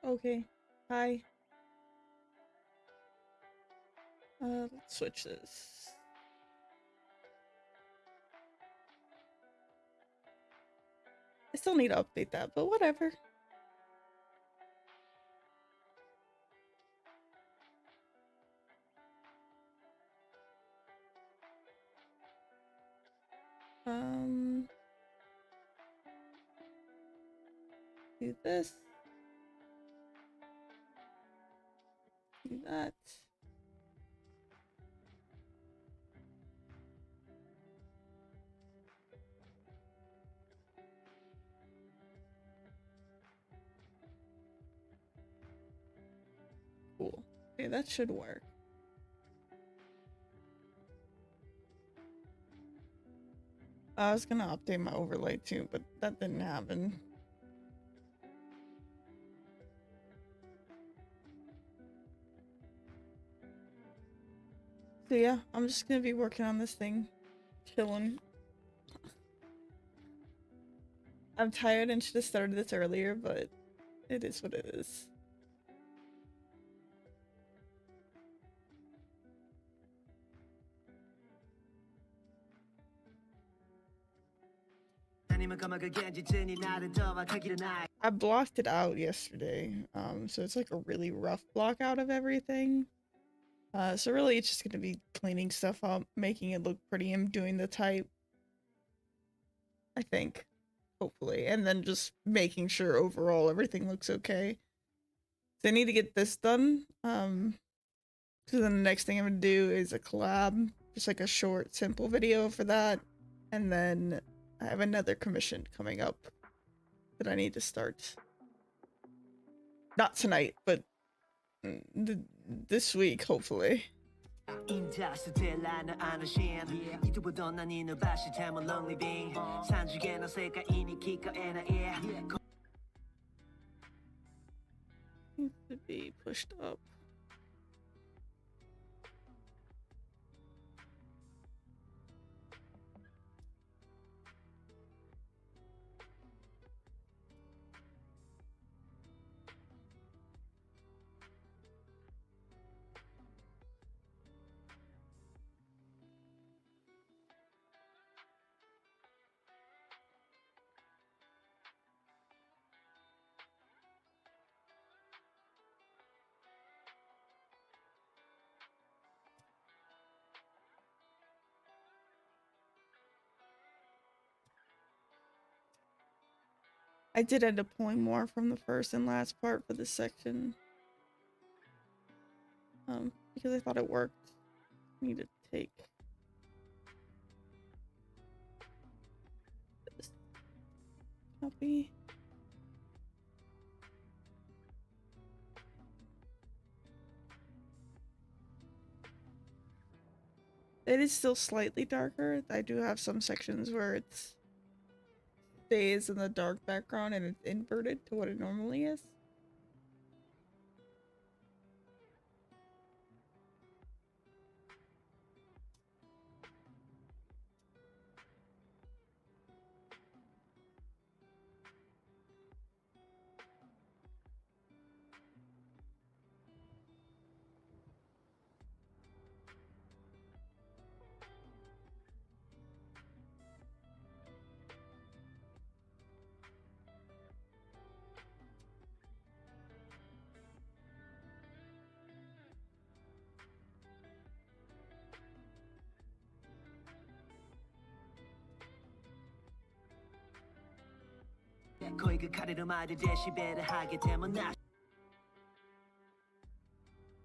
Okay. Hi. Let's switch this. I still need to update that, but whatever. Do this. Do that. Cool. Okay, that should work. I was gonna update my overlay too, but that didn't happen. So yeah, I'm just gonna be working on this thing. Chilling. I'm tired and should have started this earlier, but it is what it is. I blocked it out yesterday, so it's like a really rough block out of everything. So really it's just gonna be cleaning stuff up, making it look pretty and doing the type. I think. Hopefully. And then just making sure overall everything looks okay. So I need to get this done. So then the next thing I'm gonna do is a collab. Just like a short, simple video for that. And then I have another commission coming up that I need to start. Not tonight, but this week, hopefully. Needs to be pushed up. I did end up pulling more from the first and last part for this section. Because I thought it worked. Need to take this copy. It is still slightly darker. I do have some sections where it stays in the dark background and it's inverted to what it normally is.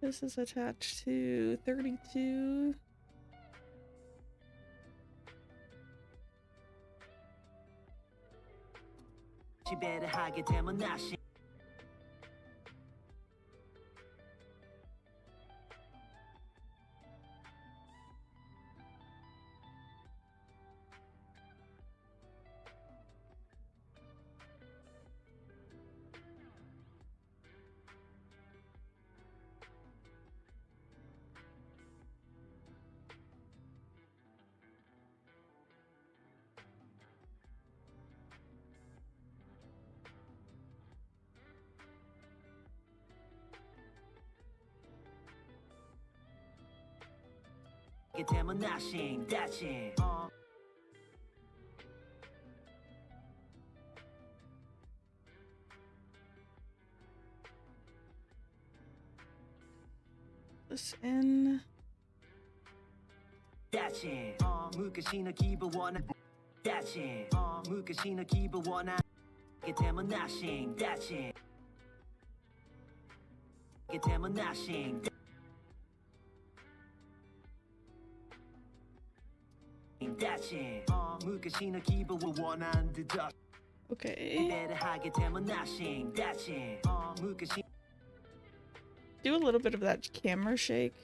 This is attached to 32. This in. Okay. Do a little bit of that camera shake.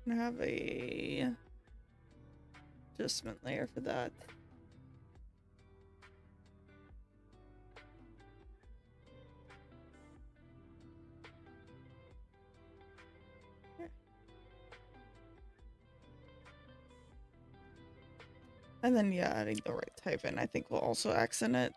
And have a adjustment layer for that. And then, yeah, adding the right type in, I think will also accent it.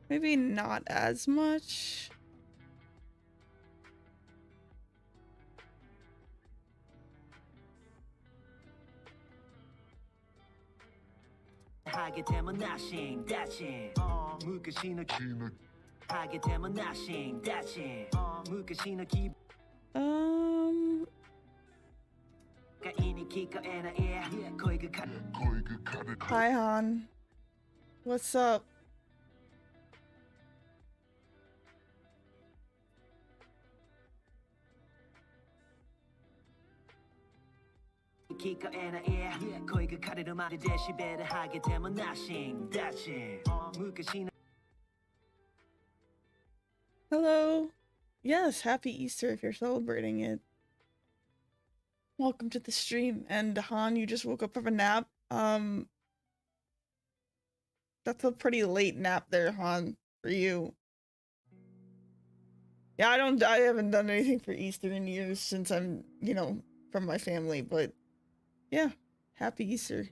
Maybe not as much. Hi, Han. What's up? Hello. Yes, happy Easter if you're celebrating it. Welcome to the stream. And Han, you just woke up from a nap. That's a pretty late nap there, Han, for you. Yeah, I haven't done anything for Easter in years since I'm, you know, from my family, but yeah, happy Easter.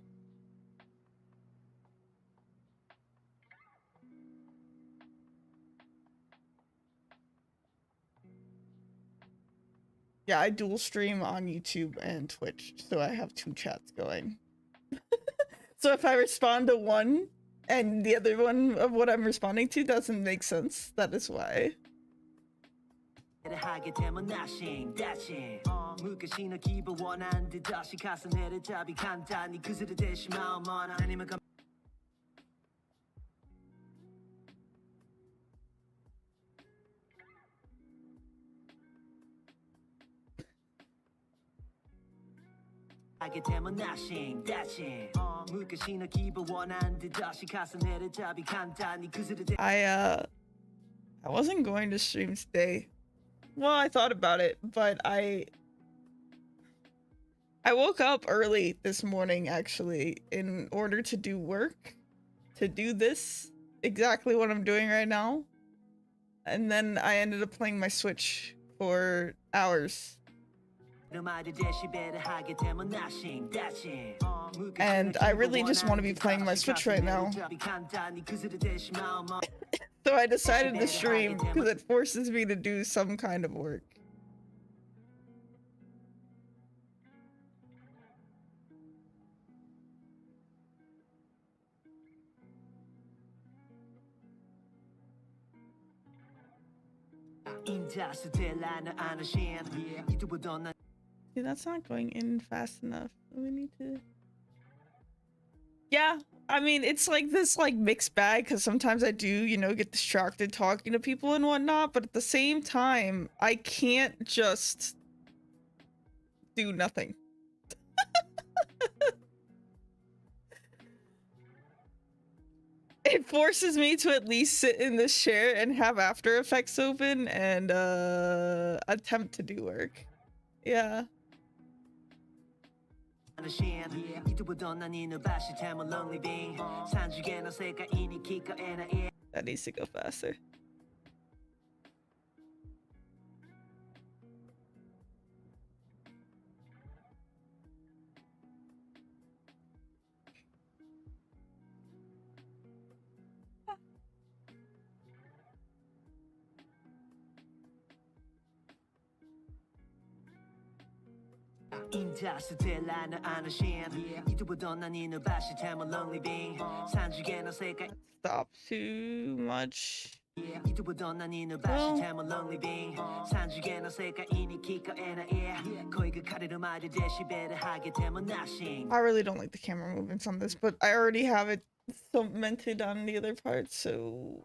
Yeah, I dual stream on YouTube and Twitch, so I have 2 chats going. So if I respond to one and the other one of what I'm responding to doesn't make sense, that is why. I wasn't going to stream today. Well, I thought about it, but I woke up early this morning actually in order to do work, to do this, exactly what I'm doing right now. And then I ended up playing my Switch for hours. And I really just want to be playing my Switch right now. So I decided to stream because it forces me to do some kind of work. See, that's not going in fast enough. We need to... Yeah, I mean, it's like this like mixed bag because sometimes I do, you know, get distracted talking to people and whatnot, but at the same time, I can't just do nothing. It forces me to at least sit in this chair and have After Effects open and attempt to do work. Yeah. That needs to go faster. Stop too much. I really don't like the camera movements on this, but I already have it cemented on the other part, so...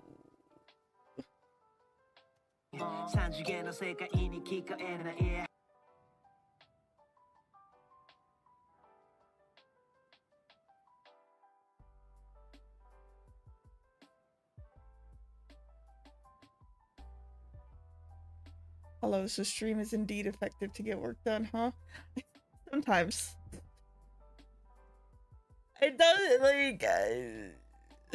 Hello, so stream is indeed effective to get work done, huh? Sometimes. It does, like,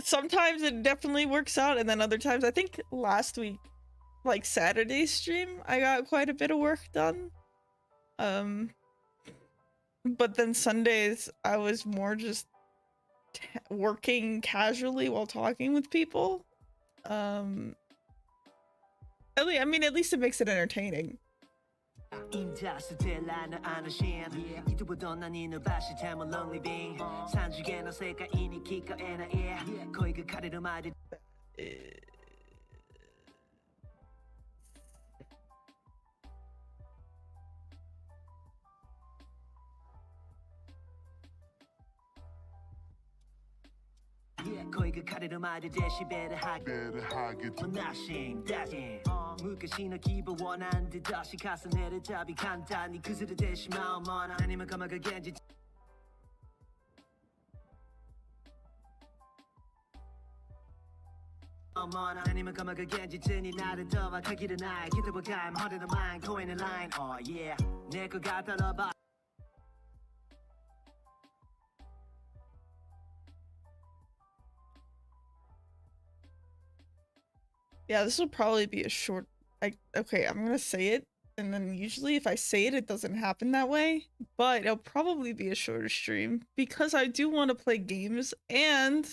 sometimes it definitely works out, and then other times, I think last week, like Saturday's stream, I got quite a bit of work done. But then Sundays, I was more just working casually while talking with people. I mean, at least it makes it entertaining. Yeah, this will probably be a short, okay, I'm gonna say it, and then usually if I say it, it doesn't happen that way, but it'll probably be a shorter stream, because I do want to play games, and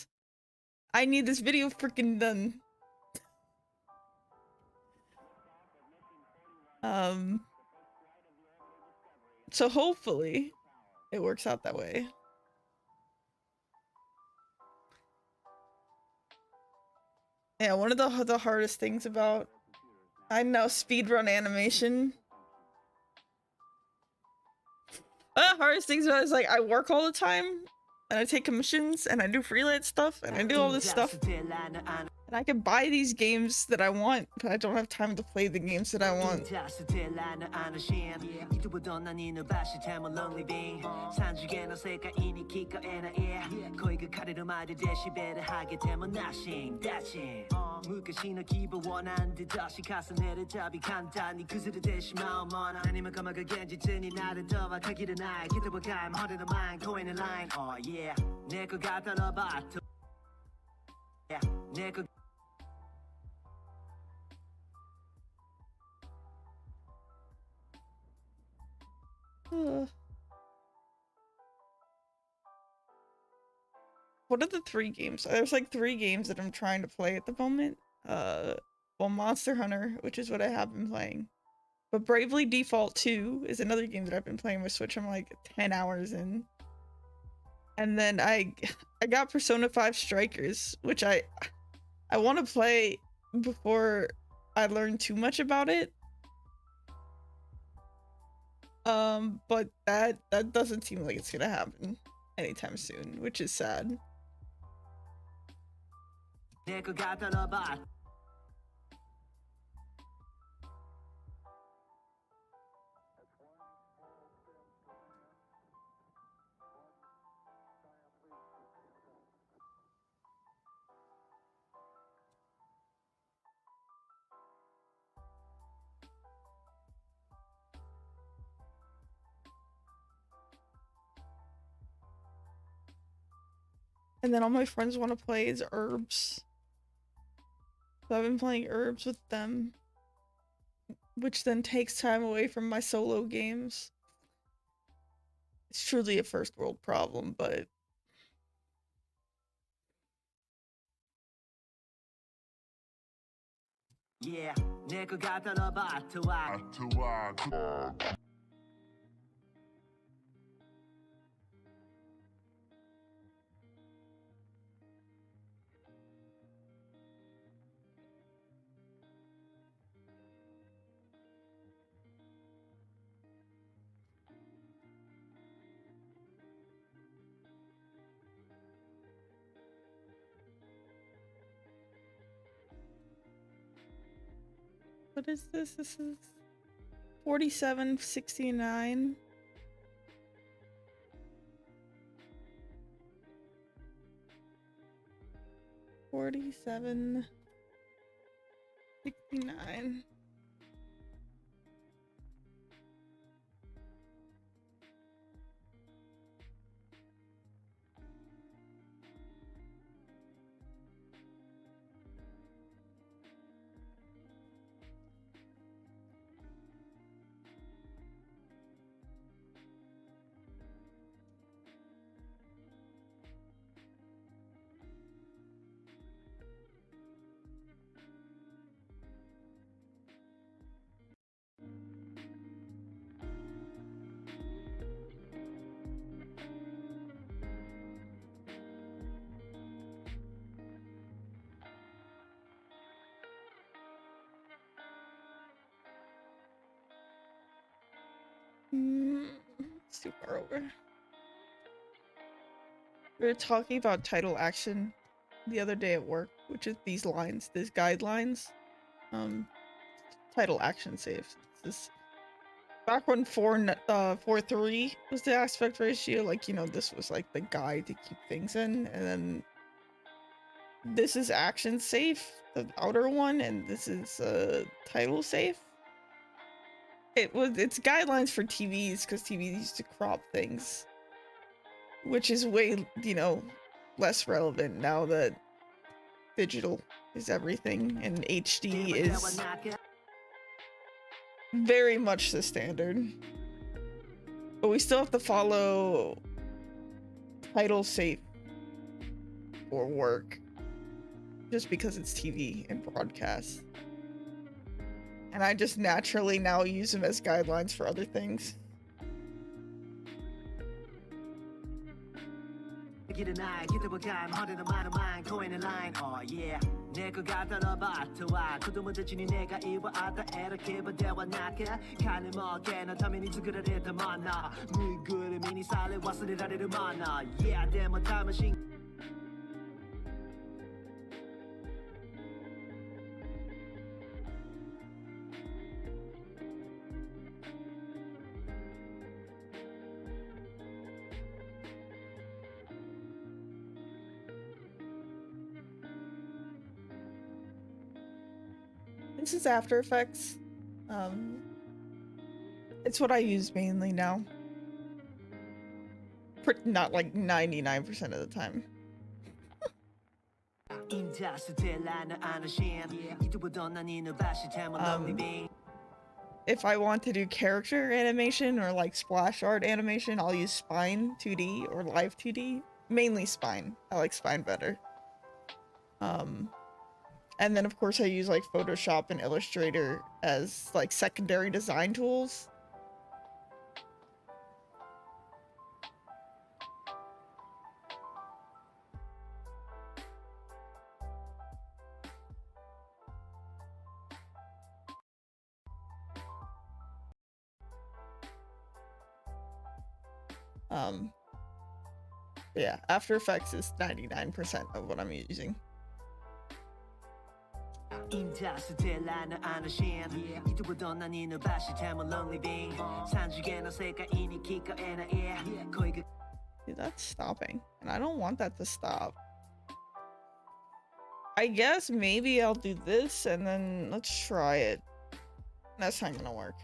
I need this video freaking done. So hopefully it works out that way. Yeah, one of the hardest things about, I know, speedrun animation. Hardest things about it is, like, I work all the time, and I take commissions, and I do freelance stuff, and I do all this stuff. And I can buy these games that I want, but I don't have time to play the games that I want. What are the 3 games? There's like 3 games that I'm trying to play at the moment. Well, Monster Hunter, which is what I have been playing. But Bravely Default 2 is another game that I've been playing with Switch. I'm like 10 hours in. And then I got Persona 5 Strikers, which I want to play before I learn too much about it. But that doesn't seem like it's gonna happen anytime soon, which is sad. And then all my friends want to play is Herbs. So I've been playing Herbs with them, which then takes time away from my solo games. It's truly a first world problem, but... Yeah, What is this? This is 4769. 4769. It's too far over. We were talking about title action the other day at work, which is these lines, these guidelines. Title action saves. This back when 4:3 was the aspect ratio, like, you know, this was like the guide to keep things in, and then this is action safe, the outer one, and this is title safe. It's guidelines for TVs because TVs used to crop things, which is way, you know, less relevant now that digital is everything and HD is very much the standard. But we still have to follow title safe for work just because it's TV and broadcast. And I just naturally now use them as guidelines for other things. This is After Effects. It's what I use mainly now. Not like 99% of the time. If I want to do character animation or like splash art animation, I'll use Spine 2D or Live 2D. Mainly Spine. I like Spine better. And then of course I use like Photoshop and Illustrator as like secondary design tools. Yeah, After Effects is 99% of what I'm using. Dude, that's stopping, and I don't want that to stop. I guess maybe I'll do this, and then let's try it. That's not gonna work.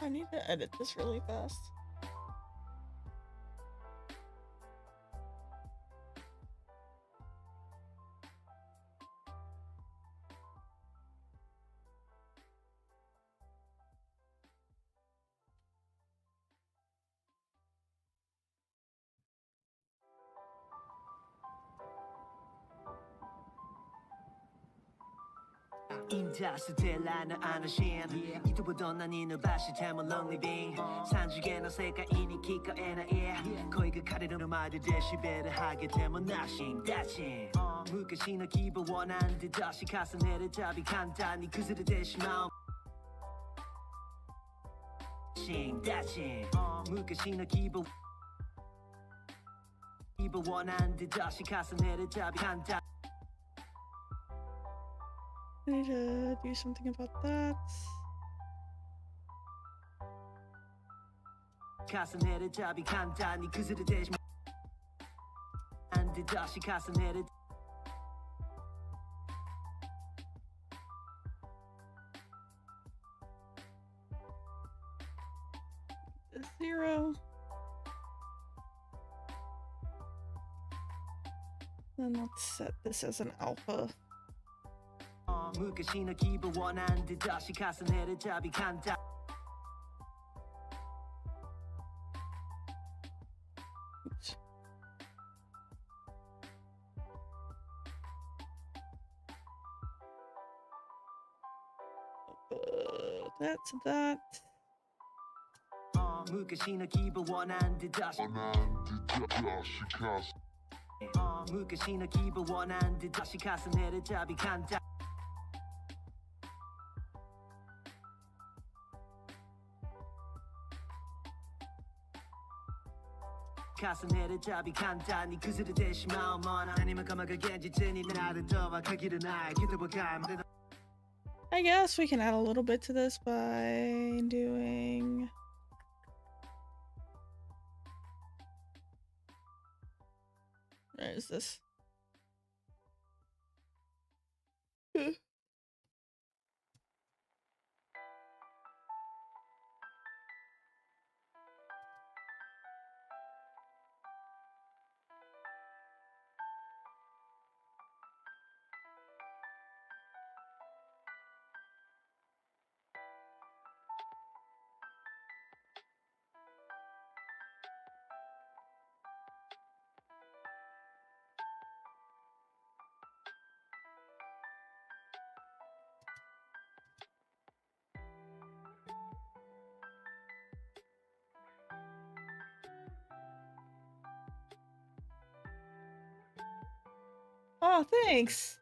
I need to edit this really fast. 인자 스텔라는 아나신 이두보던 난 이누바시 태모 롱리빙 산주게나 세가이니 기꺼에나 예 거의 그 카레로는 말이 데시벨을 하게 되면 나싱 다친 무가시나 기분 원한 듯 다시 가서 내려잡이 간단히 그들의 대신 마음 싱 다친 무가시나 기분 원한 듯 다시 가서 내려잡이 간단히 I need to do something about that. 가서 내려잡이 간단히 그들의 대신 안 듯 다시 가서 내려 A 0. Then let's set this as an alpha. 무가시나 기분 원한 듯 다시 가서 내려잡이 간단히 Oops. That's that. 무가시나 기분 원한 듯 다시 무가시나 기분 원한 듯 다시 가서 내려잡이 간단히 가서 내려잡이 간단히 그들의 대신 마음 하나 아니면 까마가 겐지더니 나를 더와 가기를 나의 기도와 갈망 I guess we can add a little bit to this by doing... Where is this? Oh, thanks.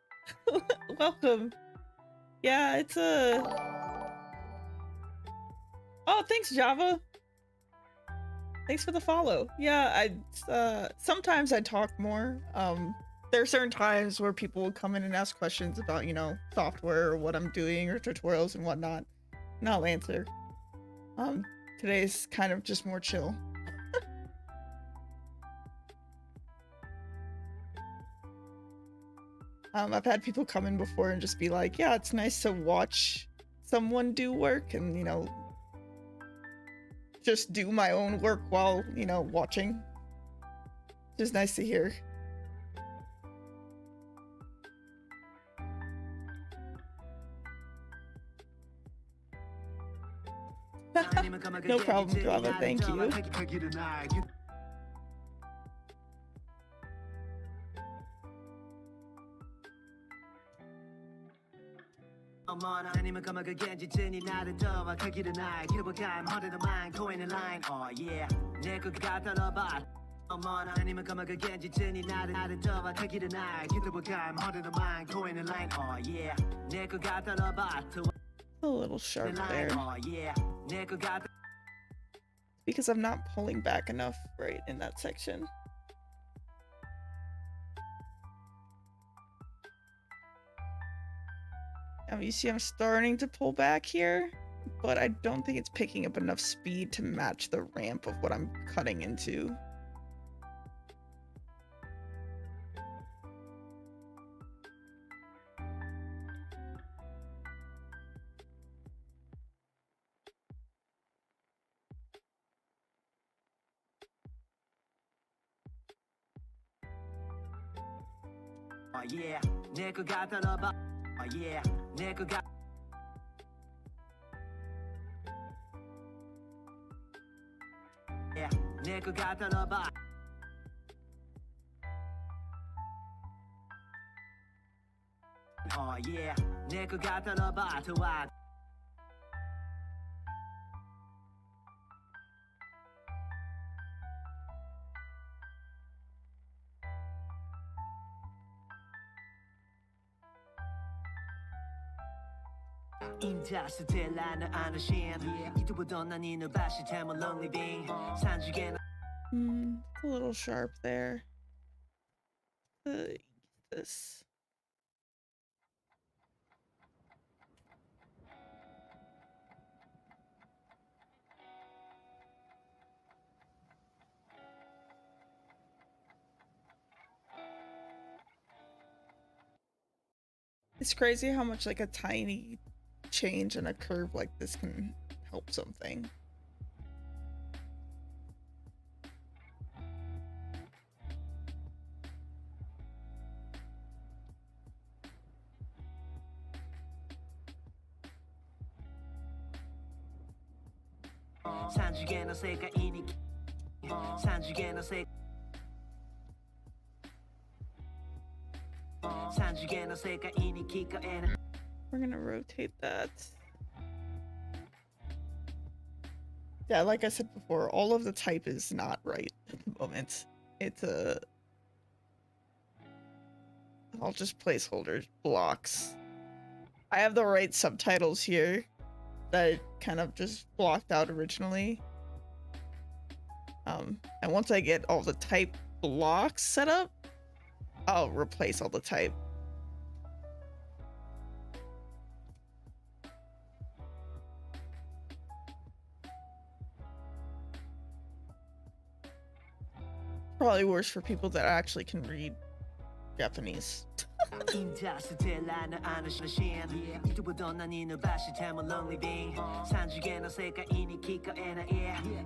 Welcome. Yeah, it's a... Oh, thanks, Java. Thanks for the follow. Yeah, sometimes I talk more. There are certain times where people will come in and ask questions about, you know, software or what I'm doing or tutorials and whatnot. And I'll answer. Today's kind of just more chill. I've had people come in before and just be like, yeah, it's nice to watch someone do work and, you know, just do my own work while, you know, watching. Just nice to hear. No problem, Java. Thank you. 아니면 까마가 겐지더니 나를 더와 가기를 나의 기도와 갈망 Heart of mine, going in line. Oh yeah, 내거 갖다놔봐 어머나 아니면 까마가 겐지더니 나를 더와 가기를 나의 기도와 갈망 Heart of mine, going in line. Oh yeah, 내거 갖다놔봐 A little sharp there. Oh yeah, 내거 갖다 Because I'm not pulling back enough right in that section. You see I'm starting to pull back here, but I don't think it's picking up enough speed to match the ramp of what I'm cutting into. Oh yeah, 내거 갖다놔봐 Oh yeah, 내거 갖 Yeah, 내거 갖다놔봐 Oh yeah, 내 것 같아 봐 좋아 인자스텔라는 아너신 이두보던 난 이는 바시 태물 롱리빙 산지게나 It's a little sharp there. This. It's crazy how much like a tiny change in a curve like this can help something. 산지게나 세가이니 산지게나 세 산지게나 세가이니 기가에나 We're gonna rotate that. Yeah, like I said before, all of the type is not right at the moment. It's all just placeholders, blocks. I have the right subtitles here that kind of just blocked out originally. And once I get all the type blocks set up, I'll replace all the type. Probably worse for people that actually can read Japanese. 인자스텔라는 아너신 이두보던 난 이는 바시 태물 롱리빙 산지게나 세가이니 기가에나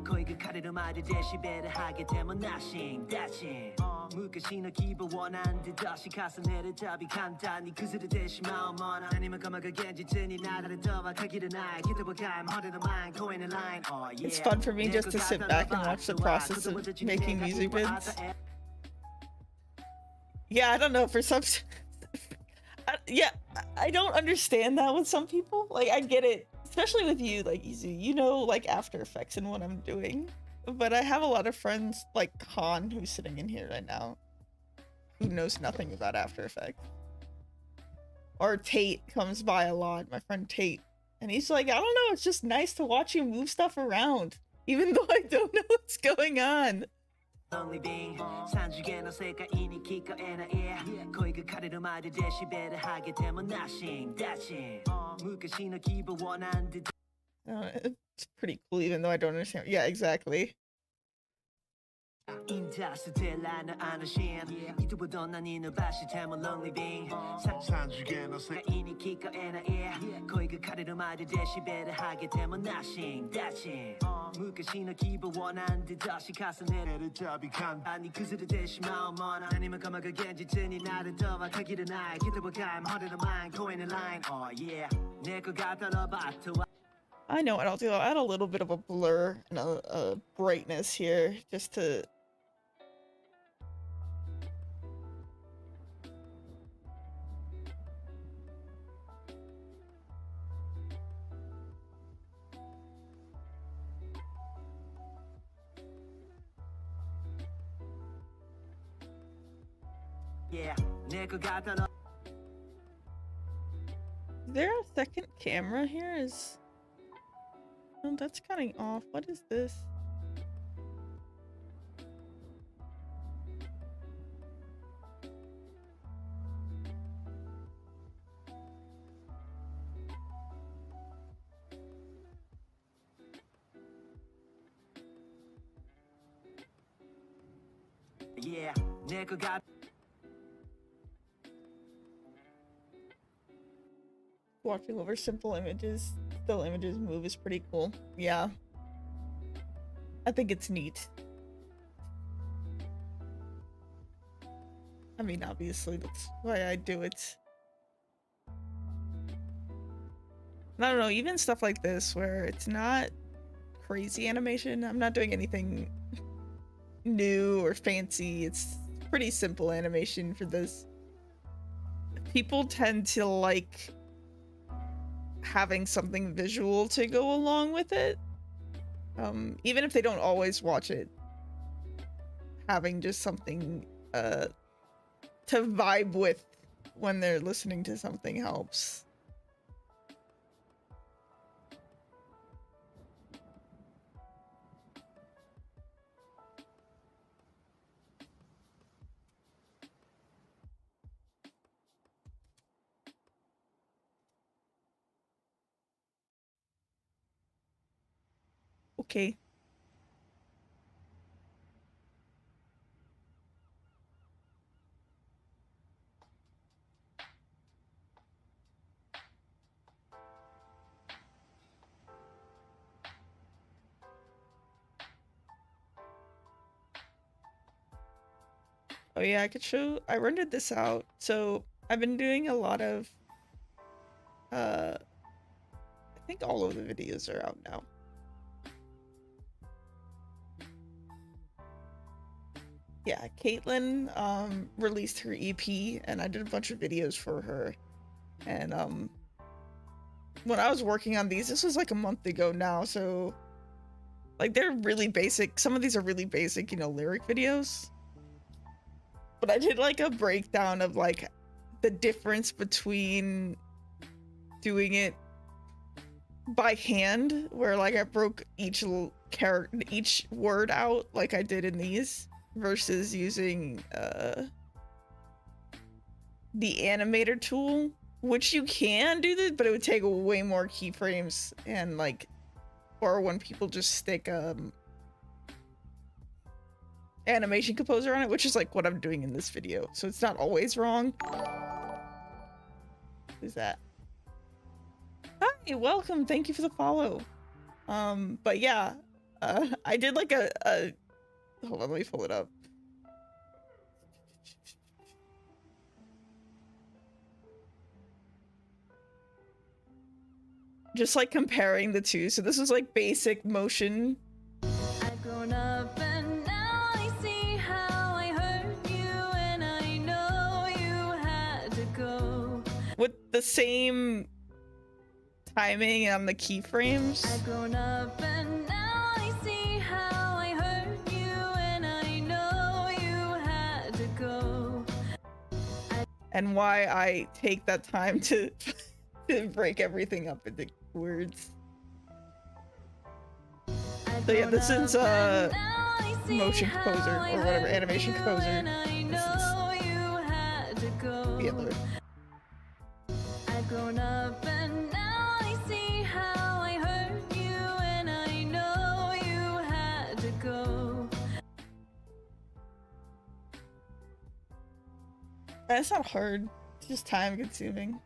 거의 그 카레를 맞을 데시벨을 하게 되면 나싱 다싱 무가시너 기분 원하는데 다시 가서 내려잡이 간단히 그스를 대시 마음 원하 아니면 가마가 겐지트니 나라를 더박하기를 나의 기도보감 허리도 많이 고이는 라인 It's fun for me just to sit back and watch the process of making music vids. Yeah, I don't know, for some yeah, I don't understand that with some people. Like, I get it, especially with you, like, Izu, you know, like, After Effects and what I'm doing. But I have a lot of friends, like Khan, who's sitting in here right now, who knows nothing about After Effects. Or Tate comes by a lot, my friend Tate. And he's like, I don't know, it's just nice to watch you move stuff around, even though I don't know what's going on. 산지게나 세가이니 기가에나 거의 그 카레를 맞을 데시벨을 하게 되면 나싱 다싱 무가시너 기분 원하는데 It's pretty cool, even though I don't understand. Yeah, exactly. 인자스텔라는 아너신 이두보던 난 이는 바시 태물 롱리빙 산지게나 세가이니 기가에나 거의 그 카레를 맞을 데시벨을 하게 되면 나싱 다싱 무가시너 기분 원하는데 다시 가서 내려잡이 간단히 그스를 대시 마음 원하 아니면 가마가 겐지트니 나를 더박하기를 나의 기도보감 허리도 많이 고이는 라인 내 것 같아 봐 I know what I'll do. I'll add a little bit of a blur and a brightness here just to... 내 것 같아 Is there a second camera here? Oh, that's cutting off. What is this? 내 것 같아 Watching over simple images, still images move is pretty cool. Yeah. I think it's neat. I mean, obviously, that's why I do it. And I don't know, even stuff like this where it's not crazy animation. I'm not doing anything new or fancy. It's pretty simple animation for this. People tend to like having something visual to go along with it. Even if they don't always watch it, having just something to vibe with when they're listening to something helps. Okay. Oh yeah, I rendered this out. So I've been doing a lot of, I think all of the videos are out now. Yeah, Caitlin released her EP and I did a bunch of videos for her. And when I was working on these, this was like a month ago now, so like they're really basic. Some of these are really basic, you know, lyric videos. But I did like a breakdown of like the difference between doing it by hand, where like I broke each word out like I did in these, versus using the animator tool, which you can do this, but it would take way more keyframes, and like, or when people just stick animation composer on it, which is like what I'm doing in this video, so it's not always wrong. Who's that? Hi, welcome, thank you for the follow. But yeah, I did like a hold on, let me pull it up. Just like comparing the two. So this is like basic motion. I've grown up and now I see how I hurt you, and I know you had to go. With the same timing on the keyframes. I've grown up and now I see how I hurt you, and I know you had to go. And why I take that time to break everything up into words. So yeah, this is motion composer or whatever, animation composer. This is the other. I've grown up and now I see how I hurt you, and I know you had to go. That's not hard. It's just time consuming.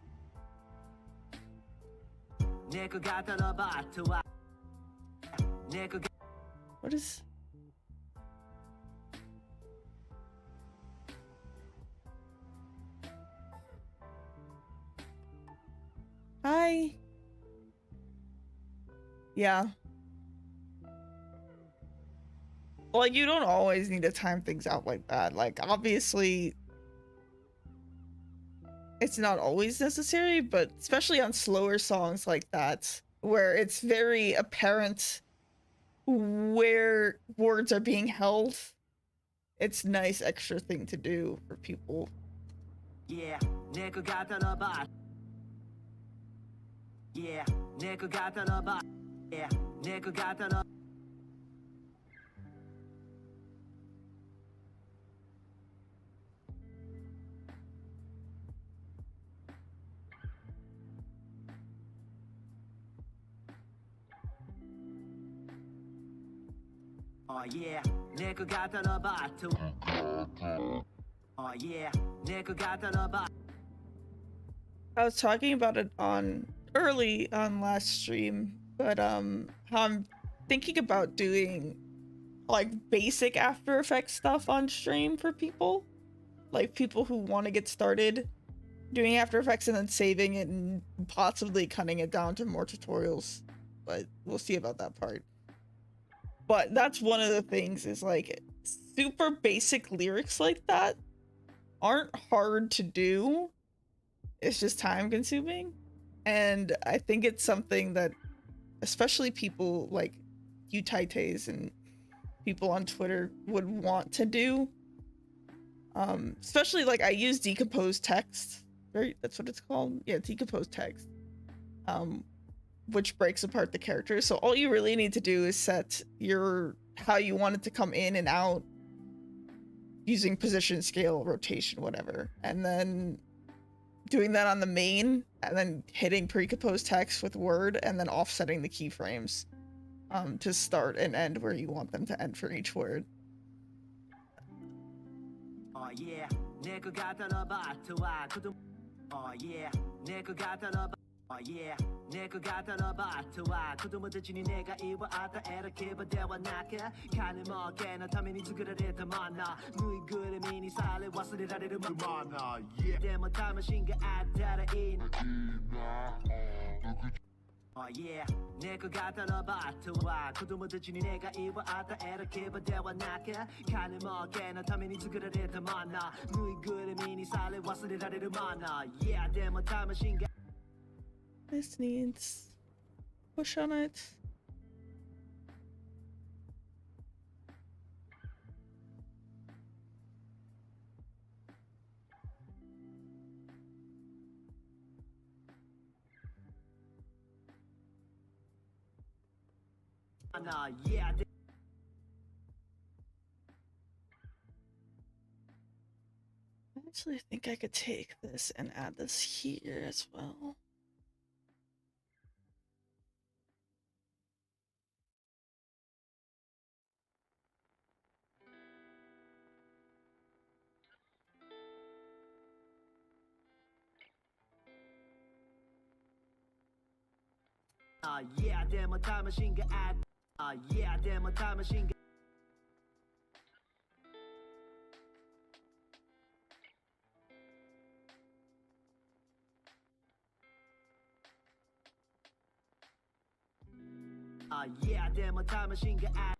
What is... Hi. Yeah. Like, you don't always need to time things out like that. Like, obviously, it's not always necessary, but especially on slower songs like that, where it's very apparent where words are being held, it's a nice extra thing to do for people. Yeah, yeah, oh yeah, oh yeah, I was talking about it early on last stream, but how I'm thinking about doing like basic After Effects stuff on stream for people, like people who want to get started doing After Effects and then saving it and possibly cutting it down to more tutorials, but we'll see about that part. But that's one of the things, is like super basic lyrics like that aren't hard to do. It's just time consuming. And I think it's something that especially people like you Taites and people on Twitter would want to do. Especially like I use decomposed text, right? That's what it's called. Yeah, decomposed text. Which breaks apart the characters. So all you really need to do is set your how you want it to come in and out using position, scale, rotation, whatever. And then doing that on the main and then hitting pre-composed text with word and then offsetting the keyframes to start and end where you want them to end for each word. Oh yeah, 내가 갖다 놔봐 좋아 그도 Oh yeah, 내가 갖다 놔봐 Oh yeah, 내가 갖다 놔봐 좋아 그도 못지니 내가 이와 아다 이렇게 버대와 나가 가는 먹게나 타면이 두그러를 더 많아 누이 그래 미니 살에 와스리라리를 많아 Yeah, 데모 타마신가 아다라 인 Oh yeah, 내가 갖다 놔봐 좋아 그도 못지니 내가 이와 아다 이렇게 버대와 나가 가는 먹게나 타면이 두그러를 더 많아 누이 그래 미니 살에 와스리라리를 많아 Yeah, 데모 타마신가 This needs push on it. Yeah. I actually think I could take this and add this here as well. Yeah, demo time machine got yeah, demo time machine yeah, demo time machine got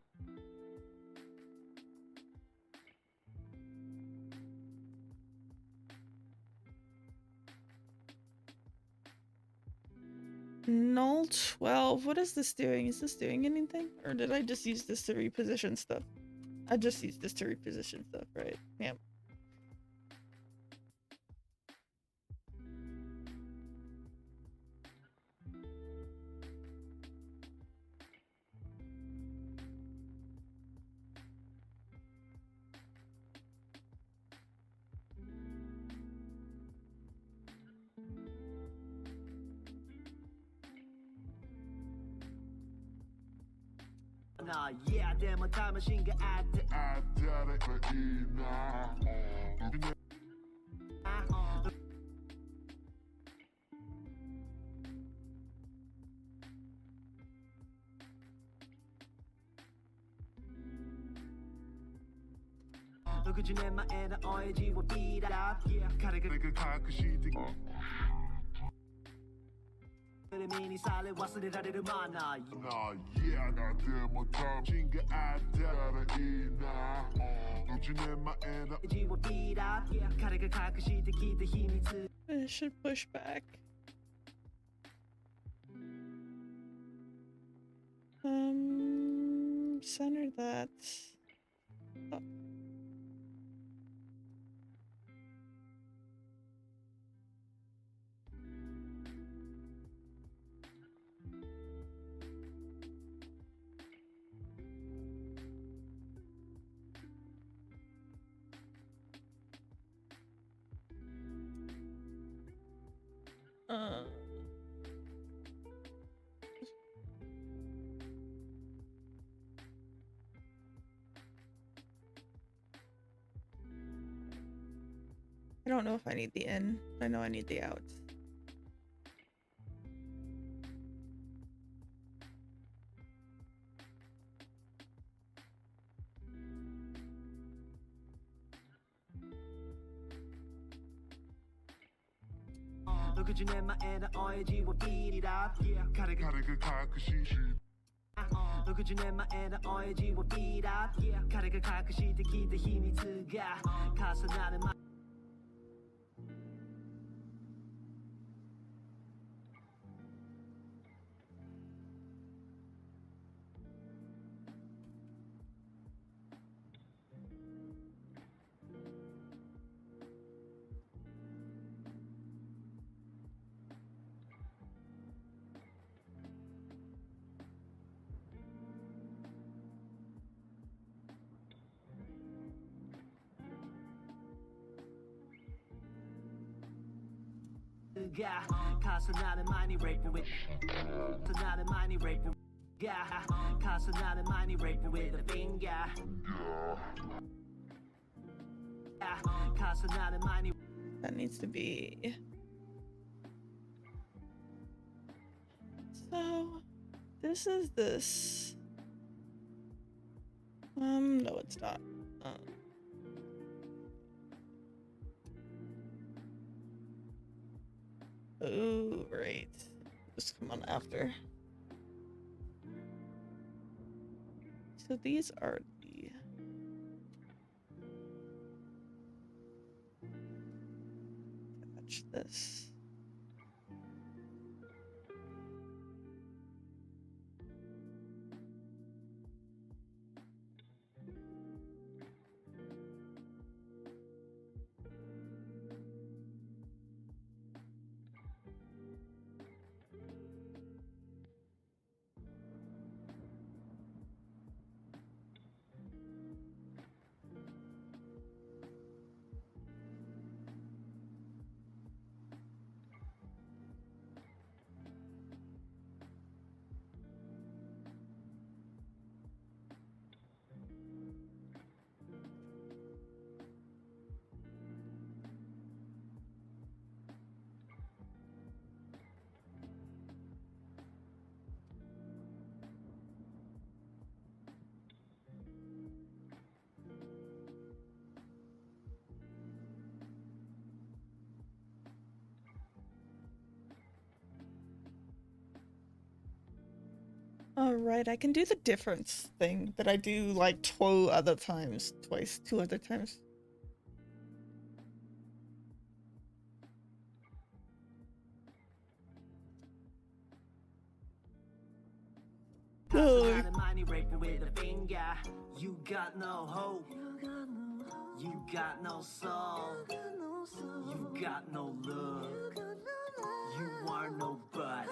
Null 12. What is this doing? Is this doing anything? Or did I just use this to reposition stuff? I just used this to reposition stuff, right? Yep. yeah, demo time machine got Look at your name, my and the OG will beat up. Yeah, gotta get a car, cause she did. 미니 살에 와스리라리를 만나 yeah, 나 데모 탐 친구 아다라 이나 너지네 마에나 지워 beat up. Yeah, 가르가 가끔씩 기대 힘이 드 I should push back. Center that. Oh. I don't know if I need the in. I know I need the out. Look at your name, my and the OG will beat it up. Yeah, 가르가 가끔씩 Look at your name, my and the OG will beat up. Yeah, 가르가 가끔씩 기대 힘이 드가 가서 나는 가서 나는 많이 rape with 나는 많이 rape 가서 나는 많이 rape with a finger 가서 나는 많이 That needs to be. So, this is this. No, it's not. Oh, right. Just come on after. So these are the. Attach this. Alright, I can do the difference thing that I do like two other times. 가서 나는 많이 rape with a finger You got no hope You got no soul You got no love You are nobody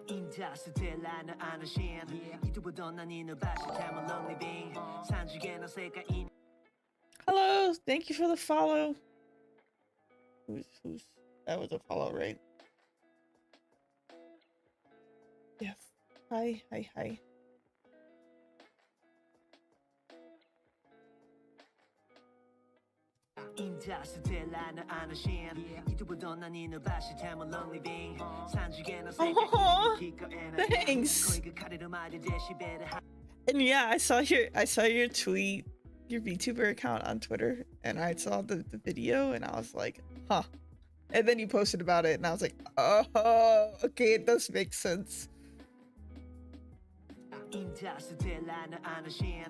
인자스텔라는 아나신 이두보던 난 이누바시 태물 lonely being 산지게나 세계인 Hello, thank you for the follow. Who's that was a follow, right? Yes. Hi. 인자스텔라는 아나신 이두보던 난 이누바시 태물 lonely being 산지게나 Aw, 세계인 thanks. 거의 카리로 말이 데시벨을 And yeah, I saw your tweet, your VTuber account on Twitter, and I saw the video, and I was like, huh. And then you posted about it, and I was like, oh, okay, it does make sense. 인자스텔라는 아나신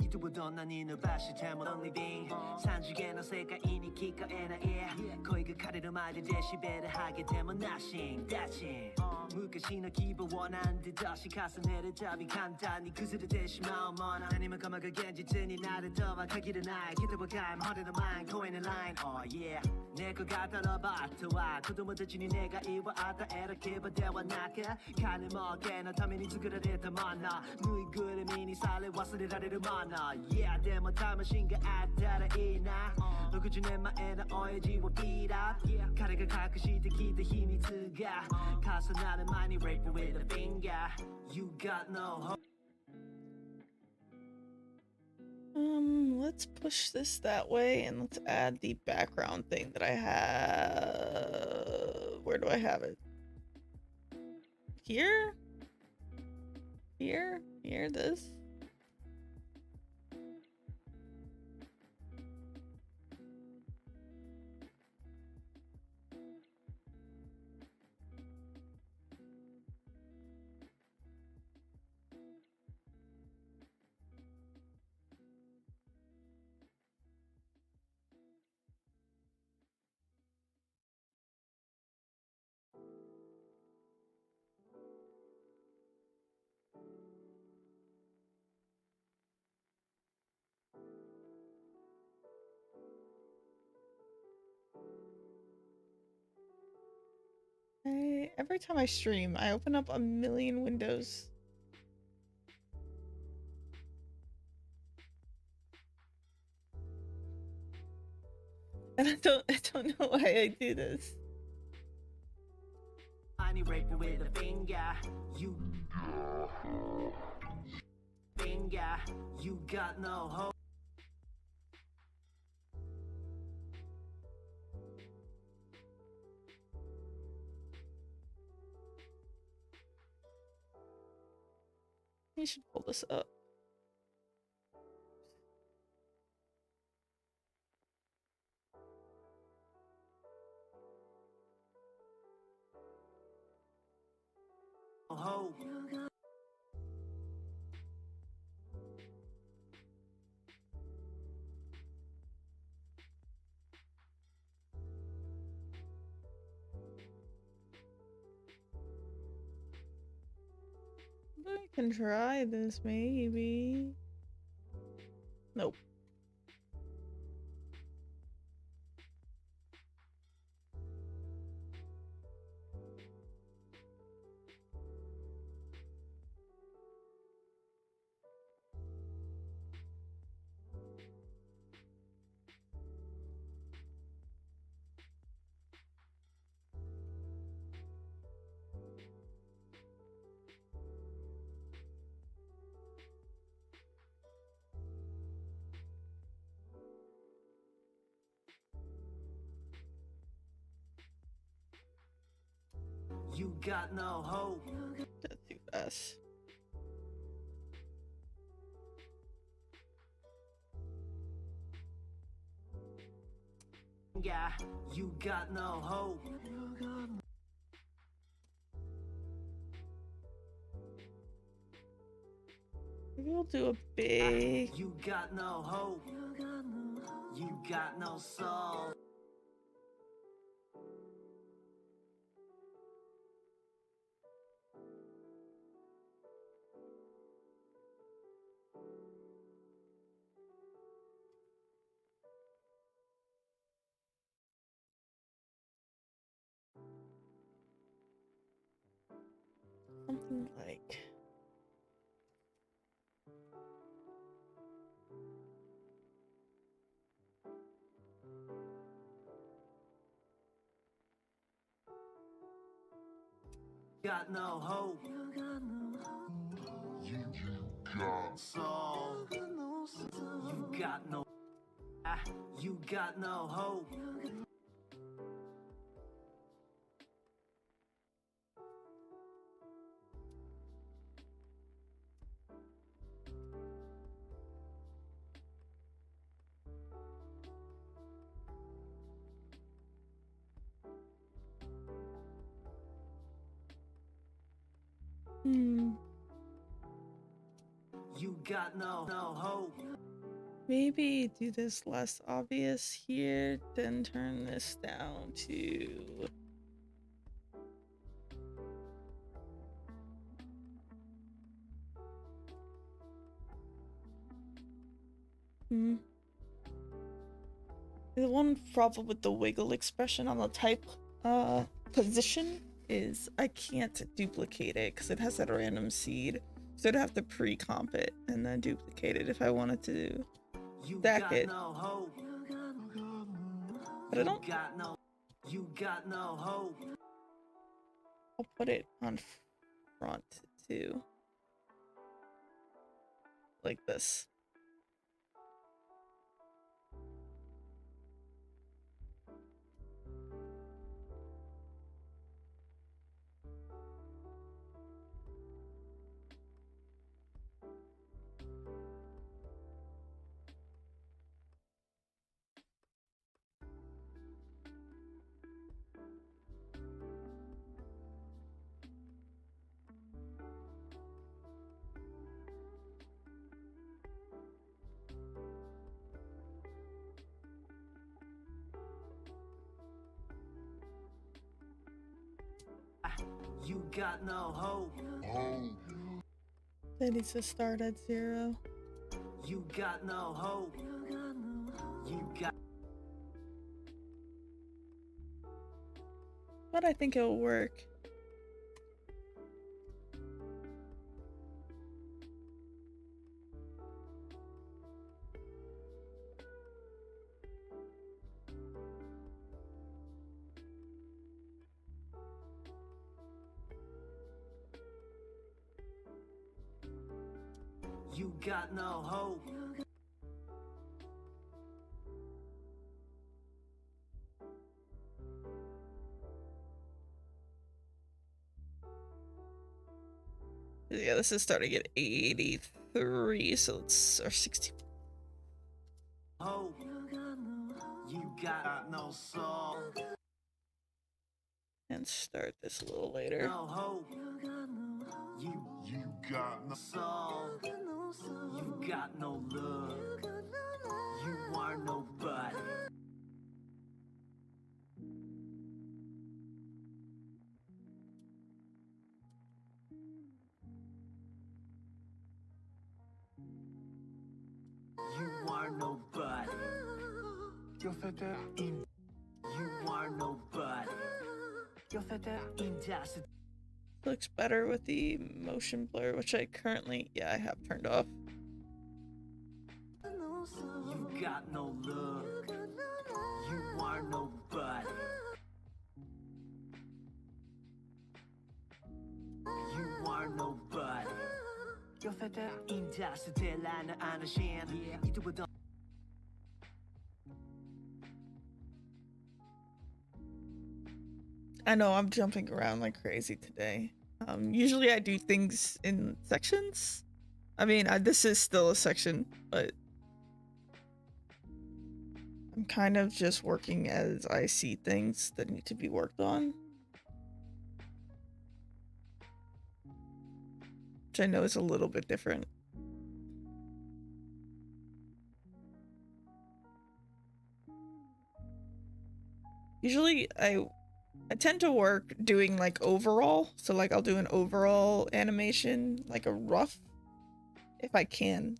이두보던 난 이누바시 태물 lonely being 산지게나 세계인이 기꺼에나 거의 그 카리로 말이 데시벨을 하게 되면 나싱 다친 무엇이나 기분 원한 듯 다시 가서 내려잡이 간단히 그스를 대신 마음 원한 아니면 감옥을 견지더니 나를 도박하기를 나의 기도와 감 허리는 마인 코인의 라인 oh yeah 내거 갖다 넣어봐 그도 못해지니 내가 이와 아다 이렇게 버대와 나가 간을 먹게나 타면이 두그러를 만나 누이 그림이니 살래 와서리라리를 만나 yeah 내 못하면 신가 아따라 이나 너 그중 내 마에는 어여지와 비라 가래가 가끔씩 기대 힘이 들가 가서 나는 많이 rape with a finger You got no hope Let's push this that way, and let's add the background thing that I have. Where do I have it? Here? Here, this. Every time I stream, I open up a million windows. And I don't know why I do this. money rape with a finger. You finger, you got no hope. You should pull this up. Hope. I can try this, maybe. Nope. You got no hope. That's too fast. Yeah, you got no hope. Maybe we'll do a big. You got no hope. You got no soul. Something like. Got no hope. You got soul. You got no. You got no hope. You got no hope. Maybe do this less obvious here, then turn this down to. The one problem with the wiggle expression on the type position is I can't duplicate it because it has that random seed. So I'd have to pre-comp it and then duplicate it if I wanted to stack it. But I don't. You got no hope. I'll put it on front too. Like this. You got no hope. That needs to start at 0. You got no hope. You got. But I think it'll work. You got no hope. Yeah, this is starting at 83, so it's or 60. Hope. You got no soul. And start this a little later. No hope. You got no soul. You got no love. You are nobody. You are nobody. You are nobody. Looks better with the motion blur, which I currently, I have turned off. You got no love. You are nobody. You are nobody. I know I'm jumping around like crazy today. Usually I do things in sections. I mean, this is still a section, but I'm kind of just working as I see things that need to be worked on. Which I know is a little bit different. Usually I tend to work doing like overall, so like I'll do an overall animation, like a rough, if I can,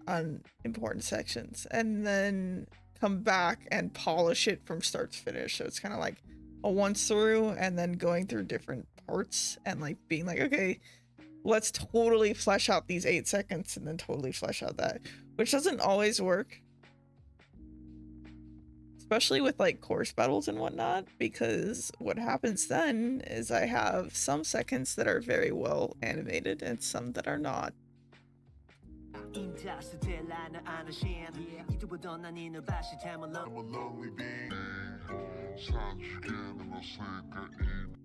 on important sections, and then come back and polish it from start to finish. So it's kind of like a once through and then going through different parts and like being like, okay, let's totally flesh out these 8 seconds and then totally flesh out that, which doesn't always work. Especially with like course battles and whatnot, because what happens then is I have some seconds that are very well animated and some that are not.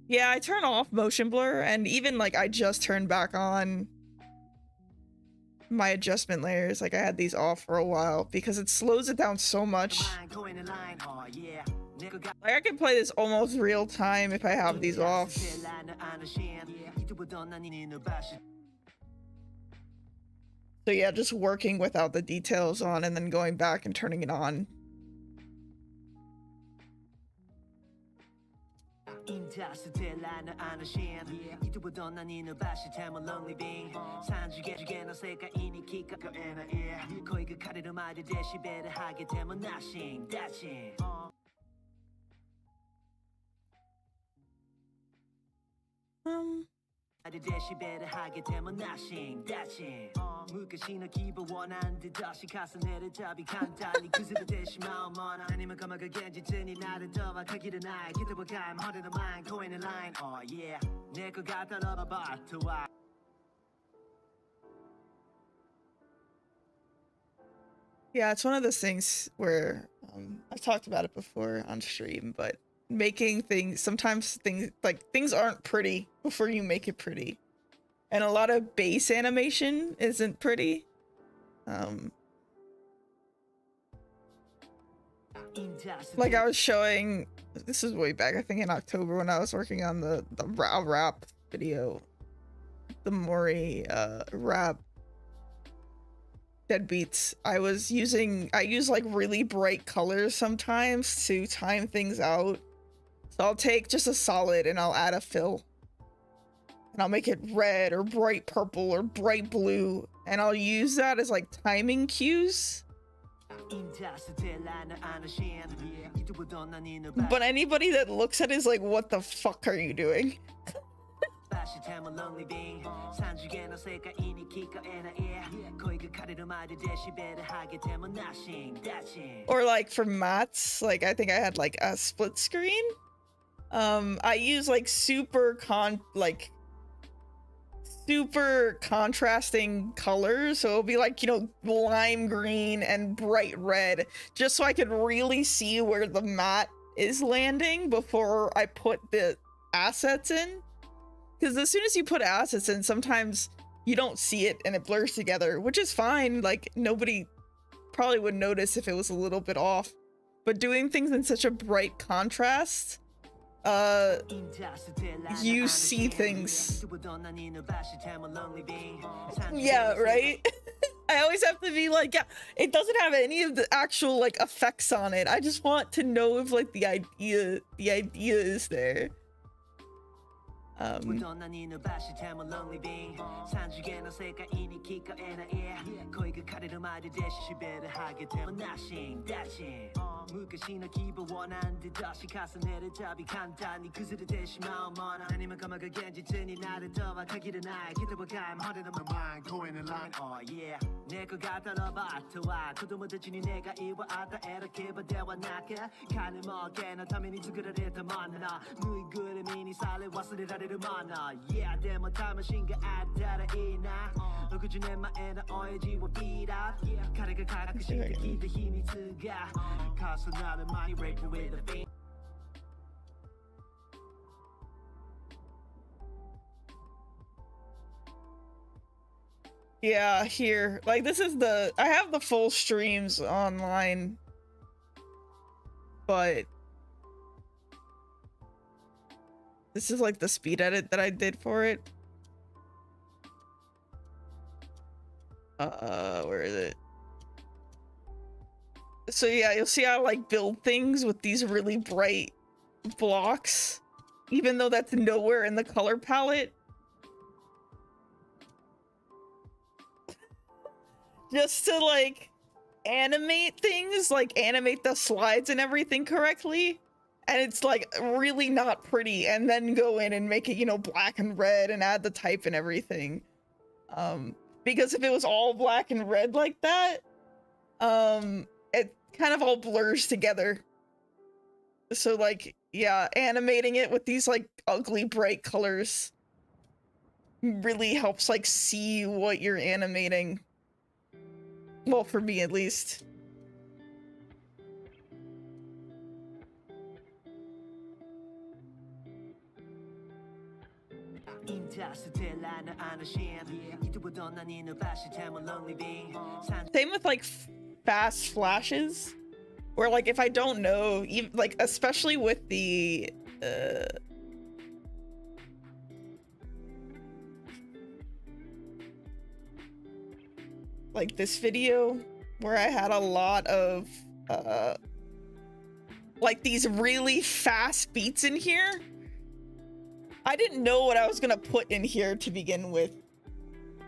Yeah, I turn off motion blur, and even like I just turned back on my adjustment layers. Like I had these off for a while because it slows it down so much. Like I can play this almost real time if I have these off. So yeah, just working without the details on and then going back and turning it on. Yeah, it's one of those things where I've talked about it before on stream, but making things, sometimes things aren't pretty before you make it pretty, and a lot of base animation isn't pretty. Like I was showing, this is way back, I think in October, when I was working on the rap video, the Mori rap deadbeats. I use like really bright colors sometimes to time things out. So I'll take just a solid and I'll add a fill. And I'll make it red or bright purple or bright blue. And I'll use that as like timing cues. But anybody that looks at it is like, what the fuck are you doing? Or like for mats, like I think I had like a split screen. super contrasting colors, so it'll be like, you know, lime green and bright red, just so I could really see where the matte is landing before I put the assets in. Because as soon as you put assets in, sometimes you don't see it and it blurs together, which is fine. Like, nobody probably would notice if it was a little bit off. But doing things in such a bright contrast, you see things. Yeah, right? I always have to be like, yeah, it doesn't have any of the actual like effects on it. I just want to know if like the idea is there. Yeah, でも魂があったらいいな60年前の親父はビーダー彼が隠してきた秘密が重なる間に Rape with a beat Yeah, here. Like, this is the... I have the full streams online, but this is like the speed edit that I did for it. Where is it? So yeah, you'll see how I like build things with these really bright blocks, even though that's nowhere in the color palette. Just to like animate things, like animate the slides and everything correctly. And it's like really not pretty, and then go in and make it, you know, black and red and add the type and everything. Because if it was all black and red like that, it kind of all blurs together. So like, yeah, animating it with these like ugly bright colors really helps like see what you're animating. Well, for me at least. Same with like fast flashes, where like if I don't know, even like especially with the like this video where I had a lot of like these really fast beats in here. I didn't know what I was gonna put in here to begin with,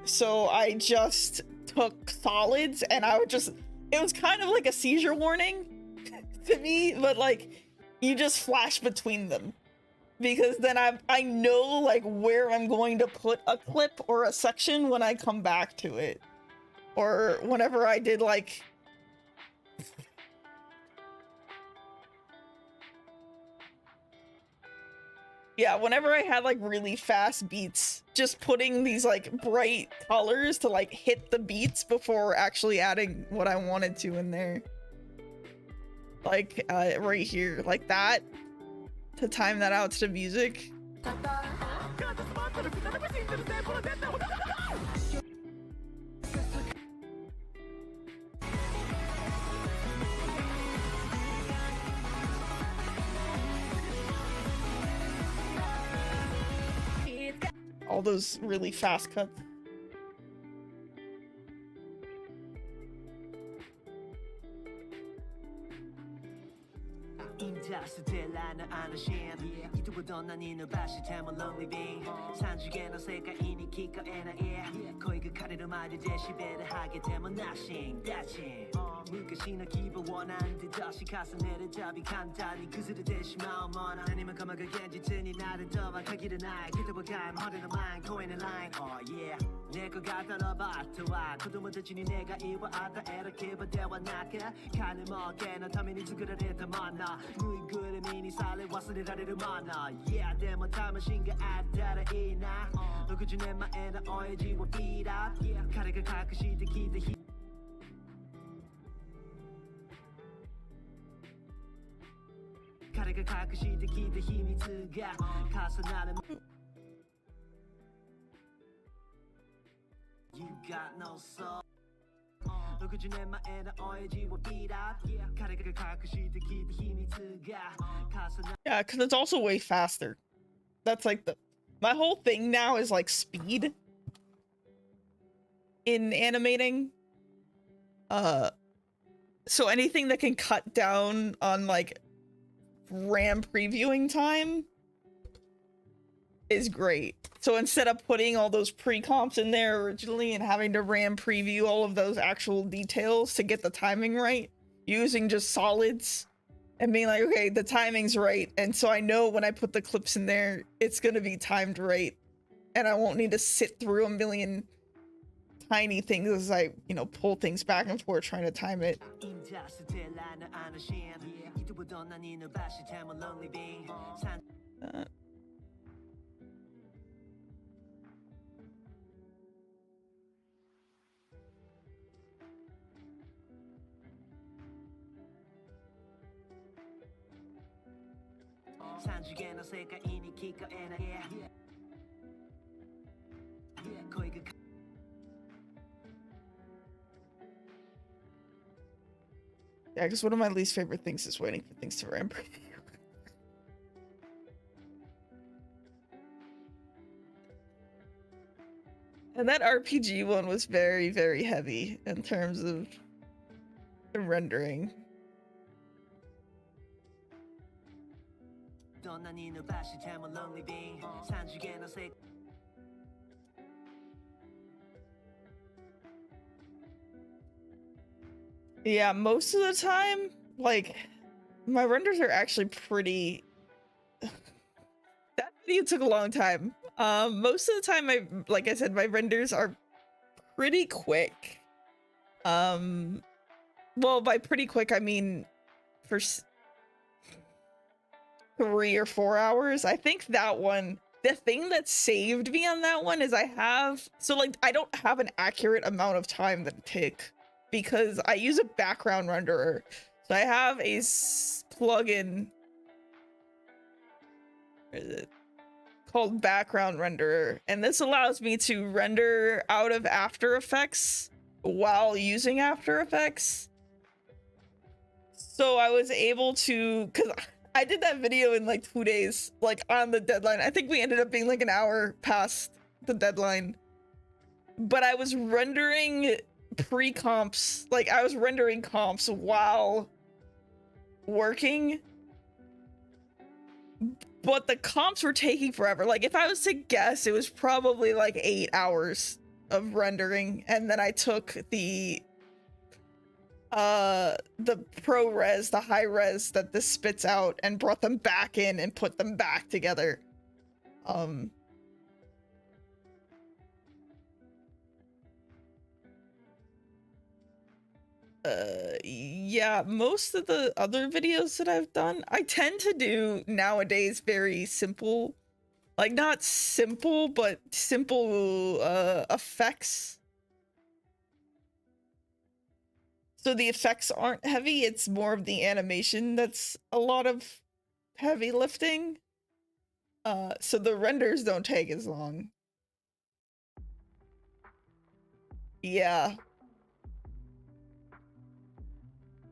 so I just took solids and I would just, it was kind of like a seizure warning to me, but like you just flash between them, because then I know like where I'm going to put a clip or a section when I come back to it, or whenever I did like yeah, whenever I had like really fast beats, just putting these like bright colors to like hit the beats before actually adding what I wanted to in there. Like right here, like that, to time that out to the music. All those really fast cuts. yeah でも魂があったらいいな60年前の親父をビーラー彼が隠してきた彼が隠してきた秘密が重なる You got no soul 60年前の親父をビーラー彼が隠してきた秘密が重なる Yeah, because it's also way faster. That's like my whole thing now is like speed in animating. So anything that can cut down on like RAM previewing time is great. So instead of putting all those pre-comps in there originally and having to RAM preview all of those actual details to get the timing right, using just solids and being like, okay, the timing's right. And so I know when I put the clips in there, it's going to be timed right. And I won't need to sit through a million tiny things as I, you know, pull things back and forth trying to time it. Yeah, because one of my least favorite things is waiting for things to RAM preview. And that RPG one was very, very heavy in terms of the rendering. Yeah, most of the time, like, my renders are actually pretty... That video took a long time. Most of the time, like I said, my renders are pretty quick. Well, by pretty quick, I mean for 3 or 4 hours. I think that one, the thing that saved me on that one is so like, I don't have an accurate amount of time that it takes because I use a background renderer. So I have a plugin, where is it? Called background renderer, and this allows me to render out of After Effects while using After Effects. So I was able to, because I did that video in like 2 days, like on the deadline. I think we ended up being like an hour past the deadline, but I was rendering pre-comps, like I was rendering comps while working, but the comps were taking forever. Like if I was to guess, it was probably like 8 hours of rendering, and then I took the ProRes, the high res that this spits out, and brought them back in and put them back together. Yeah, most of the other videos that I've done, I tend to do nowadays very simple, like not simple, but simple effects. So the effects aren't heavy, it's more of the animation that's a lot of heavy lifting. So the renders don't take as long. Yeah.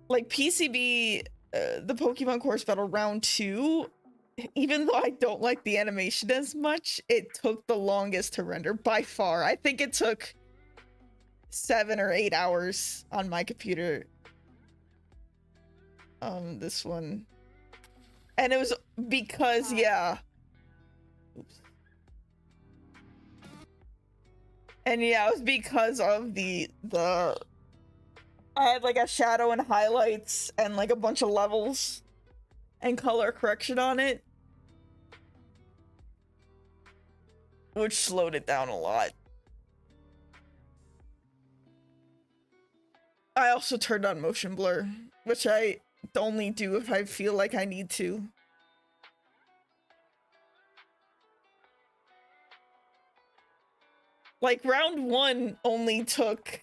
Like PCB, the Pokemon Course Battle Round 2, even though I don't like the animation as much, it took the longest to render by far. I think it took 7 or 8 hours on my computer. This one. And it was because, yeah. Oops. And yeah, it was because of the I had like a shadow and highlights and like a bunch of levels and color correction on it, which slowed it down a lot. I also turned on motion blur, which I only do if I feel like I need to. Like round 1 only took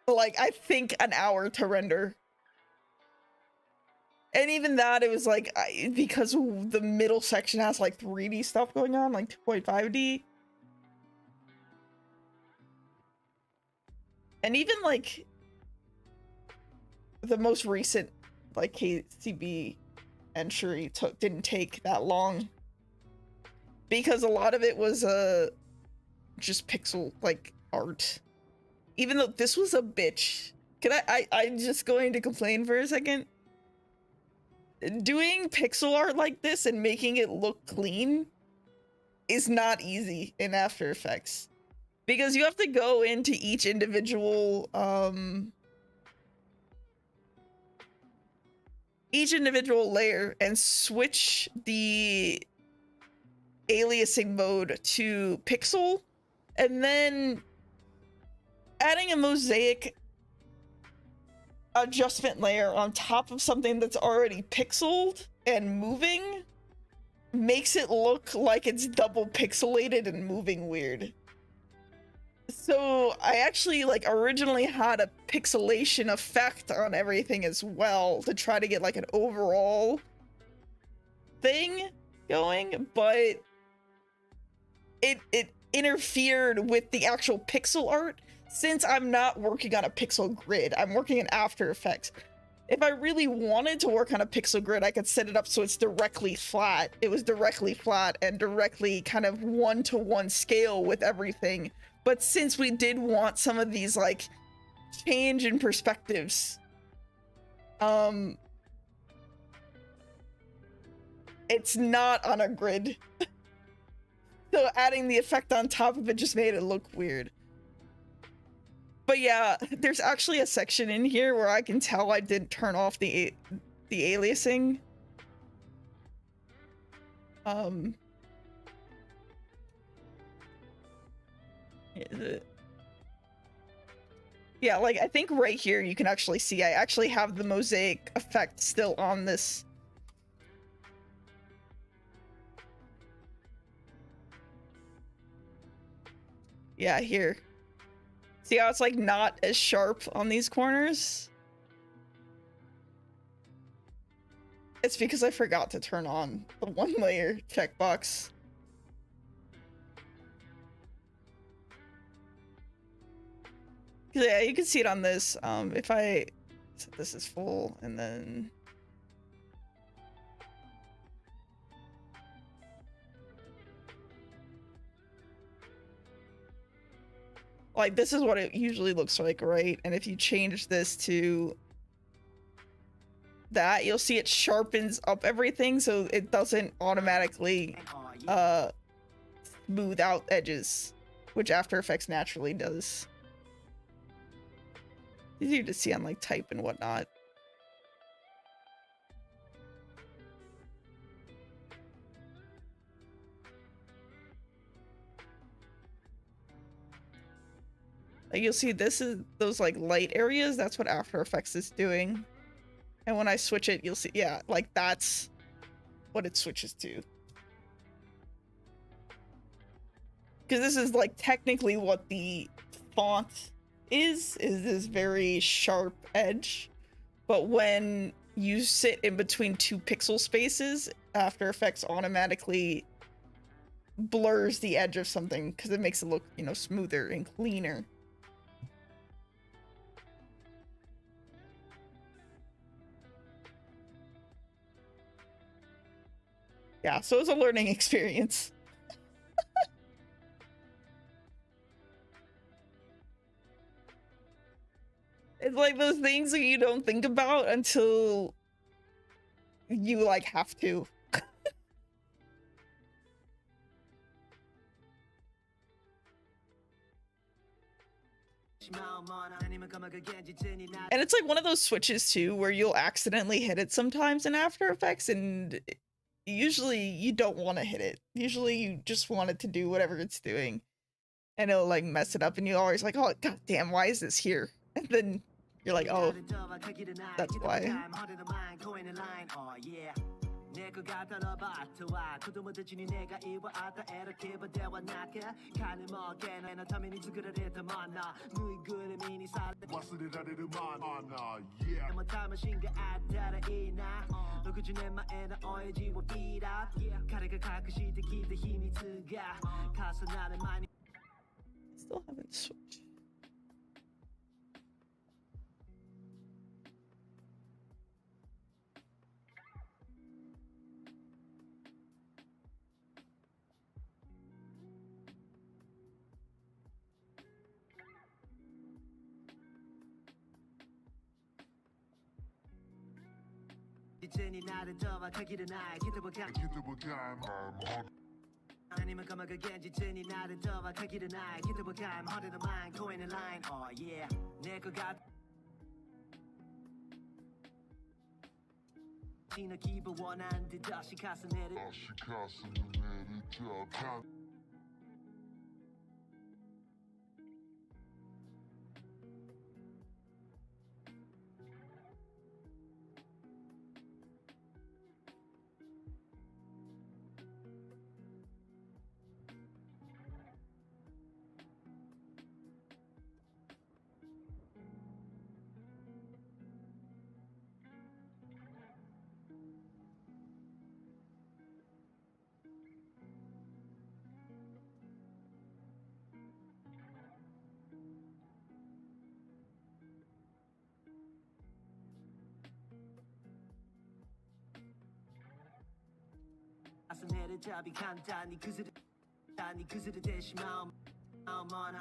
like I think an hour to render. And even that, it was like, because the middle section has like 3D stuff going on, like 2.5D. And even like the most recent like KCB entry didn't take that long. Because a lot of it was just pixel like art. Even though this was a bitch. Can I'm just going to complain for a second. Doing pixel art like this and making it look clean is not easy in After Effects, because you have to go into each individual layer and switch the aliasing mode to pixel, and then adding a mosaic adjustment layer on top of something that's already pixeled and moving makes it look like it's double pixelated and moving weird. So I actually like originally had a pixelation effect on everything as well to try to get like an overall thing going, but it interfered with the actual pixel art. Since I'm not working on a pixel grid, I'm working in After Effects. If I really wanted to work on a pixel grid, I could set it up so it's directly flat. It was directly flat and directly kind of one-to-one scale with everything. But since we did want some of these like change in perspectives, it's not on a grid. So adding the effect on top of it just made it look weird. But yeah, there's actually a section in here where I can tell I didn't turn off the aliasing. Yeah, like I think right here you can actually see I actually have the mosaic effect still on this. Yeah, here. See how it's like not as sharp on these corners? It's because I forgot to turn on the one layer checkbox. Yeah, you can see it on this. If I set this is full and then like this is what it usually looks like, right? And if you change this to that, you'll see it sharpens up everything so it doesn't automatically smooth out edges, which After Effects naturally does. Easier to see on like type and whatnot. Like you'll see this is those like light areas, that's what After Effects is doing. And when I switch it, you'll see, yeah, like that's what it switches to. Because this is like technically what the font is this very sharp edge. But when you sit in between two pixel spaces, After Effects automatically blurs the edge of something because it makes it look, you know, smoother and cleaner. Yeah, so it's a learning experience. It's like those things that you don't think about until you like have to. And it's like one of those switches too where you'll accidentally hit it sometimes in After Effects, and usually you don't want to hit it. Usually you just want it to do whatever it's doing, and it'll like mess it up, and you always like, oh god damn, why is this here? And then you're like, oh, that's why. 내 거 같아라 바트와子供たちに願いを与える気分ではなく金儲けのために作られたものぬいぐるみにされ忘れられるものでも魂があったらいいな60年前の親父をビーラー彼が隠してきた秘密が重なる前に Still haven't switched. 이제니 나를 더와 가기를 나의 기도보가 아니면 감아가 겐지제니 나를 더와 가기를 나의 기도보가 허리도 line going in line oh yeah 내거 같 지나 기분 원한 듯 다시 가서 내려 가서 내려잡이 간단히 그스르 대신 마음 하나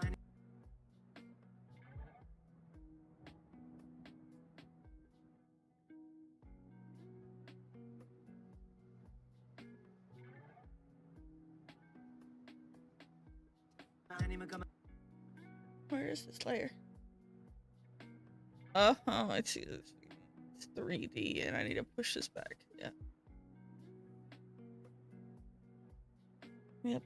아니면 가만 Where is this layer? Oh, I see this. It's 3D and I need to push this back. Yeah. Yep.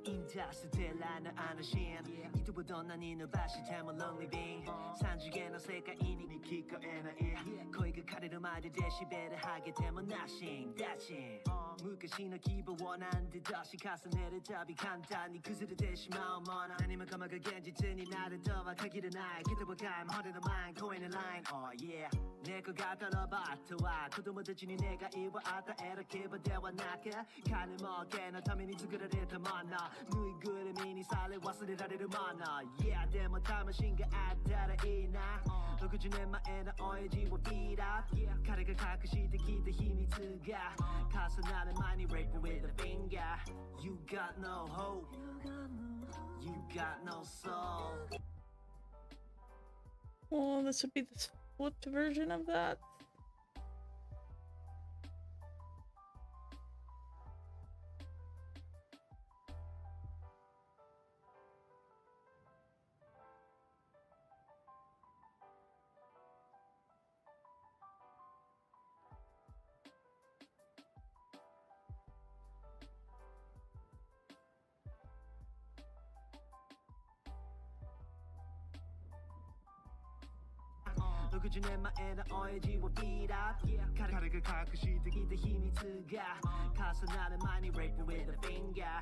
인자스 델라는 아나신 이두보던 난 이노 바시 태물 lonely being 산중에 너 세가이니 니키코 에나이 거의 그 카레를 맞을 데시벨을 하게 되면 나싱 다친 무엇이 너 기분 원한 듯 다시 가서 내려잡이 간단히 그스르 대신 마음 하나 아니면 감아가 겐지트니 나를 더와 가기를 나의 기도보가 허리도 line going in line oh yeah 내거 같아라 바트와子供たちに願いを与える気分ではなく金儲けのために作られたものぬいぐるみにされ忘れられるもの Yeah でも魂があったらいいな60年前の親父をビーラー彼が隠してきた秘密が重なる前に Rape with a finger You got no hope You got no soul Well, this would be the flipped version of that.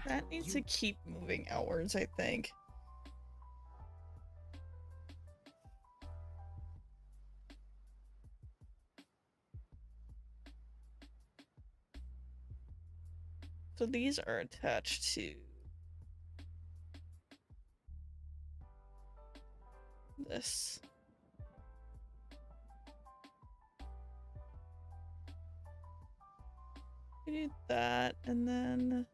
That needs to keep moving outwards, I think. So these are attached to this. We do that, and then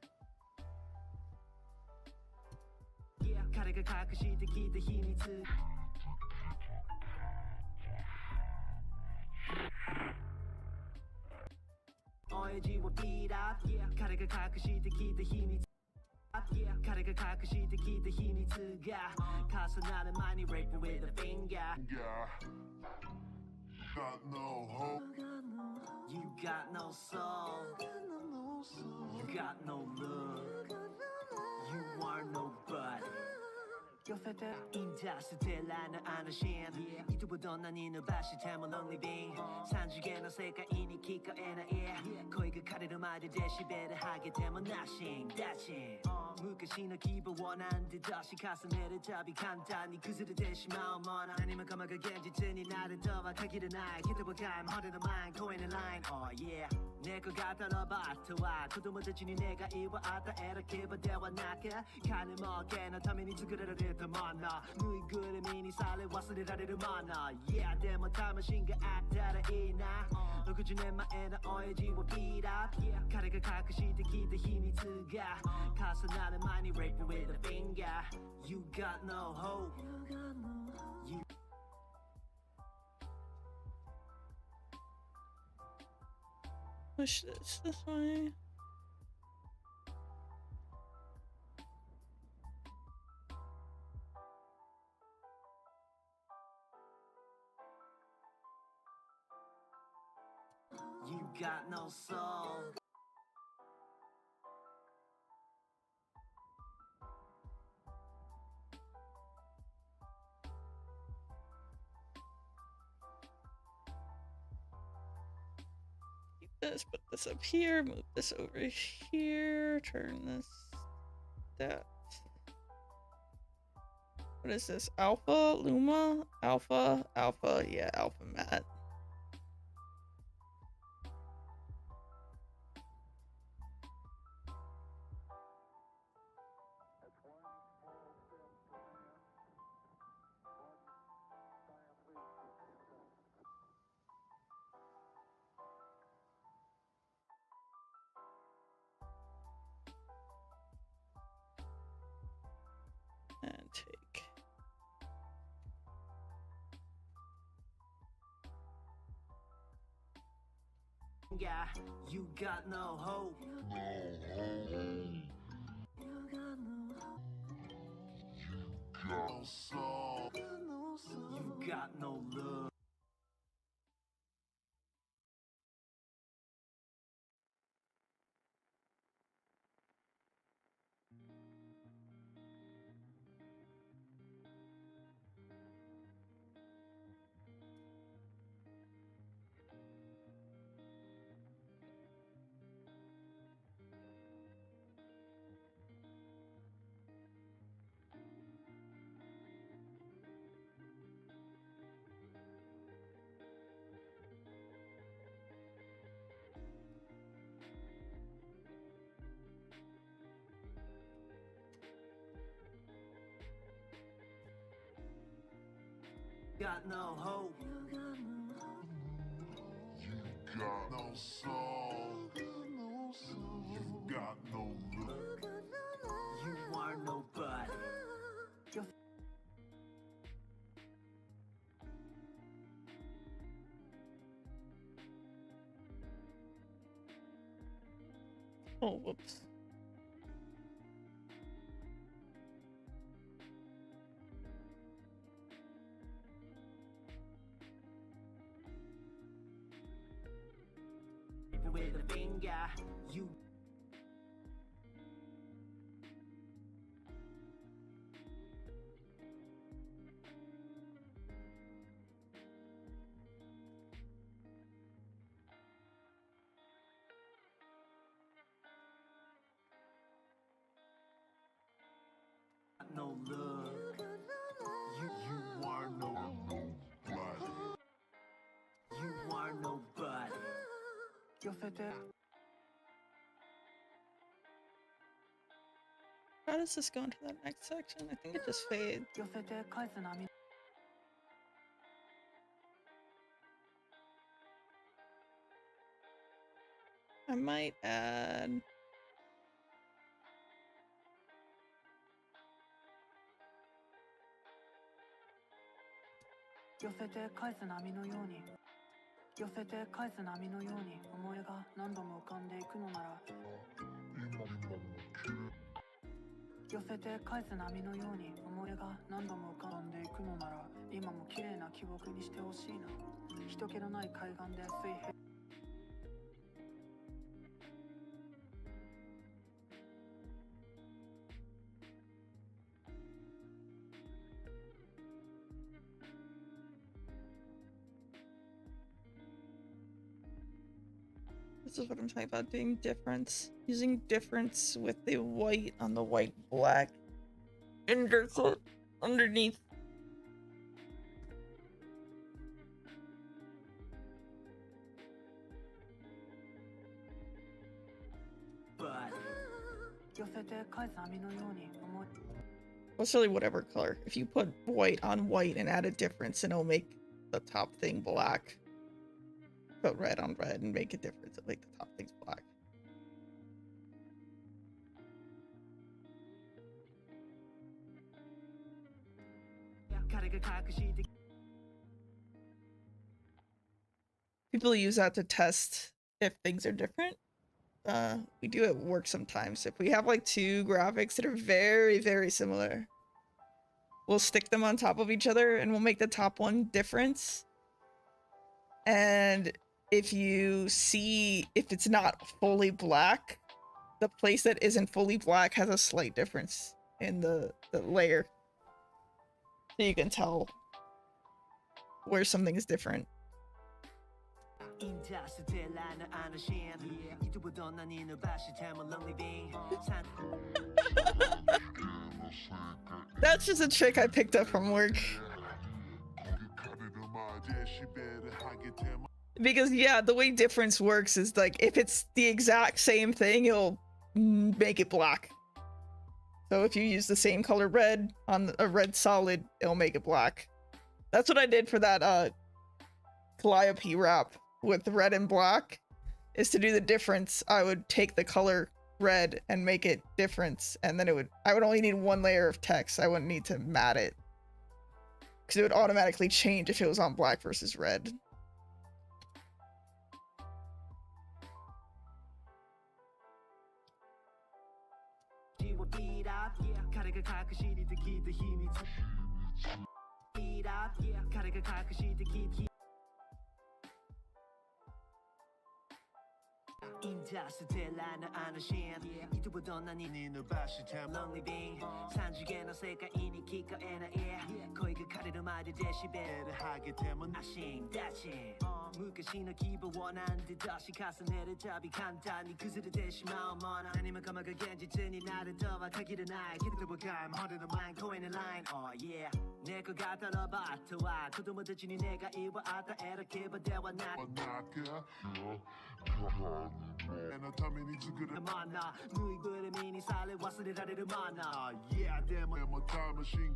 彼が隠してきた秘密が重なる前に rape with a finger Got no hope. You got no soul You got no love You are nobody寄せてインターステラーのあのシーン人をどんなに伸ばしても lonely being 三次元の世界に聞こえない声が枯れるまでデシベル上げても nothing Dashing 昔の希望をなんで出し重ねるたび簡単に崩れてしまうもの何もかもが現実になるとは限らない人は皆無骨のマインド声のライン Oh yeah 猫型ロボットは子供たちに願いを与える牙ではなく金儲けのために作られたものぬいぐるみにされ忘れられるもの Yeah でも魂があったらいいな60年前の親父をビートアップ彼が隠してきた秘密が重なる前に rape with a finger You got no hope You Push this way. You got no soul Keep this, put this up here, move this over here, turn this, that. What is this? Alpha? Luma? Alpha? Alpha, yeah, alpha mat. And take. You got no hope No soul. You got no love Got no hope You got no soul. You got no love. You are nobody Oh, whoops. with a finger You got no love You are nobody. You are nobody 寄せて How does this go into that next section? I think it just fades. 寄せて返す波 I might add.寄せて返す波のように寄せて返す波のように思いが何度も浮かんでいくのなら寄せて返す波のように思い出が何度も浮かんでいくのなら今も綺麗な記憶にしてほしいな人気のない海岸で水平 This is what I'm talking about, doing difference. Using difference with the white on the white black underneath. Well, it's really whatever color. If you put white on white and add a difference, and it'll make the top thing black. Put red on red and make a difference. It'll make the top things black. People use that to test if things are different. We do at work sometimes. If we have like two graphics that are very, very similar, we'll stick them on top of each other and we'll make the top one difference. And if you see, if it's not fully black, the place that isn't fully black has a slight difference in the layer. So you can tell where something is different. That's just a trick I picked up from work. Because yeah, the way difference works is like if it's the exact same thing, it'll make it black. So if you use the same color red on a red solid, it'll make it black. That's what I did for that Calliope wrap with red and black, is to do the difference. I would take the color red and make it difference, and then I would only need one layer of text. I wouldn't need to mat it, because it would automatically change if it was on black versus red. 인터스텔라는 아너신 이두보던 난 이는 바시템 lonely being 산지게나 세계인이 기꺼에나 거의 그 카리를 맞을 데시벨을 하게 되면 아싱 다친 무가시나 기분 원한 듯 다시 가서 내려잡이 간단히 그스를 대시 마음 원한 아니면 까마가 겐지트니 나를 떠박하기를 나의 기다려볼까 허리는 마인 코인의 라인 oh yeah 내거 갖다 넣어봐 그도 못해지니 내가 이와 아다 이렇게 봐대와 나 만나 누이들의 미니 살에 와스리라리를 만나 yeah damn my time machine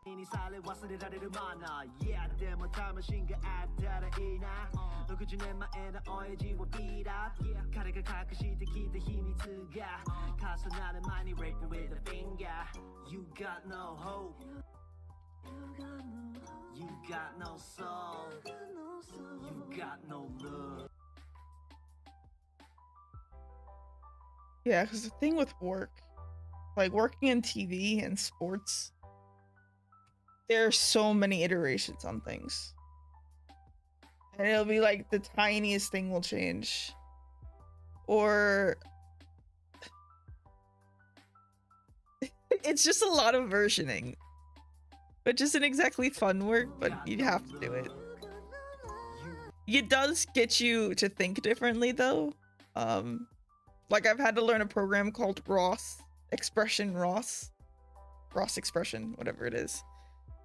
미니 살에 와스리라리를 만나 yeah damn my time machine 아따라이나 너 그중 내 마에는 어해지고 비라 가래가 가끔씩 기대 힘이 트가 가서 나는 많이 rape with a finger you got no hope you got no soul you got no love. Yeah, because the thing with work, like working in TV and sports, there are so many iterations on things. And it'll be like the tiniest thing will change. Or it's just a lot of versioning. Which isn't exactly fun work, but you have to do it. It does get you to think differently though. Like I've had to learn a program called Ross Expression, whatever it is,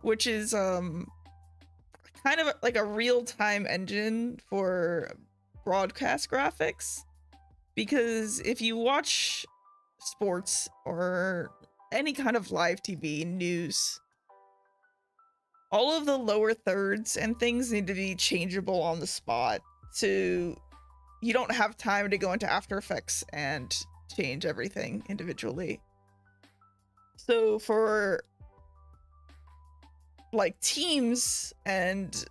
which is kind of like a real-time engine for broadcast graphics. Because if you watch sports or any kind of live TV news, all of the lower thirds and things need to be changeable on the spot, so you don't have time to go into After Effects and change everything individually. So for like teams and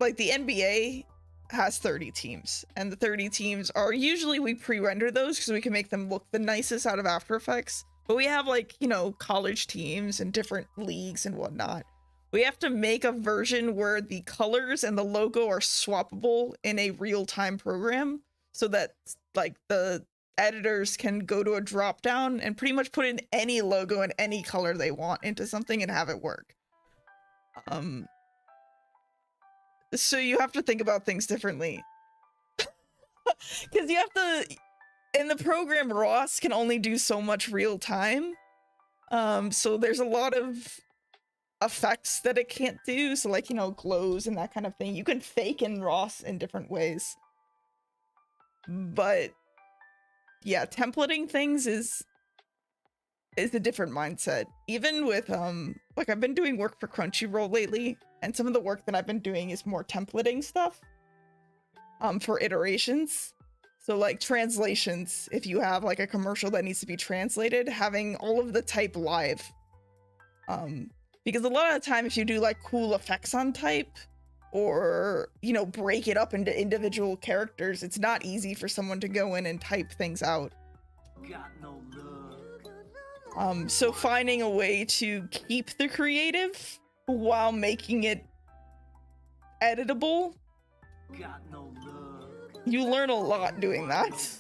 like the NBA has 30 teams, and the 30 teams are usually, we pre-render those because we can make them look the nicest out of After Effects. But we have, like, you know, college teams and different leagues and whatnot. We have to make a version where the colors and the logo are swappable in a real-time program so that, like, the editors can go to a drop down and pretty much put in any logo and any color they want into something and have it work. So you have to think about things differently. Because you have to, in the program, Ross can only do so much real time. So there's a lot of effects that it can't do. So, like, you know, glows and that kind of thing. You can fake in Ross in different ways. But yeah, templating things is a different mindset. Even with like, I've been doing work for Crunchyroll lately, and some of the work that I've been doing is more templating stuff for iterations. So, like, translations, if you have like a commercial that needs to be translated, having all of the type live. Because a lot of the time, if you do like cool effects on type, or, you know, break it up into individual characters, it's not easy for someone to go in and type things out. Got no love. So finding a way to keep the creative while making it editable, Got no love. you learn a lot doing that.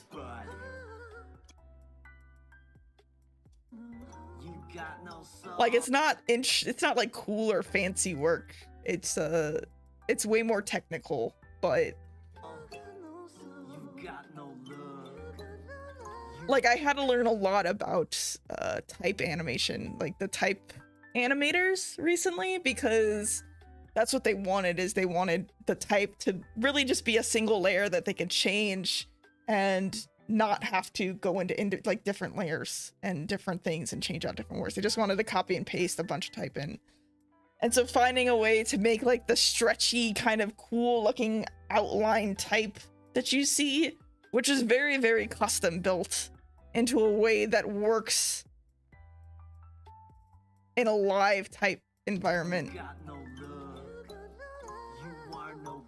You got no soul. Like, it's not like cool or fancy work. It's way more technical, but You got no love. like, I had to learn a lot about type animation, like the type animators recently, because that's what they wanted, is they wanted the type to really just be a single layer that they could change and not have to go into like different layers and different things and change out different words. They just wanted to copy and paste a bunch of type in. And so finding a way to make like the stretchy kind of cool looking outline type that you see, which is very, very custom built into a way that works in a live type environment. Got no love. You are no.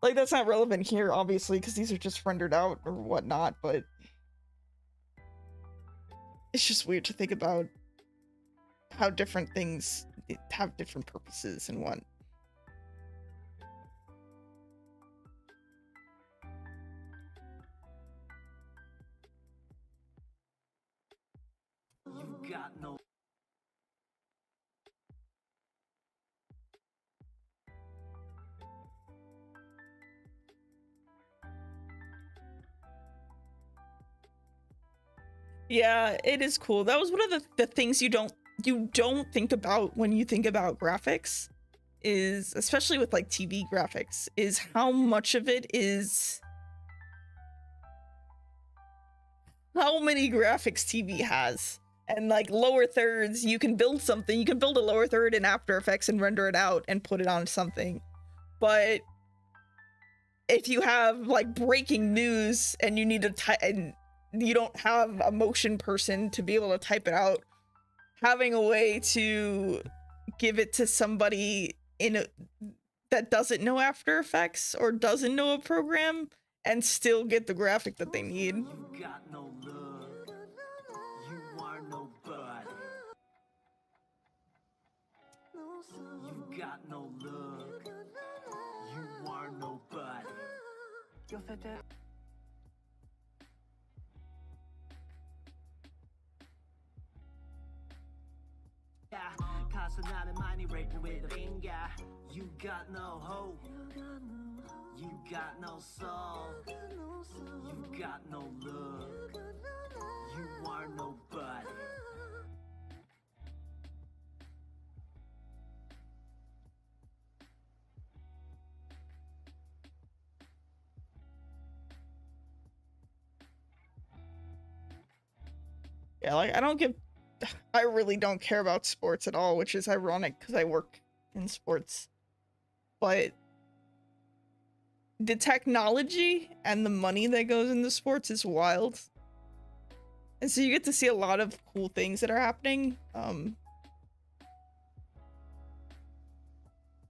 Like, that's not relevant here, obviously, because these are just rendered out or whatnot, but it's just weird to think about how different things have different purposes and what. You got no. Yeah, it is cool. That was one of the things you don't think about when you think about graphics, is, especially with like TV graphics, is how much of it is how many graphics TV has. And like lower thirds, you can build something, you can build a lower third in After Effects and render it out and put it on something. But if you have like breaking news and you need to type, and you don't have a motion person to be able to type it out, having a way to give it to somebody that doesn't know After Effects or doesn't know a program and still get the graphic that they need. You got no love. You are nobody. You got no love. You are nobody. Yo, fete. 가서 나를 많이 rape with a finger. You got no hope. You got no soul. You got no love. You are nobody. Yeah, like, I really don't care about sports at all, which is ironic because I work in sports. But the technology and the money that goes into sports is wild. And so you get to see a lot of cool things that are happening.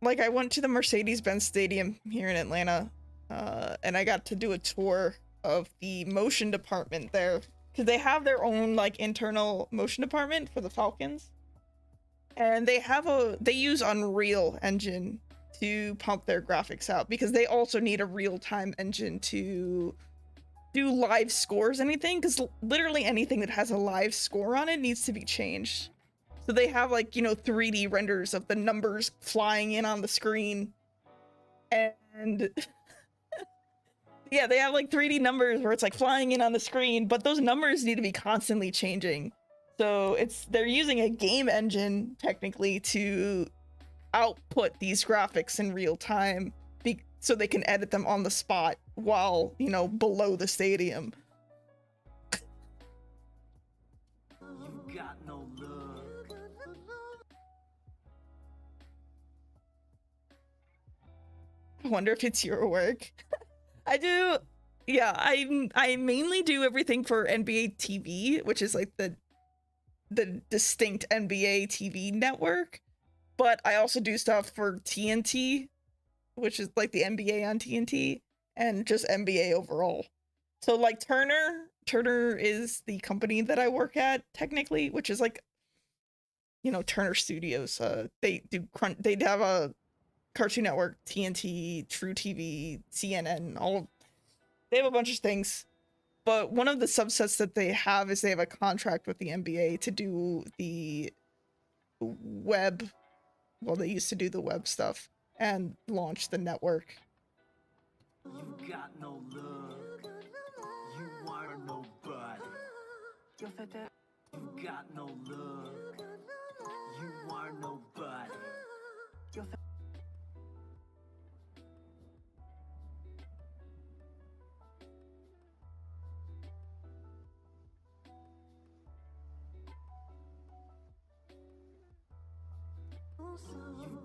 like I went to the Mercedes-Benz Stadium here in Atlanta, and I got to do a tour of the motion department there because they have their own like internal motion department for the Falcons, and they use Unreal Engine to pump their graphics out because they also need a real-time engine to do live scores, anything, because literally anything that has a live score on it needs to be changed. So they have like, you know, 3D renders of the numbers flying in on the screen. And yeah, they have like 3D numbers where it's like flying in on the screen, but those numbers need to be constantly changing. So they're using a game engine technically to output these graphics in real time so they can edit them on the spot while, you know, below the stadium. You got no love. I wonder if it's your work. I do. Yeah, I mainly do everything for NBA TV, which is like the distinct NBA TV network. But I also do stuff for TNT, which is like the NBA on TNT, and just NBA overall. So like Turner is the company that I work at technically, which is like, you know, Turner Studios. They have a Cartoon Network, TNT, True TV, CNN, they have a bunch of things. But one of the subsets that they have is they have a contract with the NBA to do the web. Well, they used to do the web stuff and launch the network. You got no love. You are nobody. You got no love. You are nobody. You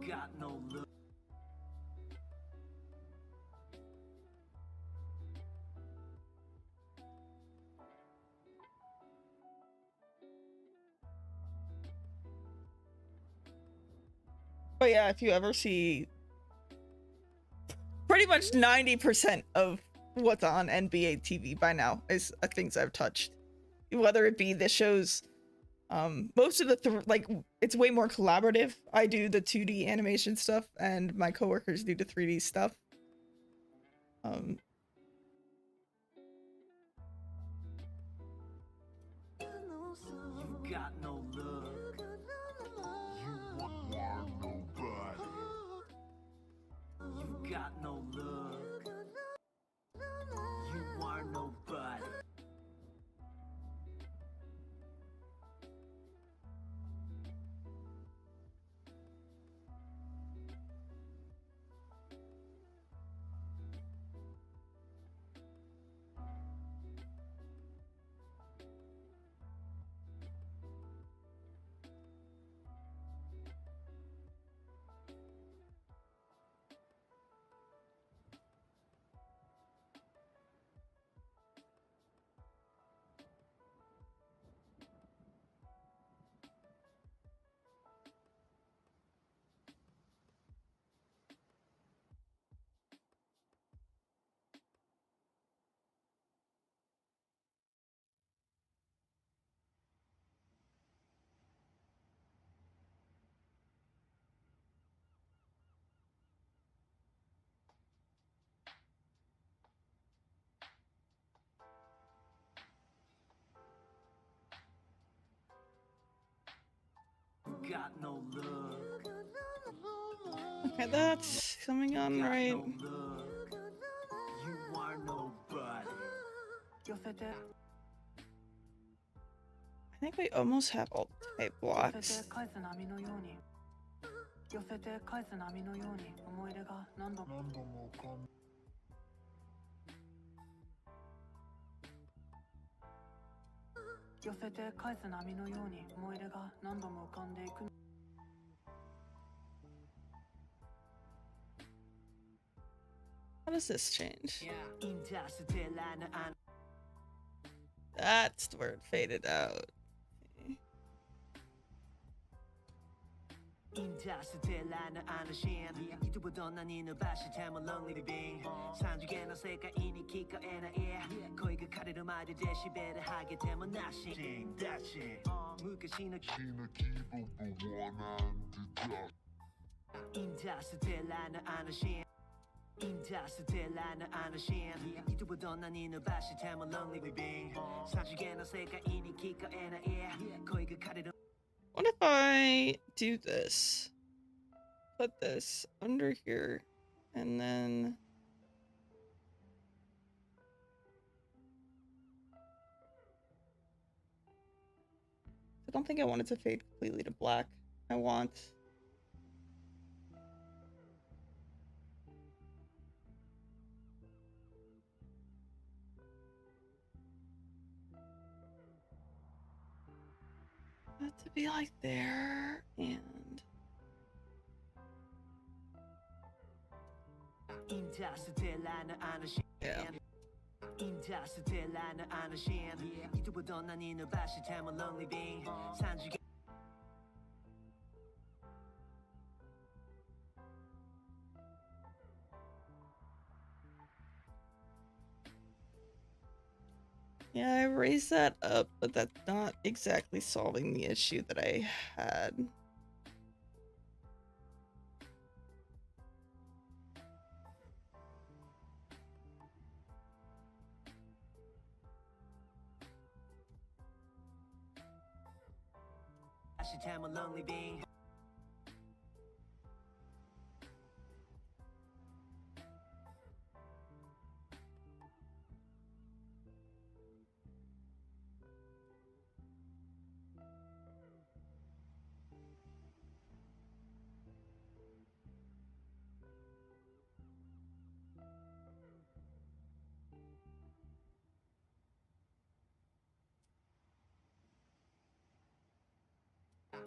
got no love. But yeah, if you ever see pretty much 90% of what's on NBA TV by now is things I've touched. Whether it be the shows, most of the like it's way more collaborative. I do the 2D animation stuff and my coworkers do the 3D stuff. You got no love. You are nobody. You got no love. You are nobody. You got no love. Okay, that's coming on Got right. no love. You are nobody. I think we almost have all type blocks. 返す波のように寄せて返す波のように思い出が何度も何度も浮かん寄せて返す波のように思い出が何度も浮かんでいく How does this change? 인터스텔라는 안 That's where it faded out. 인터스텔라는 아너신 이두보던 난 이는 바시 태문 lonely being 산중에는 세계인이 기꺼에나에 거의 그 카리를 맞을 데시벨을 하게 되면 나신 다시 무게신의 Kina kibo 원한 듯 인터스텔라는 아너신 인터스텔라는 아너신 이두보던 난 이는 바시 태문 lonely being 산중에는 세계인이 기꺼에나에 거의 그 카리를 What if I do this? Put this under here, and then I don't think I want it to fade completely to black. I want that to be like there, and 인터스텔라는 아너신 yeah. 인터스텔라는 아너신 이두보던 난 이는 바시 태문 lonely being 산중에 Yeah, I raised that up, but that's not exactly solving the issue that I had. 바시 태문 lonely being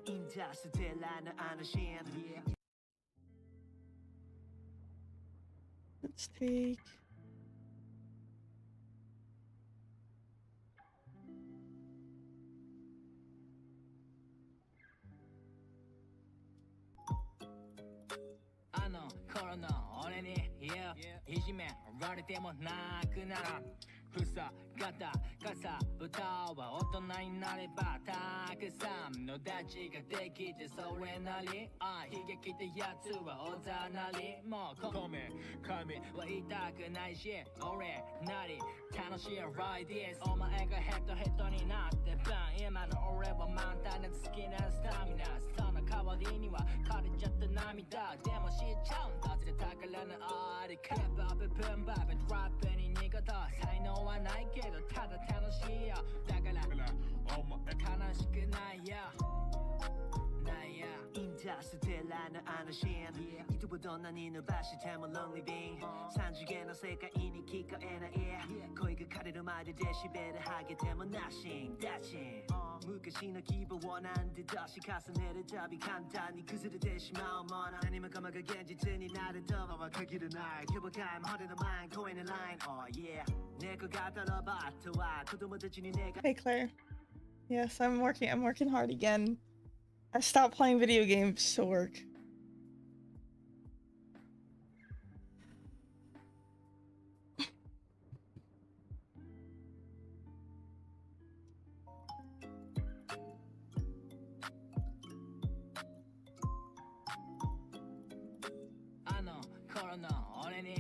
인터스텔라는 아너신 Let's take頃の俺にいじめられてもなくならふさがたかさぶたは大人になればたくさんのダチができてそれなり悲劇ってやつはおざなりもう米神は言いたくないし俺なり楽しいライディースお前がヘッドヘッドになってバン今の俺は満タンで好きなスタミナその代わりには枯れちゃった涙でも知っちゃうんだぜ宝のありクラブアップブンバーベトラップに苦手才能はないけどただ楽しいよだから悲しくないよないよ인터스텔라는 아너신 이두보던 난 이는 바시 태문 lonely being 산중에는 세계인이 기꺼에나에 거의 그 카리를 맞을 데시벨을 하게 되면 나신 다친 무게신의 기분 원한 듯 다시 가서 내려잡이 간단히 그스를 대신 마음 원한 아니면 감아가 겐지트니 나를 더봐봐 그 길은 날 교복하임 허리는 마인 코인의 라인 oh yeah 내거 갖다라 바트와 그도 못해지니 내가 Hey Claire. Yes, I'm working hard again. I stopped playing video games to work.頃の俺に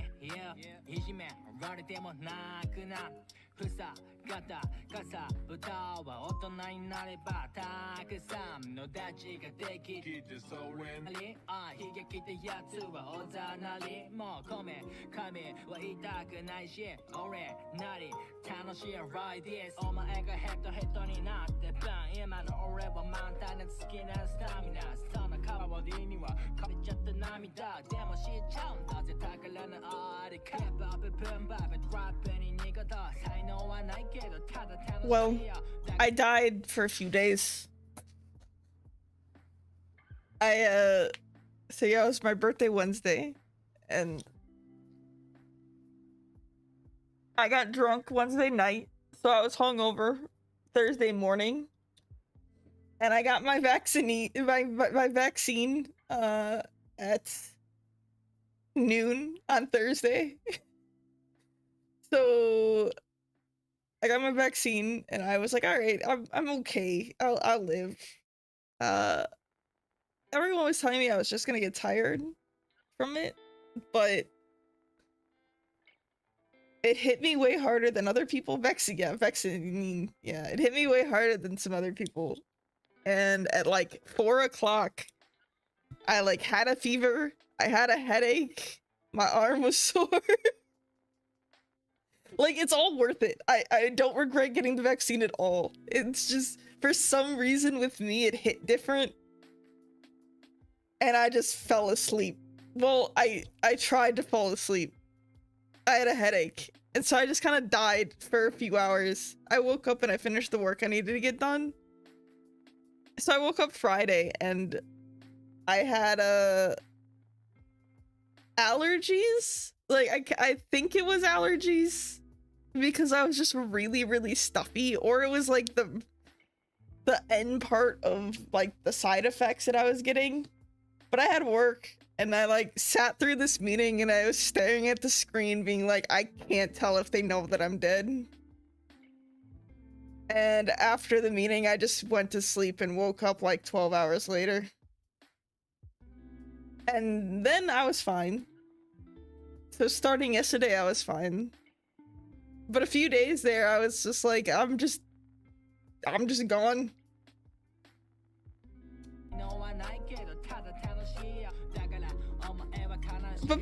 いじめられてもなくなふさがたかさぶたは大人になればたくさんのダチができてそれなり悲劇ってやつはおざなりもう米神は言いたくないし俺なり楽しいライディースお前がヘッドヘッドになってバン今の俺は満タンで好きなスタミナその代わりには枯れちゃった涙でも知っちゃうんだぜ宝のありクラブアップブンバーベトラップに苦手才能はないけどただ楽しいよ Well, I died for a few days. So yeah, it was my birthday Wednesday, and I got drunk Wednesday night, so I was hungover Thursday morning, and I got my vaccine at noon on Thursday. So I got my vaccine and I was like, all right, I'm okay. I'll live. Uh Everyone was telling me I was just gonna get tired from it, but it hit me way harder than other people. Vaccine, yeah, it hit me way harder than some other people. And at like 4 o'clock, I like had a fever, I had a headache, my arm was sore. Like, it's all worth it. I don't regret getting the vaccine at all. It's just, for some reason with me, it hit different. And I just fell asleep. Well, I tried to fall asleep. I had a headache. And so I just kind of died for a few hours. I woke up and I finished the work I needed to get done. So I woke up Friday and I had allergies. Like, I think it was allergies because I was just really, really stuffy, or it was like the end part of like the side effects that I was getting. But I had work and I like sat through this meeting and I was staring at the screen being like, I can't tell if they know that I'm dead. And after the meeting, I just went to sleep and woke up like 12 hours later. And then I was fine. So starting yesterday, I was fine. But a few days there, I was just like, I'm just gone. But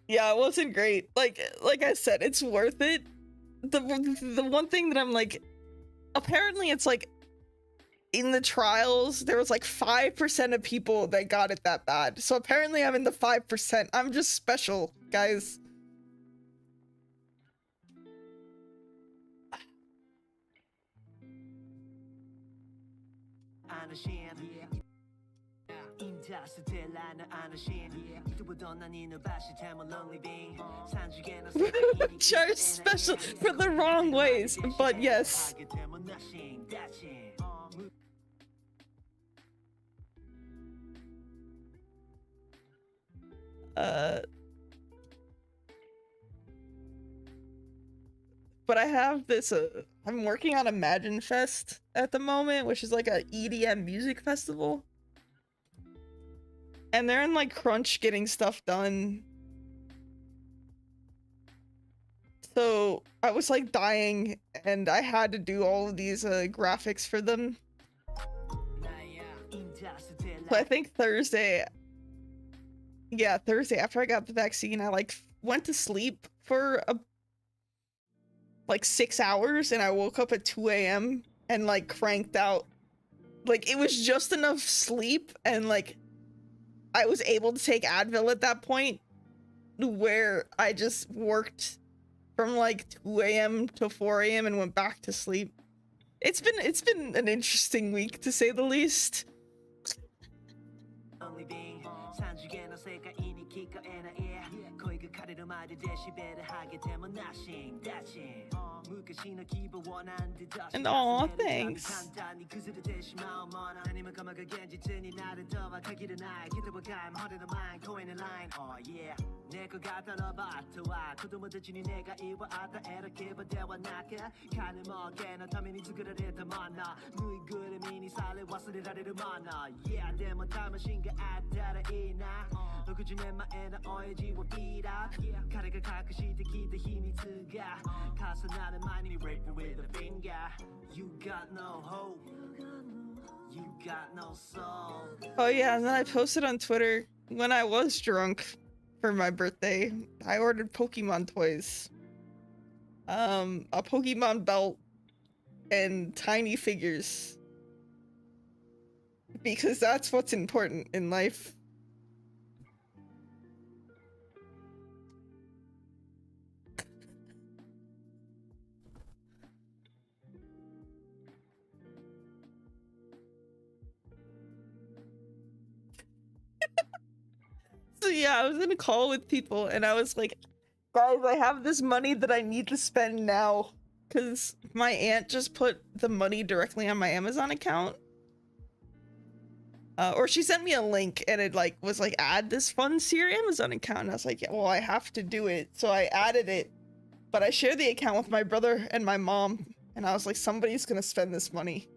yeah, it wasn't great. Like I said, it's worth it. The one thing that I'm like, apparently it's like in the trials there was like 5% of people that got it that bad. So apparently I'm in the 5%. I'm just special, guys. Char's special for the wrong ways, but yes. But I have this, I'm working on Imagine Fest at the moment, which is like a EDM music festival. And they're in like crunch getting stuff done. So I was like dying and I had to do all of these graphics for them. So I think Thursday, yeah, Thursday after I got the vaccine, I like went to sleep for like 6 hours and I woke up at 2 a.m. and like cranked out. Like it was just enough sleep and like I was able to take Advil at that point where I just worked from like 2 a.m. to 4 a.m. and went back to sleep. It's been an interesting week to say the least. And aw, thanks. Oh yeah, and then I posted on Twitter when I was drunk for my birthday. I ordered Pokemon toys. A Pokemon belt and tiny figures. Because that's what's important in life. So yeah, I was in a call with people and I was like, guys, I have this money that I need to spend now. because my aunt just put the money directly on my Amazon account. Or she sent me a link and it like was like, add this funds to your Amazon account. And I was like, yeah, well, I have to do it. So I added it, but I share the account with my brother and my mom. And I was like, somebody's gonna spend this money.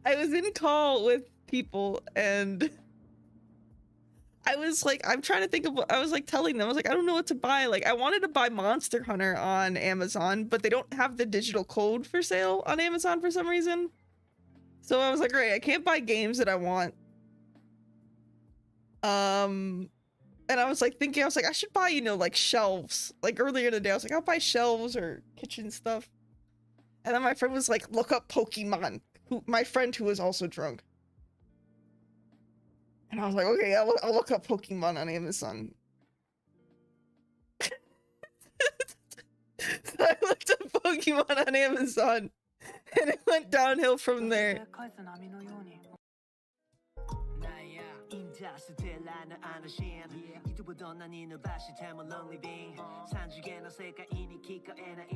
I was in call with people and I was like, I'm trying to think of what I was like telling them. I was like, I don't know what to buy. Like, I wanted to buy Monster Hunter on Amazon, but they don't have the digital code for sale on Amazon for some reason. So I was like, great, I can't buy games that I want. And I was like thinking, I was like, I should buy, you know, like shelves. Like earlier in the day, I was like, I'll buy shelves or kitchen stuff. And then my friend was like, look up Pokemon. My friend who was also drunk. And I was like, okay, I'll look up Pokemon on Amazon. So I looked up Pokemon on Amazon, and it went downhill from there. 返す波のように インターステラーのあのシーン糸をどんなに伸ばしても Lonely Being 三次元の世界に聞こえない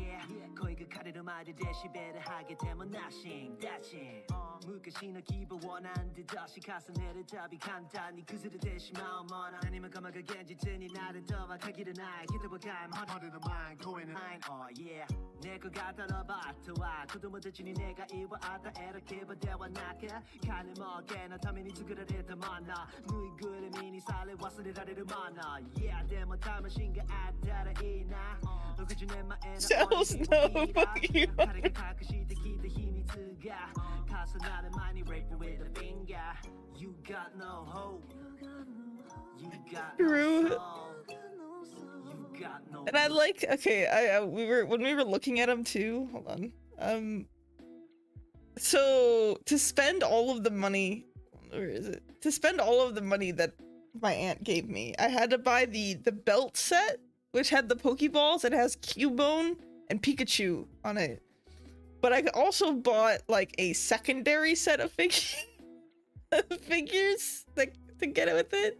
声が枯れるまでデシベル上げても Nothing Dashing 昔の希望をなんで出し重ねるたび簡単に崩れてしまうもの何もかもが現実になるとは限らない人はガイム Heart of the mind going in Oh yeah 猫型ロボットは子供たちに願いを与える規模ではなく金儲けのために作られたものぬいぐるみにされ忘れられるもの Yeah でも魂があったらいいな60年前の Shells no Pokemon. 彼が隠してきた秘密が重なる前に Rape with a finger You got no hope You got True. no soul You got no And I like, okay, when we were looking at them too, hold on. So to spend all of the money, where is it? To spend all of the money that my aunt gave me, I had to buy the belt set, which had the Pokeballs. It has Cubone and Pikachu on it. But I also bought like a secondary set of figures like to get it with it.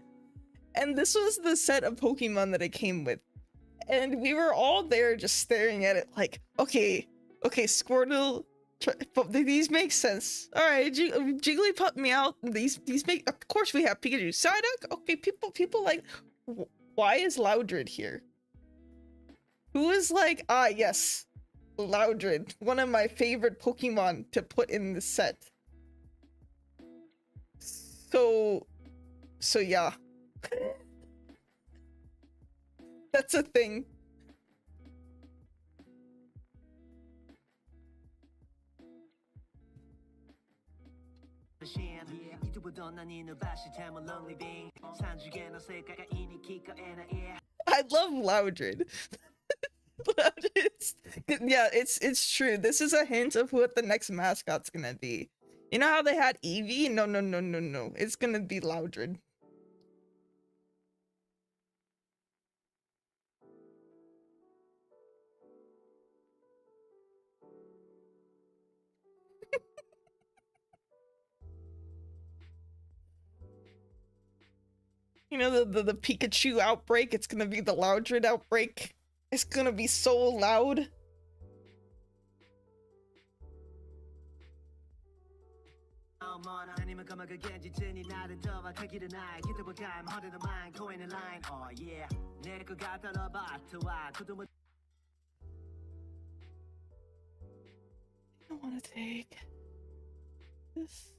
And this was the set of Pokemon that it came with. And we were all there just staring at it like, okay, Squirtle, these make sense. All right, Jigglypuff, Meow, these make, of course we have Pikachu. Psyduck, okay, people like, why is Loudred here? Who is like, ah, yes, Loudred, one of my favorite Pokemon to put in the set. So yeah. That's a thing. I love Loudred. Yeah, it's true. This is a hint of what the next mascot's gonna be. You know how they had Eevee? No. It's gonna be Loudred. You know, the Pikachu outbreak, it's gonna be the Loudred outbreak. It's gonna be so loud. I don't want to take this.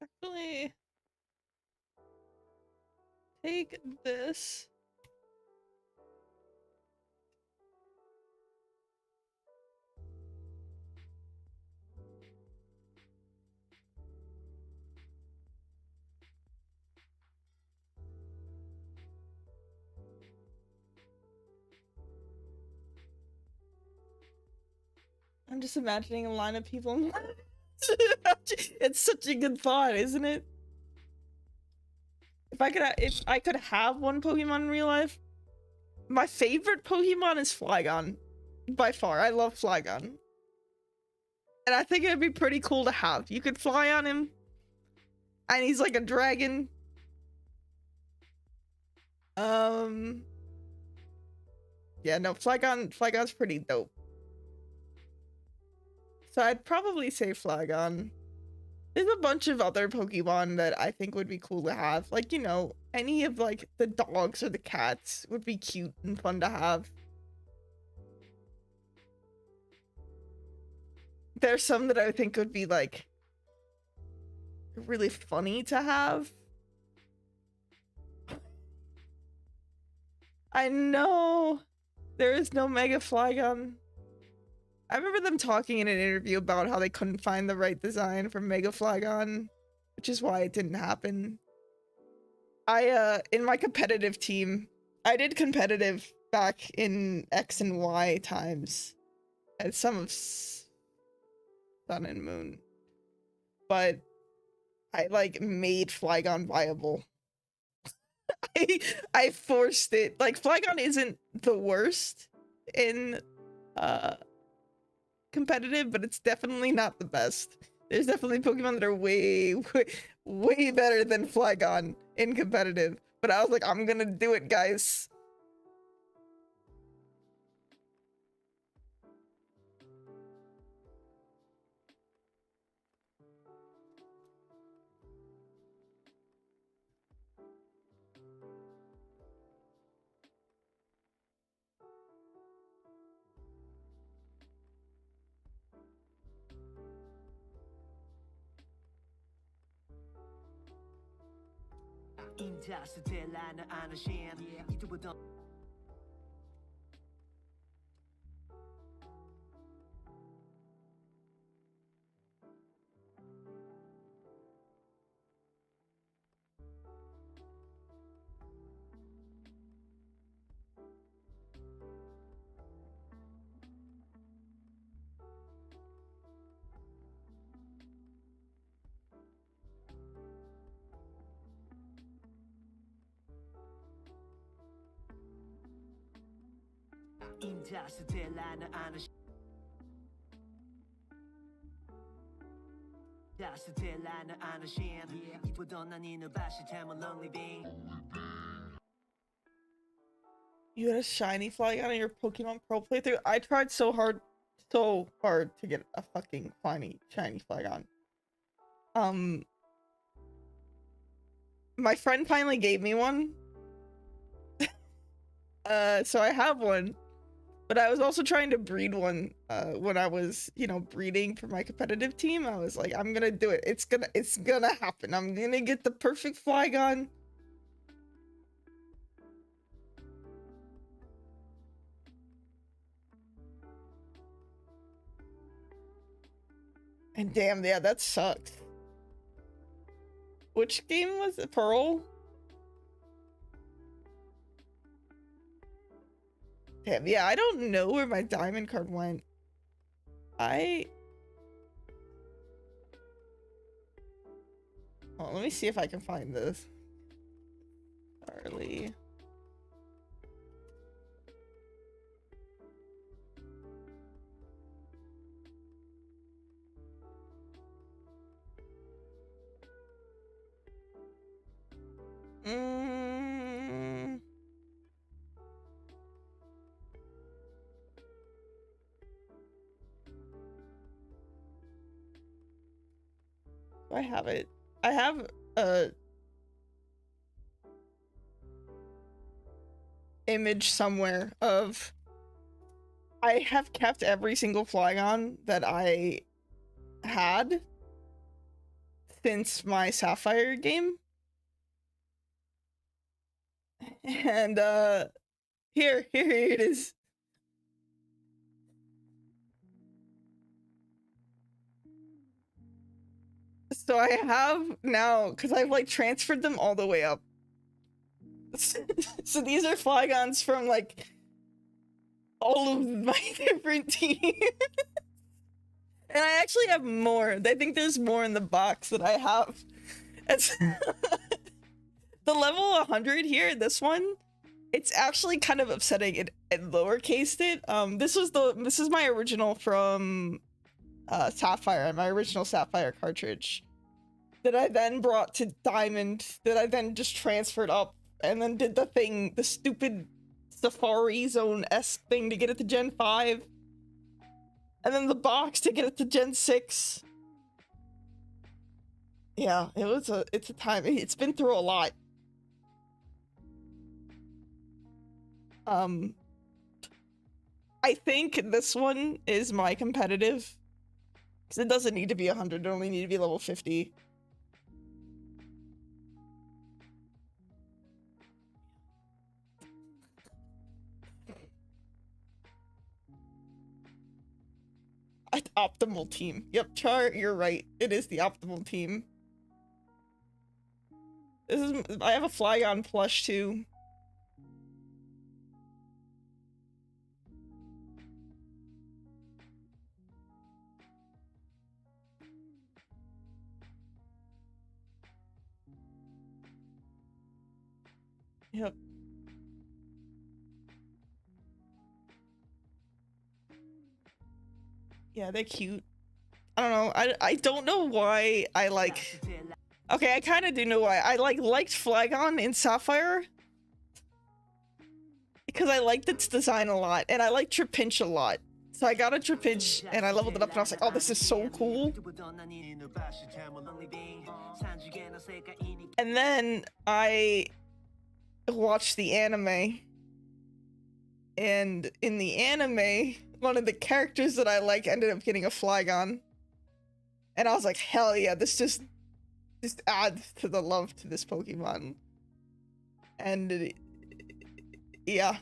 Actually, take this. I'm just imagining a line of people. It's such a good thought, isn't it? If I could have one Pokemon in real life, my favorite Pokemon is Flygon. By far, I love Flygon. And I think it'd be pretty cool to have. You could fly on him. And he's like a dragon. Yeah, no, Flygon's pretty dope. So I'd probably say Flygon. There's a bunch of other Pokemon that I think would be cool to have. Like, you know, any of like the dogs or the cats would be cute and fun to have. There's some that I think would be like really funny to have. I know there is no Mega Flygon. I remember them talking in an interview about how they couldn't find the right design for Mega Flygon, which is why it didn't happen. In my competitive team, I did competitive back in X and Y times at some of Sun and Moon, but I like made Flygon viable. I forced it. Like, Flygon isn't the worst in competitive, but it's definitely not the best. There's definitely Pokemon that are way better than Flygon in competitive. But I was like, I'm gonna do it, guys. 인터스텔라는 아너신 이두보다 인터스텔라는 아너신 인터스텔라는 아너신 이두보다 난 이는 바시 태물 lonely being. You had a shiny Flygon in your Pokemon Pro playthrough? I tried so hard to get a fucking shiny Flygon. My friend finally gave me one. So I have one. But I was also trying to breed one when I was, you know, breeding for my competitive team. I was like, I'm gonna do it. It's gonna happen. I'm gonna get the perfect Flygon. And damn, yeah, that sucks. Which game was it? Pearl? Damn, yeah, I don't know where my diamond card went. Oh, let me see if I can find this. Charlie. I have it. I have a image somewhere of I have kept every single Flygon that I had since my Sapphire game. And here it is. So I have now, because I've like transferred them all the way up. So these are Flygons from like all of my different teams. And I actually have more. I think there's more in the box that I have. It's the level 100 here, this one, it's actually kind of upsetting. It lowercased it. This is my original from Sapphire, my original Sapphire cartridge, that I then brought to Diamond, that I then just transferred up, and then did the stupid Safari Zone-esque thing to get it to Gen 5, and then the box to get it to Gen 6. Yeah, it's a time. It's been through a lot. I think this one is my competitive, because it doesn't need to be 100, it only need to be level 50. Optimal team. Yep, Char, you're right. It is the optimal team. I have a Flygon plush too. Yep. Yeah, they're cute. I don't know. I don't know why I like... Okay, I kind of do know why. I liked Flygon in Sapphire, because I liked its design a lot, and I like Trapinch a lot. So I got a Trapinch, and I leveled it up, and I was like, oh, this is so cool. And then I watched the anime, and in the anime, one of the characters that I like ended up getting a Flygon. And I was like, hell yeah, this just adds to the love to this Pokemon. And yeah.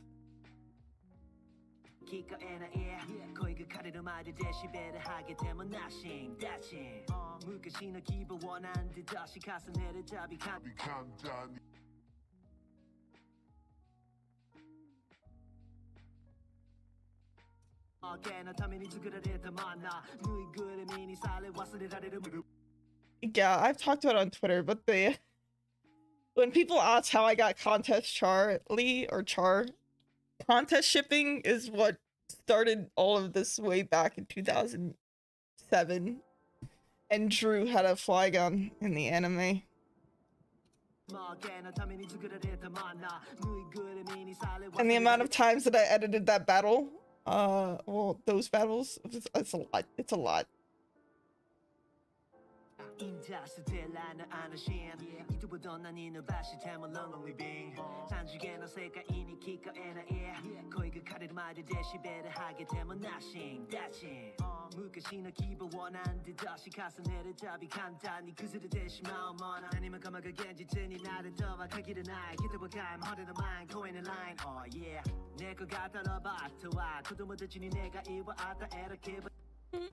Yeah, I've talked about it on Twitter, but when people ask how I got contest Charlie or Char, contest shipping is what started all of this way back in 2007, and Drew had a Flygon in the anime. And the amount of times that I edited that battle, well, those battles, it's a lot. It's a lot.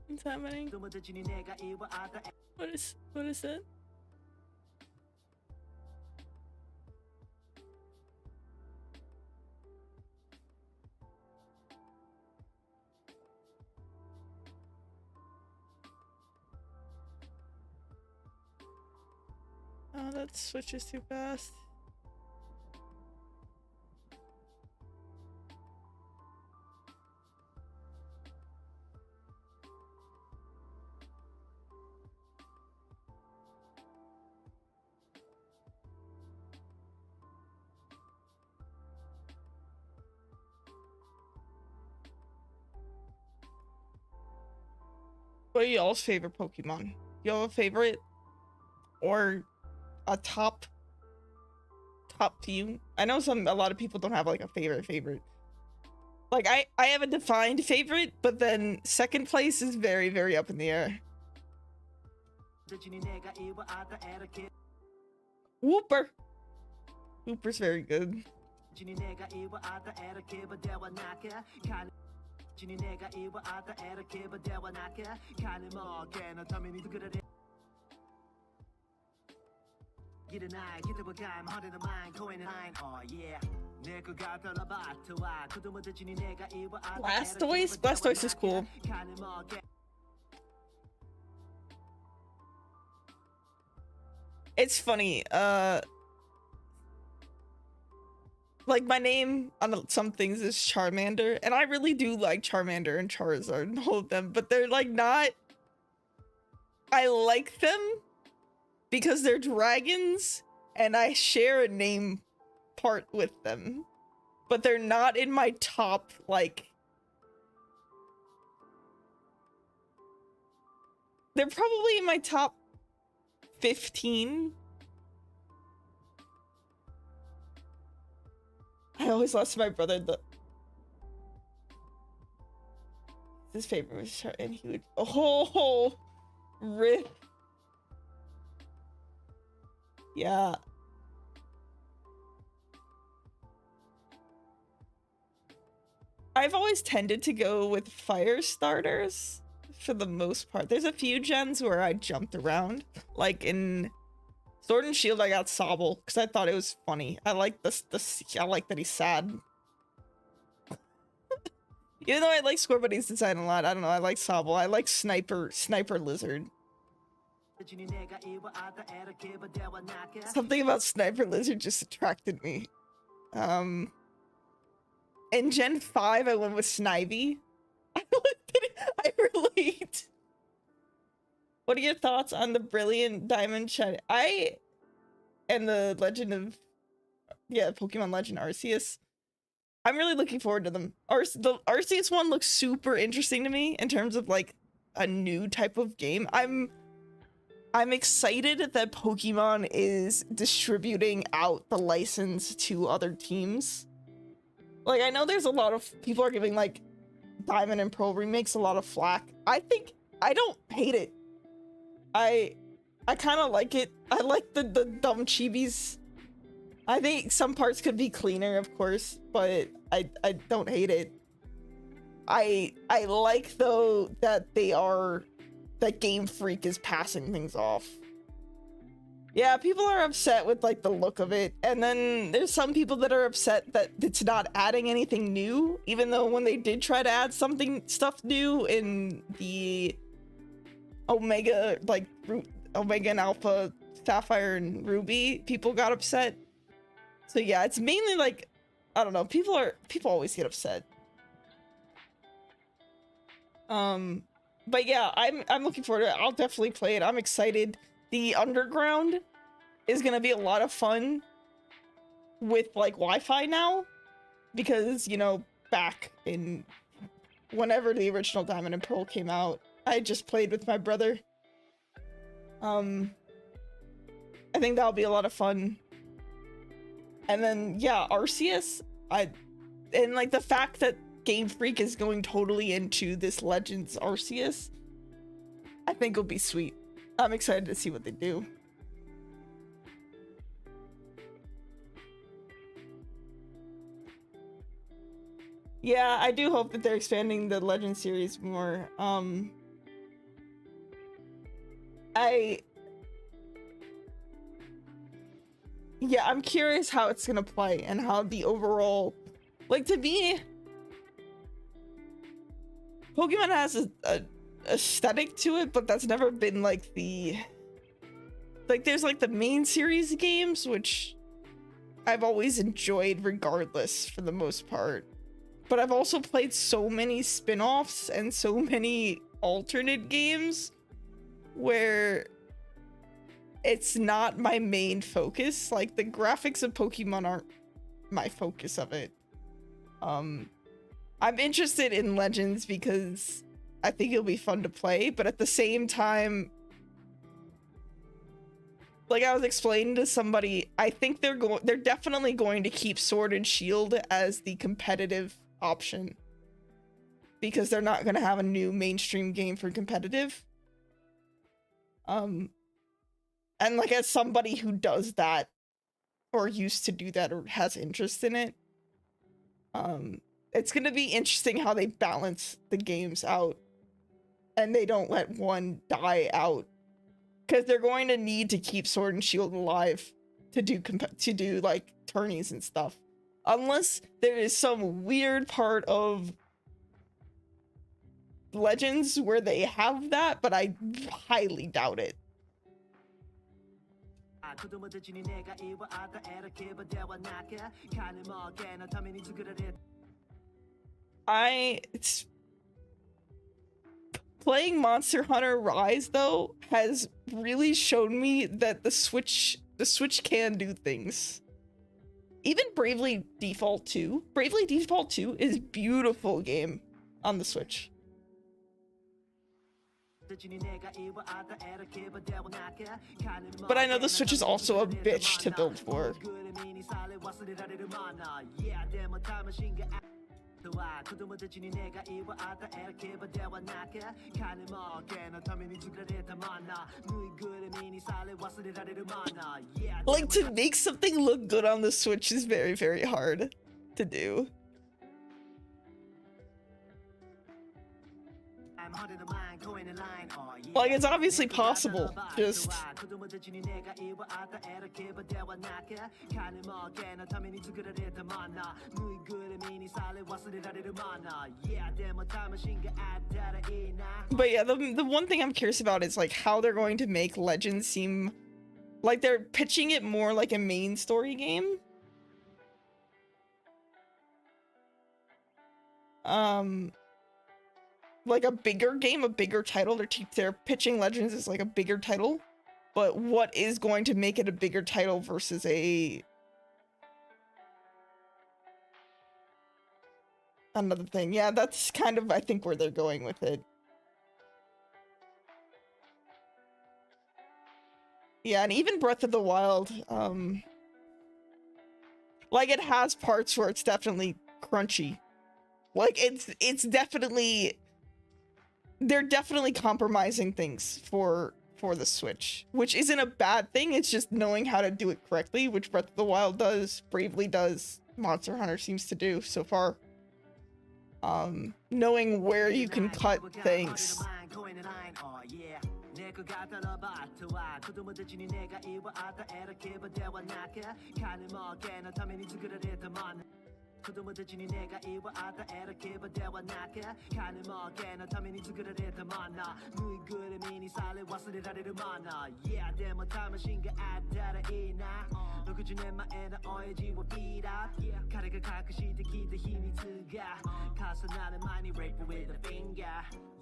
What's happening? What is that? Oh, that switches too fast. What are y'all's favorite Pokemon? You have a favorite? Or a top few? I know a lot of people don't have like a favorite. Like I have a defined favorite, but then second place is very, very up in the air. Wooper. Wooper's very good. Blastoise? Blastoise is cool. It's funny, like my name on some things is Charmander, and I really do like Charmander and Charizard and all of them, but they're like not I like them because they're dragons and I share a name part with them. But they're not in my top, like... They're probably in my top 15. I always lost my brother his favorite was short and he would rip. Yeah. I've always tended to go with fire starters for the most part. There's a few gens where I jumped around, like in Sword and Shield. I got Sobble because I thought it was funny. I like this. I like that he's sad. Even though I like Scorpidy's design a lot, I don't know. I like Sobble. I like Sniper Lizard. Something about Sniper Lizard just attracted me. In Gen 5, I went with Snivy. I relate. What are your thoughts on the Brilliant Diamond Shiny? And the Legend of... Yeah, Pokemon Legend Arceus. I'm really looking forward to them. The Arceus one looks super interesting to me in terms of, like, a new type of game. I'm excited that Pokemon is distributing out the license to other teams. Like, I know there's a lot of people are giving, like, Diamond and Pearl remakes a lot of flack. I don't hate it. I kind of like it. I like the dumb chibis. I think some parts could be cleaner, of course, but I don't hate it. I like, though, that that Game Freak is passing things off. Yeah, people are upset with, like, the look of it, and then there's some people that are upset that it's not adding anything new, even though when they did try to add stuff new in the Omega, like, Omega and Alpha, Sapphire and Ruby, people got upset. So yeah, it's mainly, like, I don't know, people always get upset. But yeah, I'm looking forward to it. I'll definitely play it. I'm excited. The Underground is gonna be a lot of fun with, like, Wi-Fi now, because, you know, back in whenever the original Diamond and Pearl came out, I just played with my brother. I think that'll be a lot of fun. And then, yeah, Arceus, and, like, the fact that Game Freak is going totally into this Legends Arceus, I think will be sweet. I'm excited to see what they do. Yeah, I do hope that they're expanding the Legend series more. Yeah, I'm curious how it's gonna play and how the overall, like, to me, Pokemon has a aesthetic to it, but that's never been, like, there's, like, the main series games, which I've always enjoyed regardless for the most part. But I've also played so many spin-offs and so many alternate games where it's not my main focus. Like, the graphics of Pokemon aren't my focus of it. I'm interested in Legends because I think it'll be fun to play, but at the same time, like I was explaining to somebody, I think they're definitely going to keep Sword and Shield as the competitive option, because they're not going to have a new mainstream game for competitive. And, like, as somebody who does that or used to do that or has interest in it, it's going to be interesting how they balance the games out and they don't let one die out, because they're going to need to keep Sword and Shield alive to do like tourneys and stuff, unless there is some weird part of Legends where they have that, but I highly doubt it. Playing Monster Hunter Rise though has really shown me that the Switch can do things. Even Bravely Default 2. Bravely Default 2 is a beautiful game on the Switch. But I know the Switch is also a bitch to build for. Like, to make something look good on the Switch is very, very hard to do. Like, it's obviously possible, just... But yeah, the one thing I'm curious about is, like, how they're going to make Legends seem like they're pitching it more like a main story game. Like a bigger game, a bigger title. They're pitching Legends as like a bigger title, but what is going to make it a bigger title versus another thing? Yeah, that's kind of, I think, where they're going with it. Yeah, and even Breath of the Wild, like, it has parts where it's definitely crunchy. Like, it's definitely, they're definitely compromising things for the Switch, which isn't a bad thing. It's just knowing how to do it correctly, which Breath of the Wild does, Bravely does, Monster Hunter seems to do so far. Knowing where you can cut things.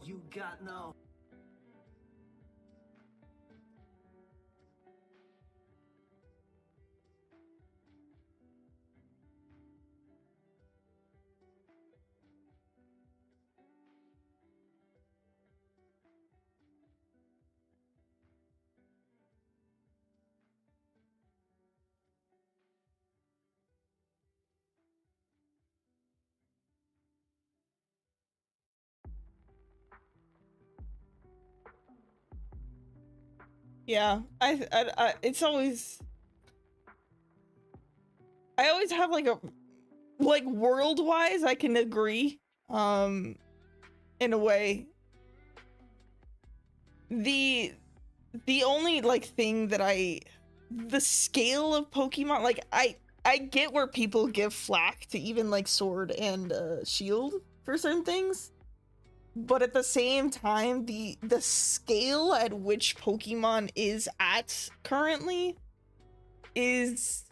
You got no. Yeah, I it's always, I always have like a, like, world-wise, I can agree, in a way. The only, like, thing that the scale of Pokemon, like, I get where people give flack to even, like, Sword and Shield for certain things. But at the same time, the scale at which Pokemon is at currently is,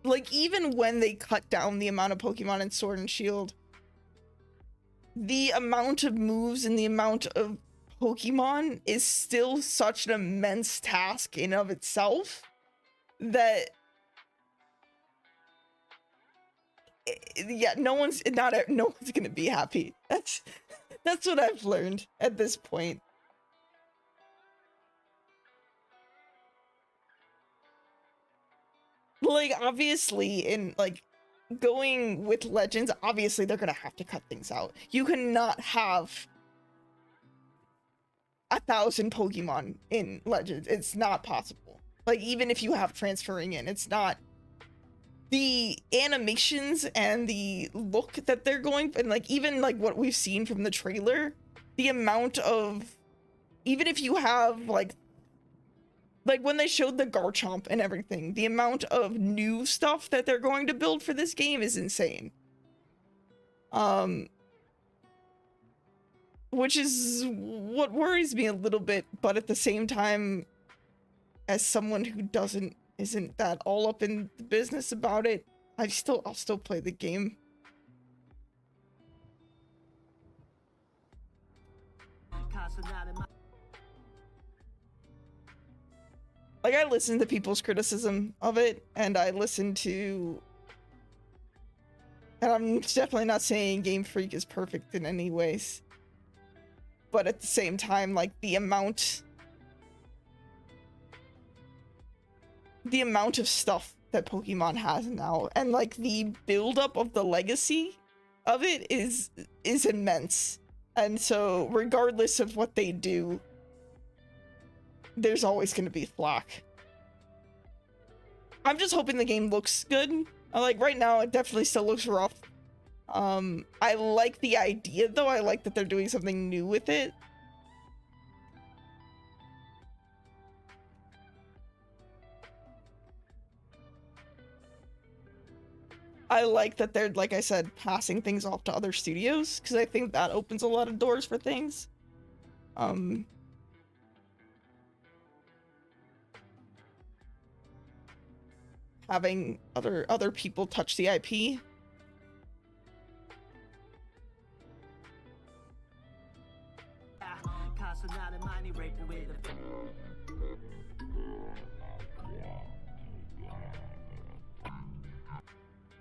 like, even when they cut down the amount of Pokemon in Sword and Shield, the amount of moves and the amount of Pokemon is still such an immense task in of itself that, yeah, no one's gonna be happy. That's what I've learned at this point. Like, obviously, in, like, going with Legends, obviously they're gonna have to cut things out. You cannot have 1,000 Pokemon in Legends. It's not possible. Like, even if you have transferring in, it's not. The animations and the look that they're going, and, like, even, like, what we've seen from the trailer, the amount of, even if you have, like when they showed the Garchomp and everything, the amount of new stuff that they're going to build for this game is insane. Which is what worries me a little bit, but at the same time, as someone who isn't that all up in the business about it, I'll still play the game. like, I listen to people's criticism of it, and I listen to, and I'm definitely not saying Game Freak is perfect in any ways, but at the same time, like, the amount of stuff that Pokemon has now, and like the buildup of the legacy of it is immense. And so regardless of what they do, there's always going to be flack. I'm just hoping the game looks good. Like, right now it definitely still looks rough. I like the idea though. I like that they're doing something new with it. I like that they're, like I said, passing things off to other studios, because I think that opens a lot of doors for things. Having other people touch the IP.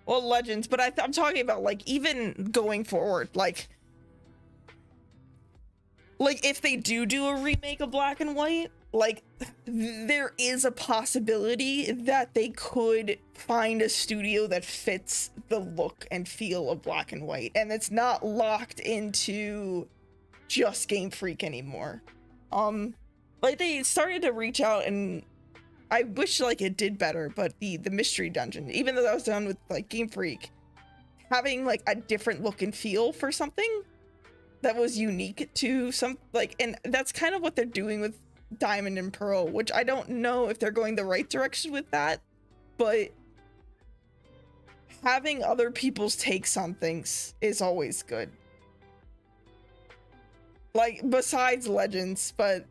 Well, Legends, but I'm talking about, like, even going forward, like if they do a remake of Black and White, like, there is a possibility that they could find a studio that fits the look and feel of Black and White, and it's not locked into just Game Freak anymore. Like, they started to reach out, and I wish, like, it did better, but the mystery dungeon, even though that was done with, like, Game Freak, having, like, a different look and feel for something that was unique to some, like, and that's kind of what they're doing with Diamond and Pearl, which I don't know if they're going the right direction with that, but having other people's takes on things is always good. Like, besides Legends, but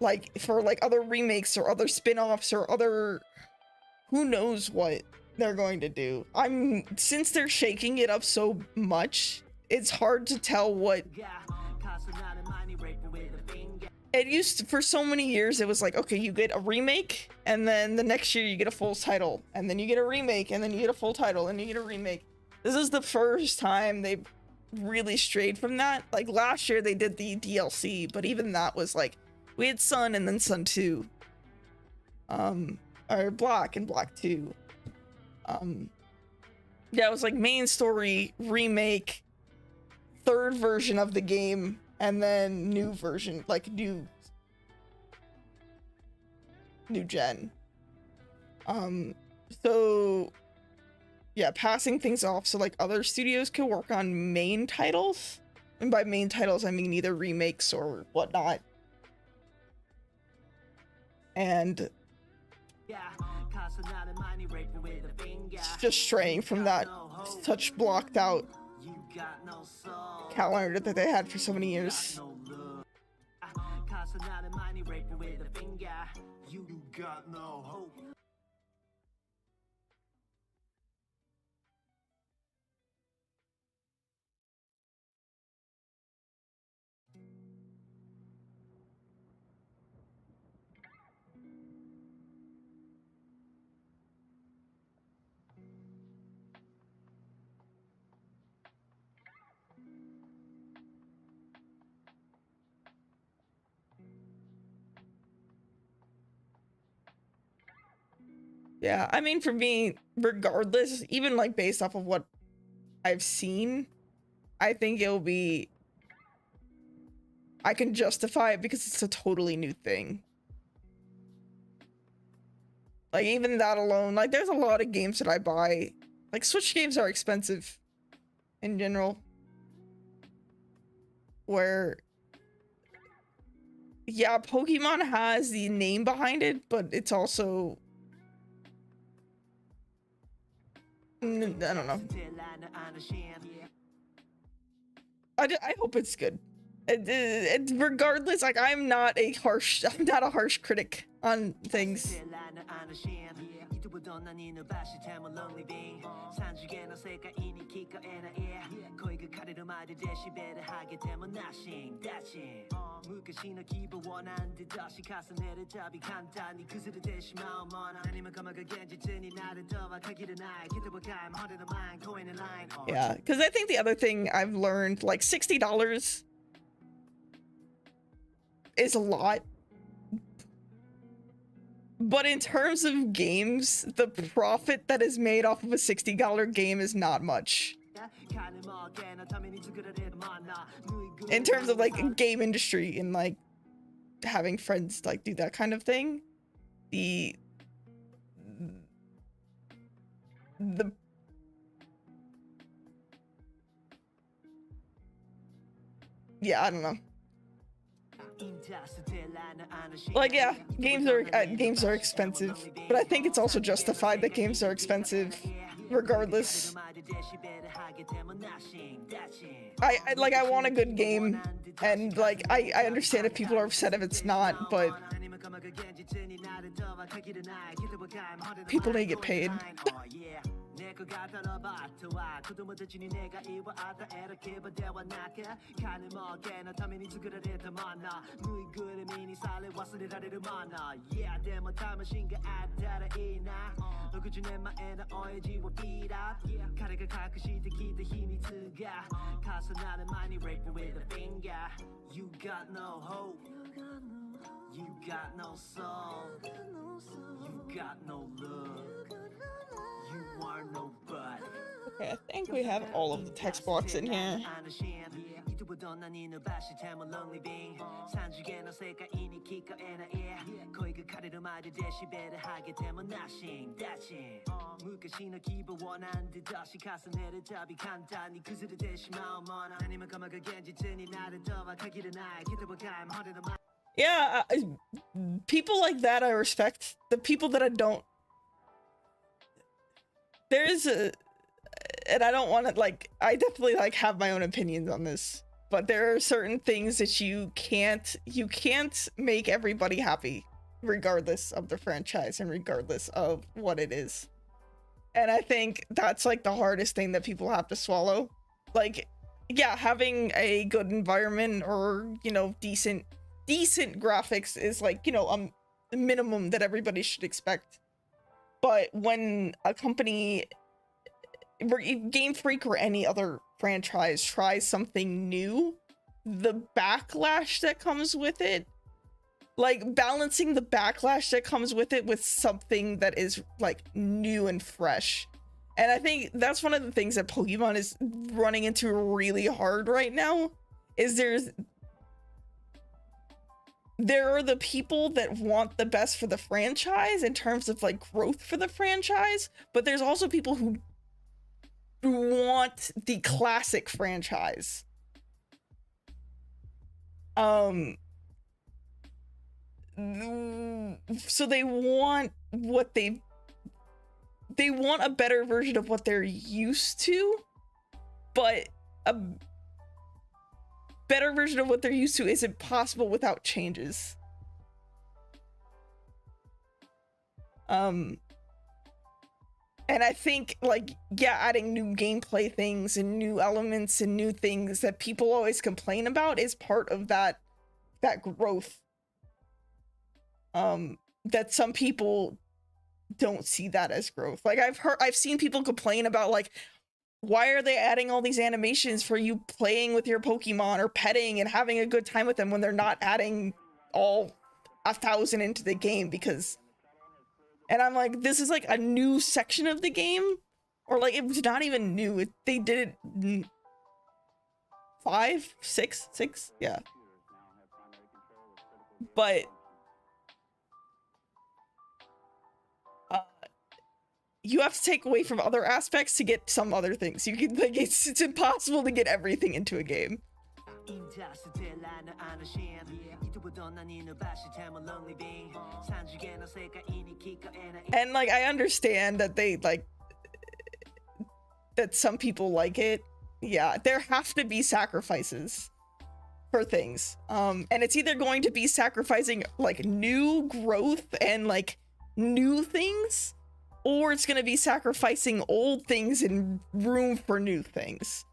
like, for, like, other remakes or other spin-offs or other, who knows what they're going to do. Since they're shaking it up so much, it's hard to tell what. It used to, for so many years, it was like, okay, you get a remake, and then the next year you get a full title, and then you get a remake, and then you get a full title, and you get a remake. This is the first time they've really strayed from that. Like, last year they did the DLC, but even that was like, we had Sun and then Sun 2. Or Black and Black 2. Yeah, it was like main story, remake, third version of the game, and then new version, like new gen. So yeah, passing things off so, like, other studios can work on main titles. And by main titles, I mean either remakes or whatnot. And just straying from that such blocked out calendar that they had for so many years. Yeah, I mean, for me, regardless, even, like, based off of what I've seen, I think it'll be, I can justify it because it's a totally new thing. Like, even that alone, like, there's a lot of games that I buy. Like, Switch games are expensive in general. Where, yeah, Pokemon has the name behind it, but it's also, I don't know. I hope it's good. Regardless, like, I'm not a harsh critic on things. ぶどんなに伸ばしても lonely being 3次元の世界に聞こえない声が枯れるまでデシベル上げても nothing that's it 昔の希望をなんで出し重ねるたび簡単に崩れてしまうもの何もかもが現実になるとは限らないけど僕はまだのマイン声のライン Yeah, because I think the other thing I've learned, like $60 is a lot. But in terms of games, the profit that is made off of a $60 game is not much. In terms of like game industry and like having friends like do that kind of thing, the yeah, I don't know. Like, yeah, games are expensive, but I think it's also justified that games are expensive regardless. I want a good game, and like I understand if people are upset if it's not, but people need to get paid. 猫型のバットは子供たちに願いを与えるけばではなく金儲けのために作られたものぬいぐるみにされ忘れられるもの Yeah でも魂があったらいいな60年前の親父をビーラー彼が隠してきた秘密が重なる前に Rape with a finger You got no hope You got no soul You got no love You are nobody. Okay, I think we have all of the text blocks in here. Yeah, people like that I respect. The people that I don't, there's a, and I don't want to like, I definitely like have my own opinions on this, but there are certain things that you can't make everybody happy regardless of the franchise and regardless of what it is. And I think that's like the hardest thing that people have to swallow. Like, yeah, having a good environment or, you know, decent graphics is like, you know, the minimum that everybody should expect. But when a company, Game Freak or any other franchise tries something new, the backlash that comes with it, like balancing the backlash that comes with it with something that is like new and fresh. And I think that's one of the things that Pokemon is running into really hard right now, is there are the people that want the best for the franchise in terms of like growth for the franchise, but there's also people who want the classic franchise. So they want what they want a better version of what they're used to, but a better version of what they're used to isn't possible without changes. And I think, like, yeah, adding new gameplay things and new elements and new things that people always complain about is part of that growth. That some people don't see that as growth. Like, I've seen people complain about, like, why are they adding all these animations for you playing with your Pokemon or petting and having a good time with them when they're not adding all 1,000 into the game? Because, and I'm like, this is like a new section of the game, or like, it was not even new. They did it 5, 6, yeah. But you have to take away from other aspects to get some other things. You can, like, it's impossible to get everything into a game. And like, I understand that they like that some people like it. Yeah, there have to be sacrifices for things. And it's either going to be sacrificing like new growth and like new things, or it's going to be sacrificing old things in room for new things.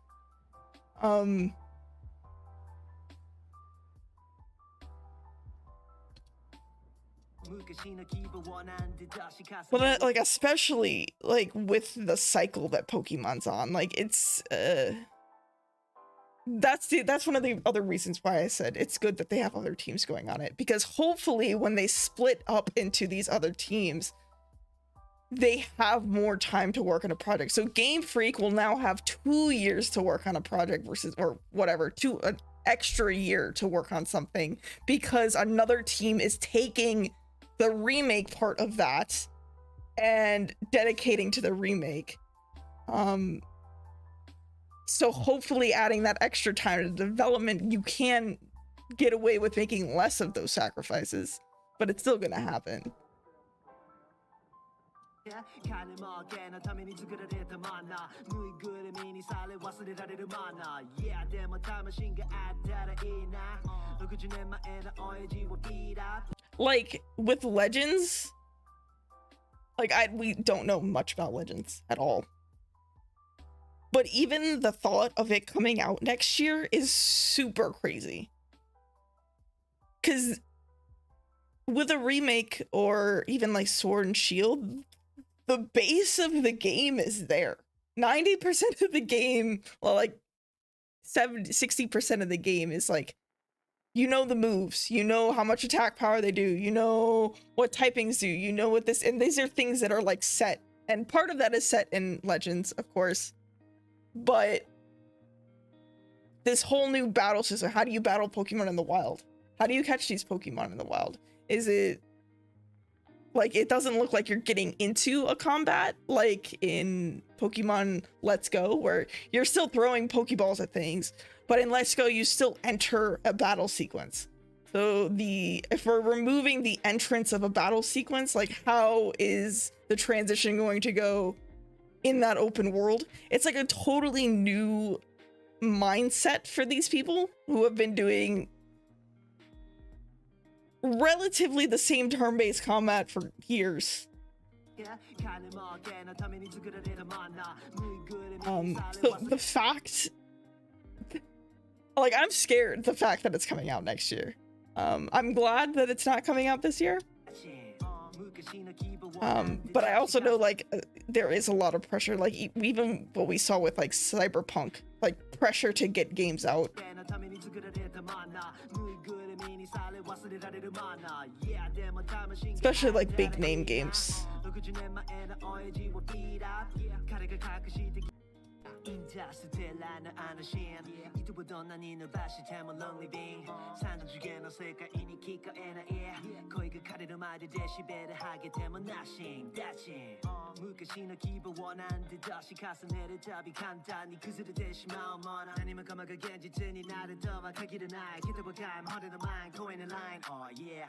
But like, especially like with the cycle that Pokemon's on, like it's that's one of the other reasons why I said it's good that they have other teams going on it, because hopefully when they split up into these other teams, they have more time to work on a project. So Game Freak will now have 2 years to work on a project versus, or whatever, an extra year to work on something, because another team is taking the remake part of that and dedicating to the remake. So hopefully adding that extra time to development, you can get away with making less of those sacrifices, but it's still gonna happen. Like with Legends, like we don't know much about Legends at all. But even the thought of it coming out next year is super crazy. Because with a remake or even like Sword and Shield, the base of the game is there. 90% of the game, well, like 60% of the game is like, you know the moves, you know how much attack power they do, you know what typings do, you know what this, and these are things that are like set. And part of that is set in Legends, of course. But this whole new battle system, how do you battle Pokemon in the wild? How do you catch these Pokemon in the wild? Is it like, it doesn't look like you're getting into a combat like in Pokemon Let's Go, where you're still throwing Pokeballs at things, but in Let's Go you still enter a battle sequence. So if we're removing the entrance of a battle sequence, like how is the transition going to go in that open world? It's like a totally new mindset for these people who have been doing relatively the same turn-based combat for years. So the fact, like, I'm scared the fact that it's coming out next year. I'm glad that it's not coming out this year. But I also know, like, there is a lot of pressure, like even what we saw with like Cyberpunk, like pressure to get games out. Especially like big name games.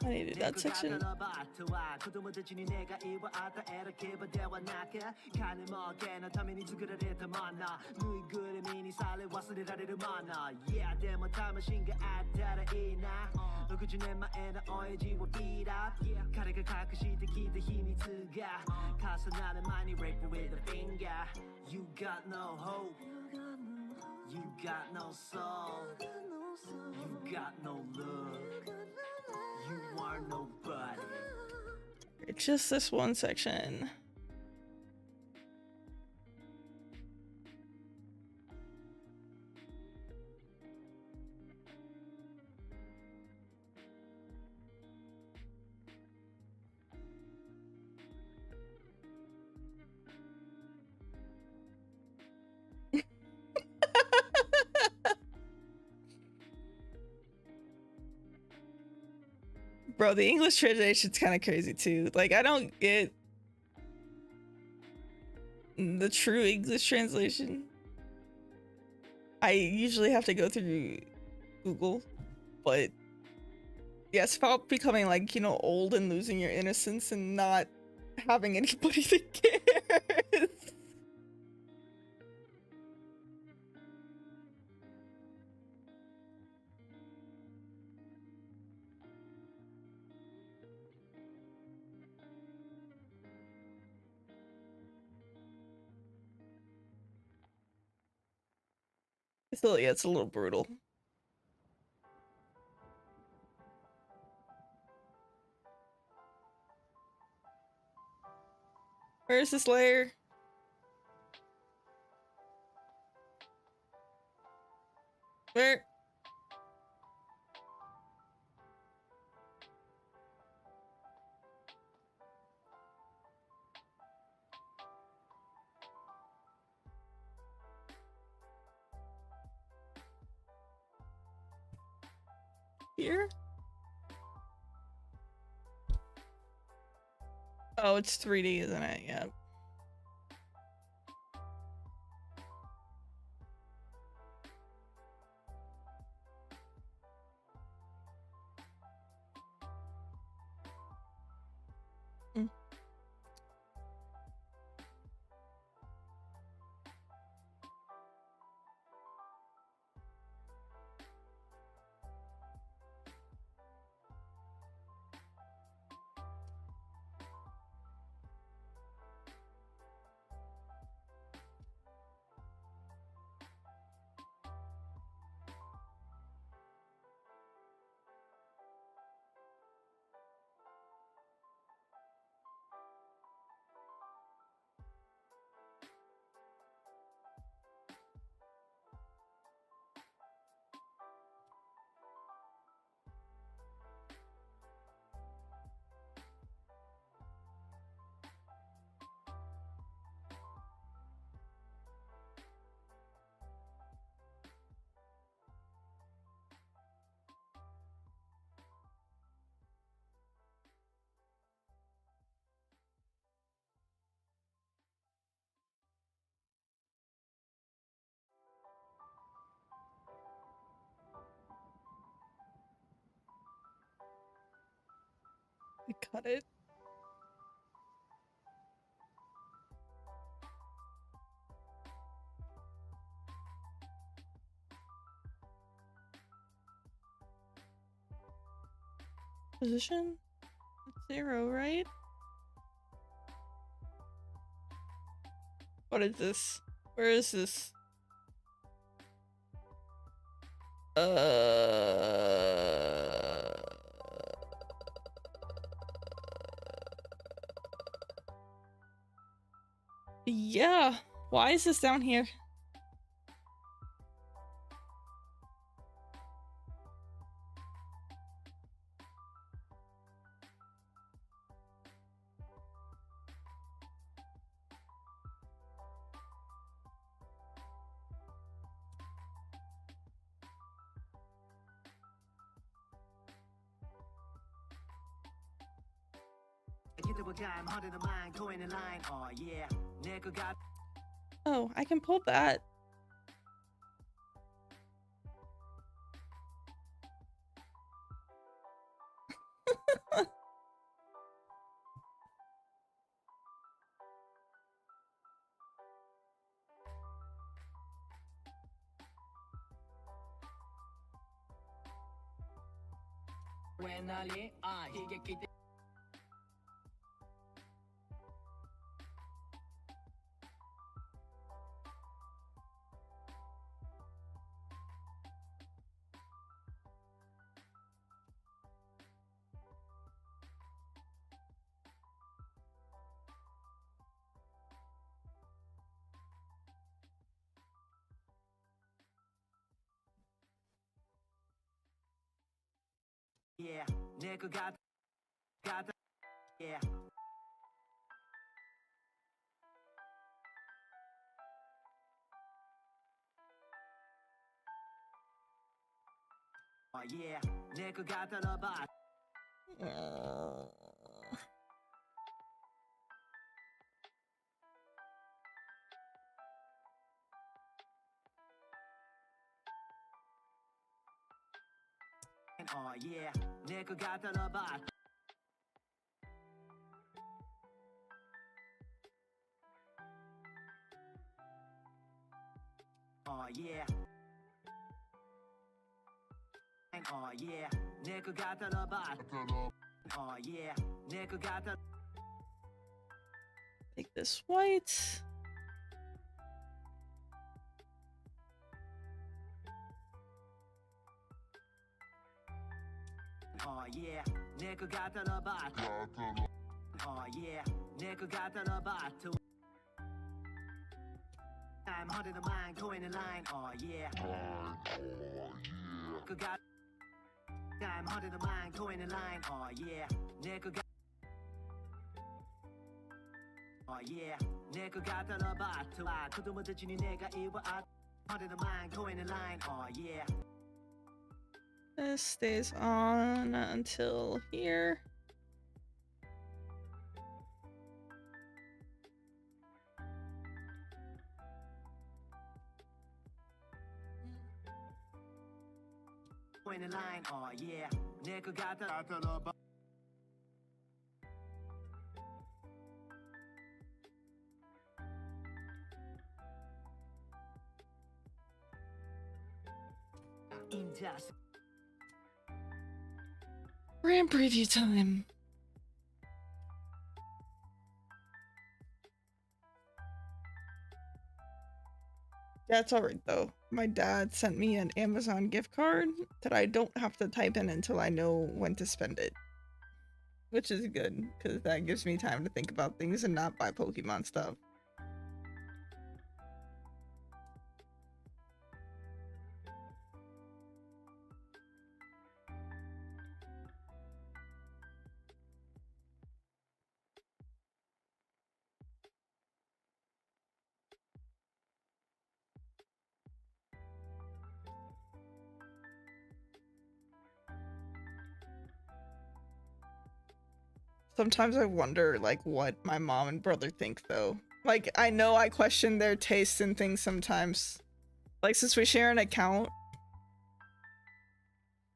I needed that section. You got no hope, you got no soul, you got no love, you are nobody. It's just this one section. Bro, the English translation's kind of crazy too. Like, I don't get the true English translation. I usually have to go through Google, but yeah, it's about becoming like, you know, old and losing your innocence and not having anybody that cares. So yeah, it's a little brutal. Where's this layer? Where? Here? Oh, it's 3D, isn't it? Yeah. Mm. We cut it. Position? It's 0, right? What is this? Where is this? Yeah. Why is this down here? Oh, I can pull that. Yeah, 내가 got yeah. Oh yeah, 내가 갖다 놔봐. Oh yeah, 내가 갖다 놔봐. Oh yeah. Oh yeah, 내가 갖다 놔봐. Oh yeah, 내가 갖다. Make this white. yeah. 내거 갖다라 봐. yeah. 내거 갖다라 봐. I'm holding the mind, going in line. Yeah. I'm holding the mind, going in line. Yeah. 내거 yeah. 내거 갖다라 봐. 그동안 듣지니 내가 이와 holding the mind, going in line. Yeah. This stays on until here. Going in line. Yeah. 내거 갖다라 봐. Industry. Brand preview time. That's alright though. My dad sent me an Amazon gift card that I don't have to type in until I know when to spend it. Which is good, because that gives me time to think about things and not buy Pokemon stuff. Sometimes I wonder, like, what my mom and brother think, though. Like, I know I question their tastes and things sometimes. Like, since we share an account,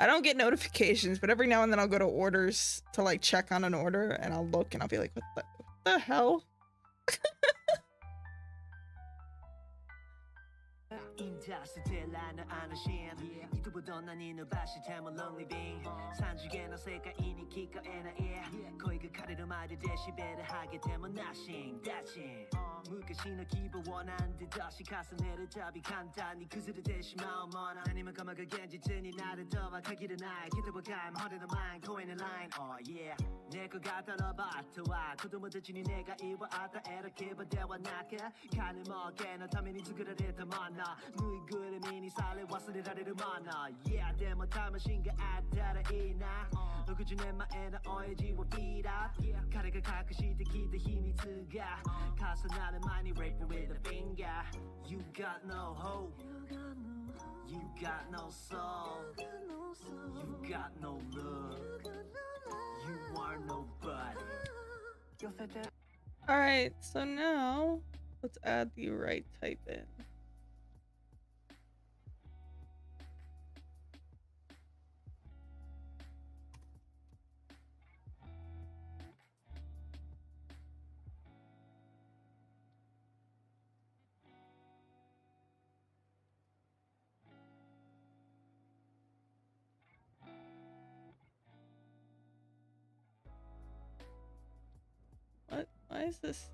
I don't get notifications, but every now and then I'll go to orders to, like, check on an order, and I'll look and I'll be like, what the hell? 인자스텔라는 아나신 이두보던 난 이노바시 태모 롱리빙 산주게나 세카이니 기꺼에나 예 거의 그 카리를 맞을 데시벨을 하게 되면 나싱 다친 무가시너 기분 원한데 다시 가서 내려잡이 간단히 그들의 대신 마음만 아니면 까마가 겐지트니 나를 더 박하기를 나의 기도와 감 허리는 mind going in line yeah 내거 갖다라 봐도와 그도 못해지니 내가 이와 아다 이렇게 버대와 나가 간을 먹게나 타면이 두그를 했다 만나 너의 그래 미니 살래 왔으니 다리를 만나 yeah 데모 타마신가 아다라 이나 너그지 내 마에나 어이지와 비라 가래가 가끔씩 기대 힘이 들가 가서 나는 많이 rape with a finger you got no hope you got no soul you got no love you are nobody Alright, so now let's add the right type in. What? Why is this?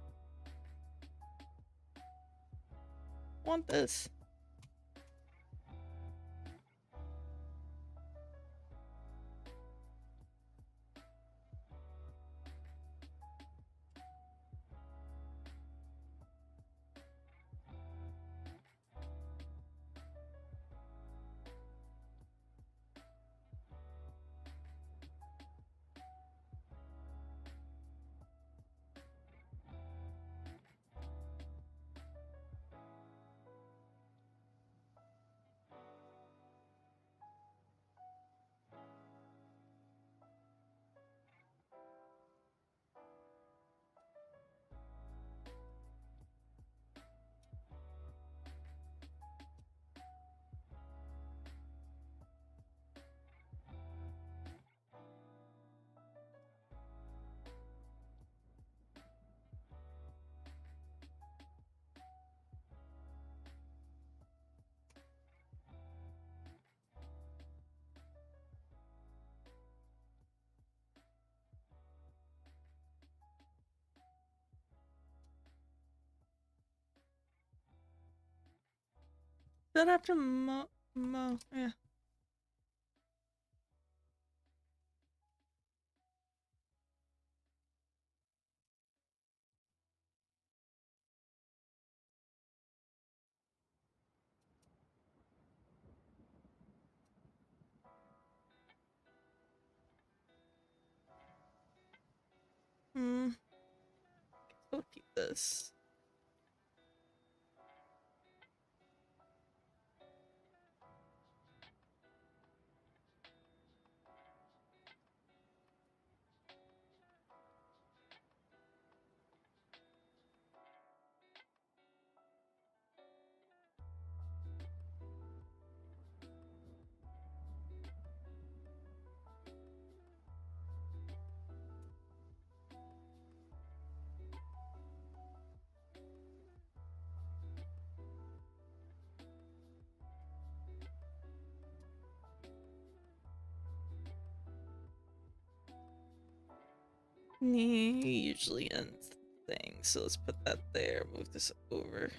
Want this? That after yeah. Hmm. We'll keep this. He usually ends the thing, so let's put that there. Move this over.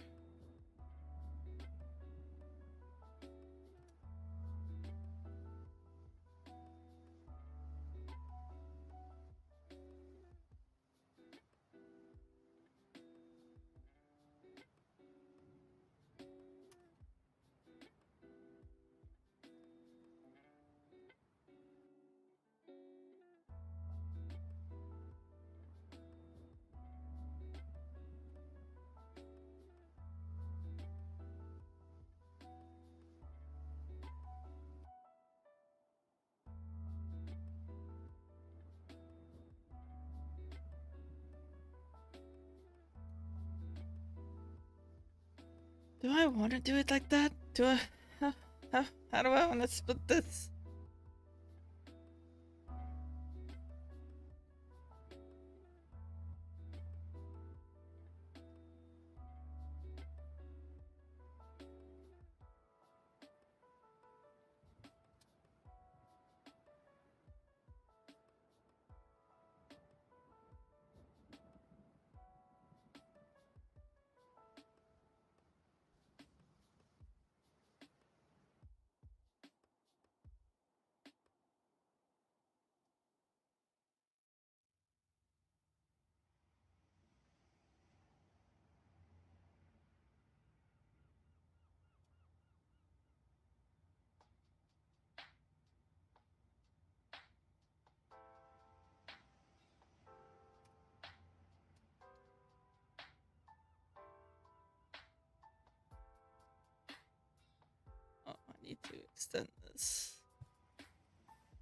Do I want to do it like that? Do I? How do I want to split this? Oh, I need to extend this.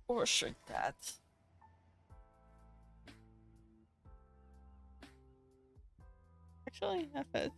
Or shrink that. Actually, F it.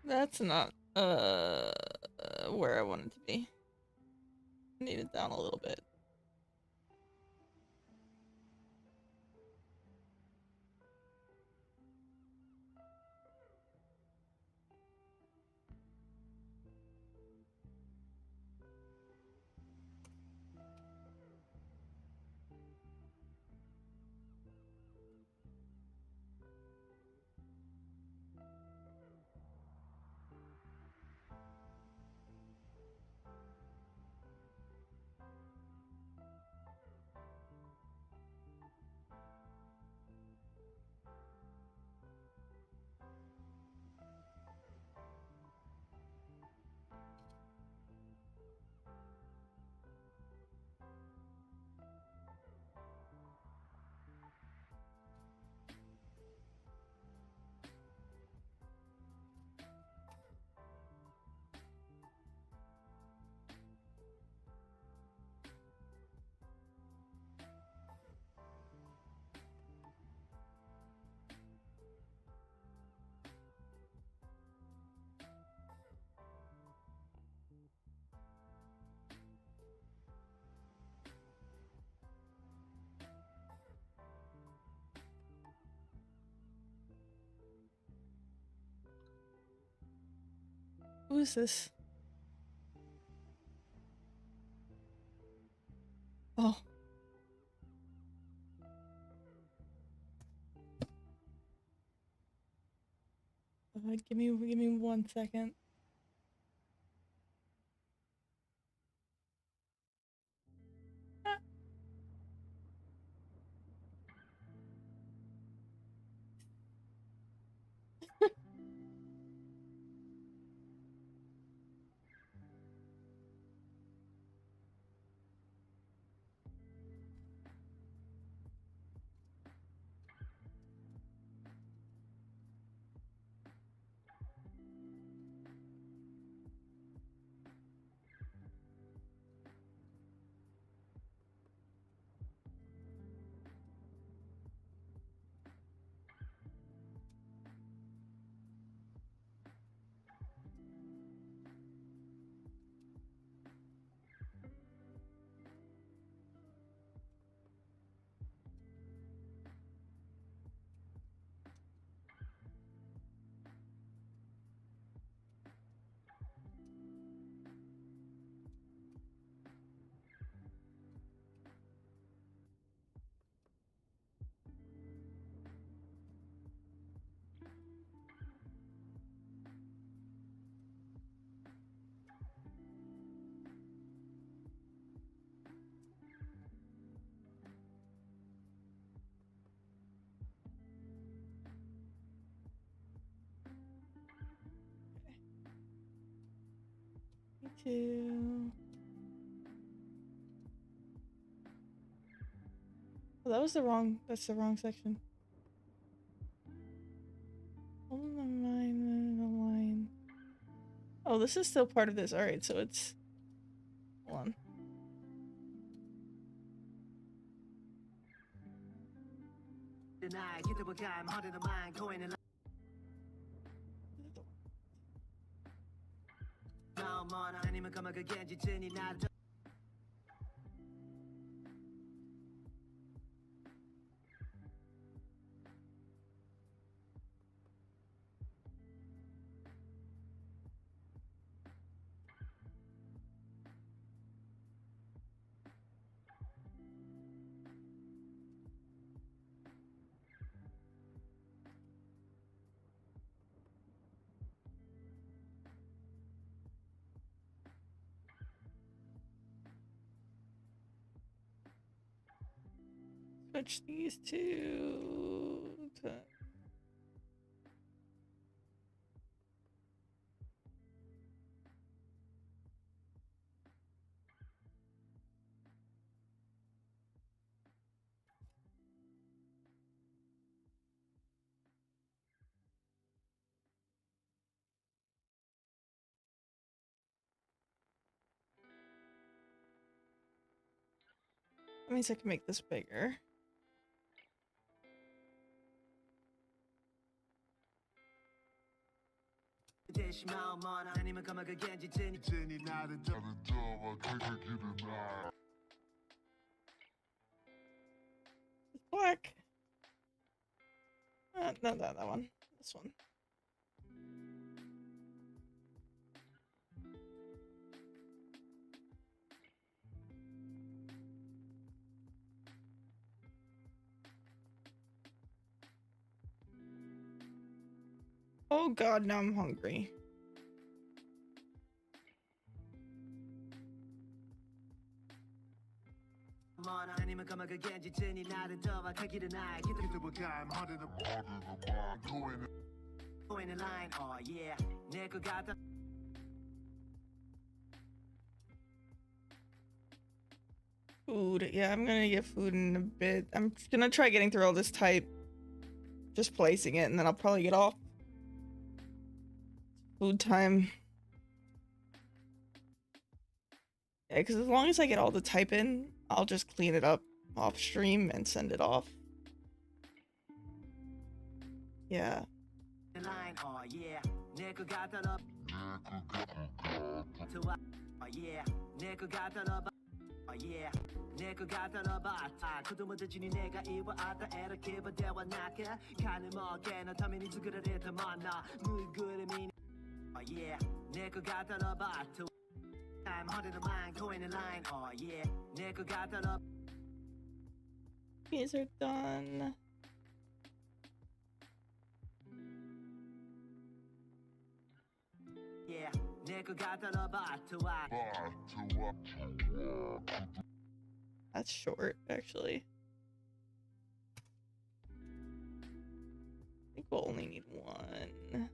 That's not where I want it to be. I need it down a little bit. Who is this? Oh. Give me 1 second. Ah. Me too. Oh, that's the wrong section. Hold on the line. Oh, this is still part of this. Alright, so it's... Hold on. Switch these two to... That means I can make this bigger. It's black. No, that one. This one. Oh god, now I'm hungry. Food. Yeah, I'm gonna get food in a bit. I'm gonna try getting through all this type. Just placing it, and then I'll probably get off. Food time. Yeah, because as long as I get all the type in, I'll just clean it up off stream and send it off. Yeah. yeah, 내거 갖다라 봐. I'm holding the line, going in line. Oh yeah, 내거 갖다라. These are done. Yeah, 내거 갖다라 봐. That's short, actually. I think we'll only need one.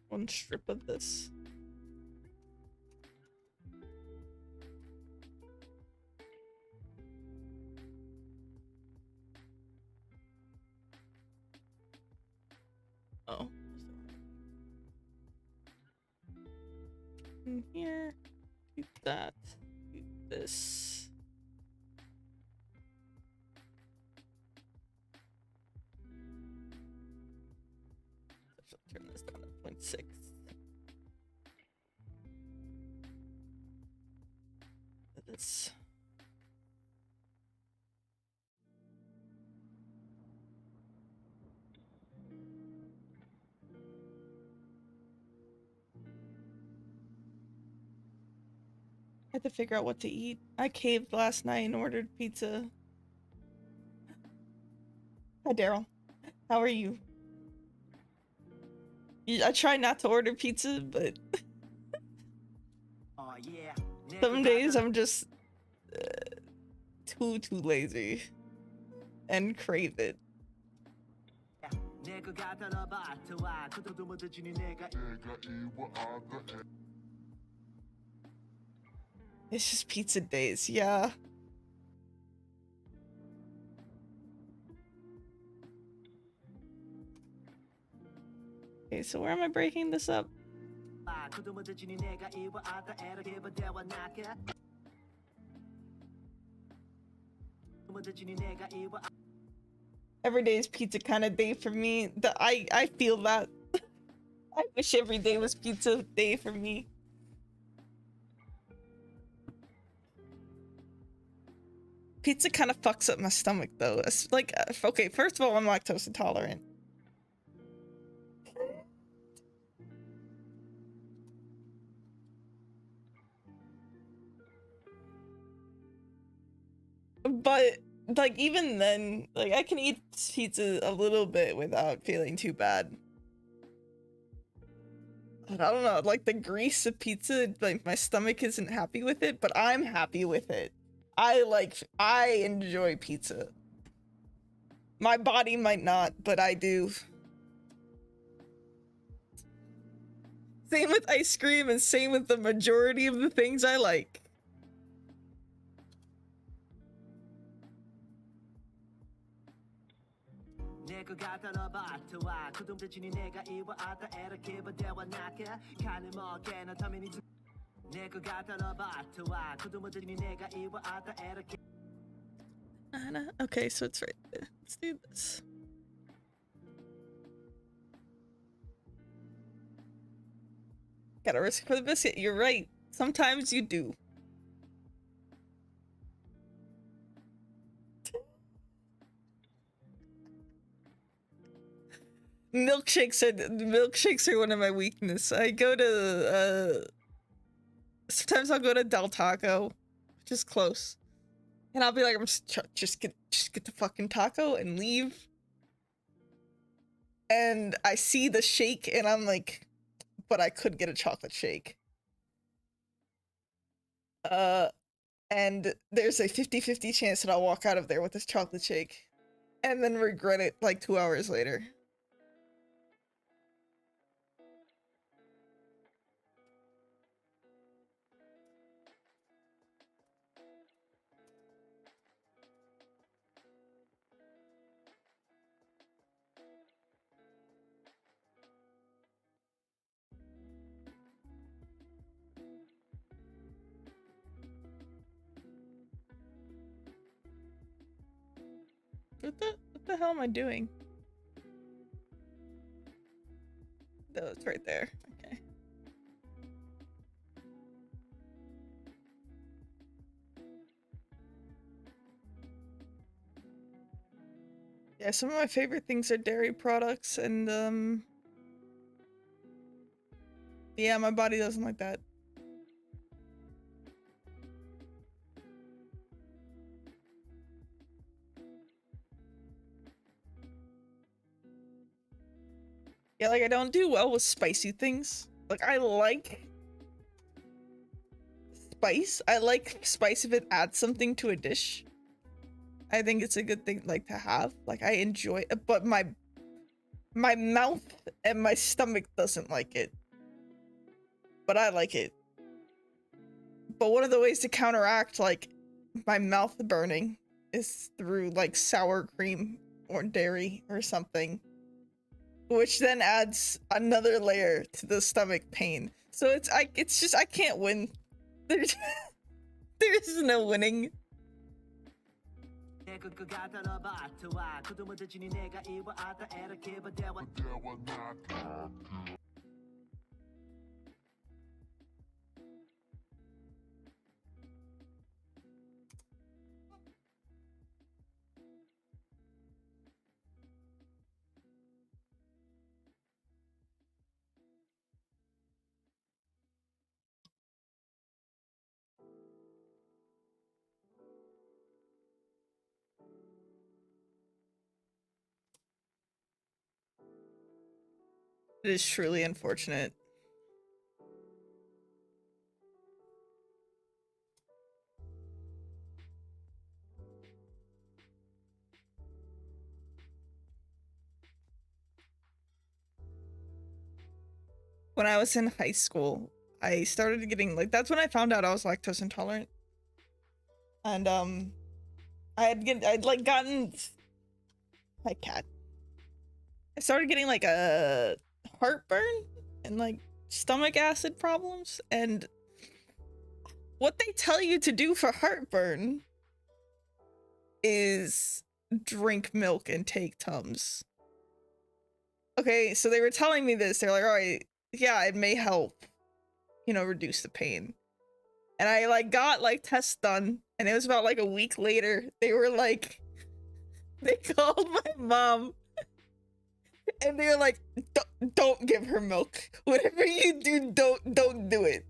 One strip of this. Oh. In here. Do that. Do this. Turn this down to 0.6. This. I had to figure out what to eat. I caved last night and ordered pizza. Hi, Daryl. How are you? I try not to order pizza, but Oh yeah, some days I'm just too lazy and crave it. 내거 갖다라 봐. 그것도 못해주니 내가. It's just pizza days, yeah. Okay, so where am I breaking this up? 그것도 못해주니 내가 이와 아다 에러게 버대와 나게. 못해주니 내가 이와. Every day is pizza kind of day for me. I feel that. I wish every day was pizza day for me. Pizza kind of fucks up my stomach though. It's like, okay, first of all, I'm lactose intolerant. But like even then, like I can eat pizza a little bit without feeling too bad. But I don't know, like the grease of pizza, like my stomach isn't happy with it, but I'm happy with it. I enjoy pizza. My body might not, but I do. Same with ice cream and same with the majority of the things I like. 내거 갖다라 봐. 그것도 못해주니 내가 이와 아다 에러게 버대와 나게. 간을 먹게나 타면이. 내거 갖다라 봐. 그것도 못해주니 내가 이와 아다 에러게. Anna? Okay, so it's right there. Let's do this. Gotta risk for the biscuit. You're right. Sometimes you do. Milkshakes are one of my weaknesses. I go to sometimes I'll go to Del Taco, which is close. And I'll be like, I'm just get the fucking taco and leave. And I see the shake and I'm like, but I could get a chocolate shake. And there's a 50-50 chance that I'll walk out of there with this chocolate shake and then regret it like 2 hours later. What the hell am I doing? Oh, it's right there. Okay. Yeah, some of my favorite things are dairy products, and yeah, my body doesn't like that. Yeah, like I don't do well with spicy things. Like I like spice. I like spice if it adds something to a dish. I think it's a good thing like to have. Like I enjoy it, but my mouth and my stomach doesn't like it. But I like it. But one of the ways to counteract like my mouth burning is through like sour cream or dairy or something, which then adds another layer to the stomach pain. So it's just I can't win. There's there's no winning. It is truly unfortunate. When I was in high school, I started getting like that's when I found out I was lactose intolerant. And I'd like gotten my cat. I started getting like a heartburn and like stomach acid problems, and what they tell you to do for heartburn is drink milk and take Tums. Okay, so they were telling me this. They're like, all right, yeah, it may help, you know, reduce the pain. And I like got like tests done, and it was about like a week later. They were like, they called my mom, and they were like, don't give her milk. Whatever you do, don't do it.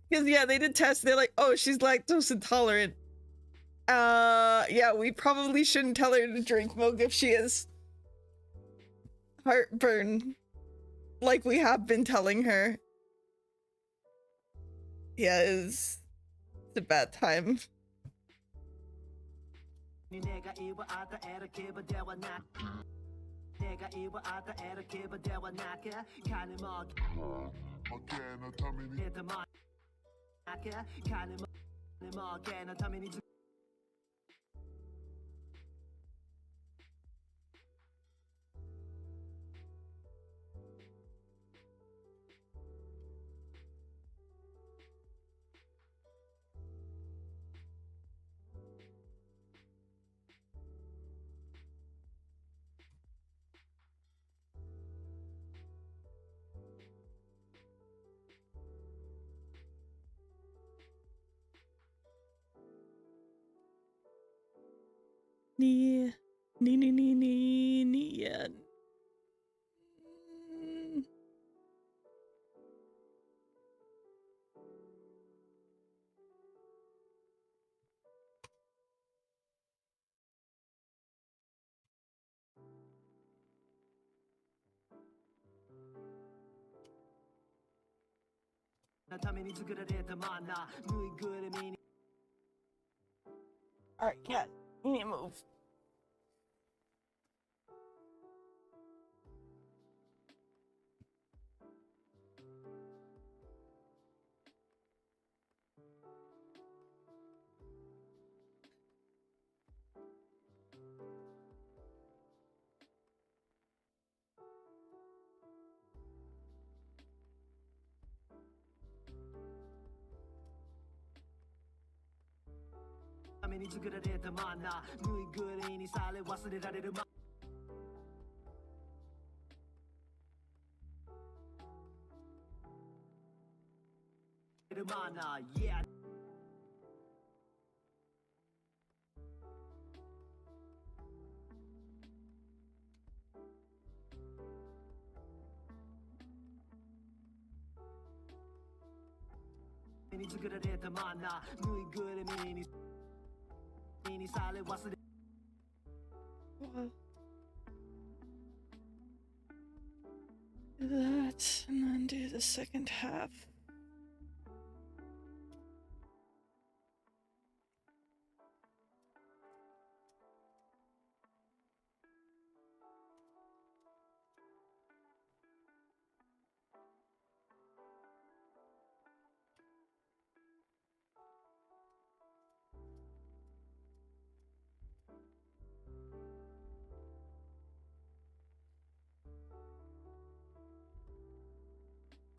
Because yeah, they did tests. They're like, oh, she's lactose intolerant. Yeah, we probably shouldn't tell her to drink milk if she has heartburn, like we have been telling her. Yeah, it's a bad time. Yeah. Yeah. Alright, cat, you need to move. るマナー Yeah に作られたマナーぬいぐるみにされ忘れ Do that, and then do the second half.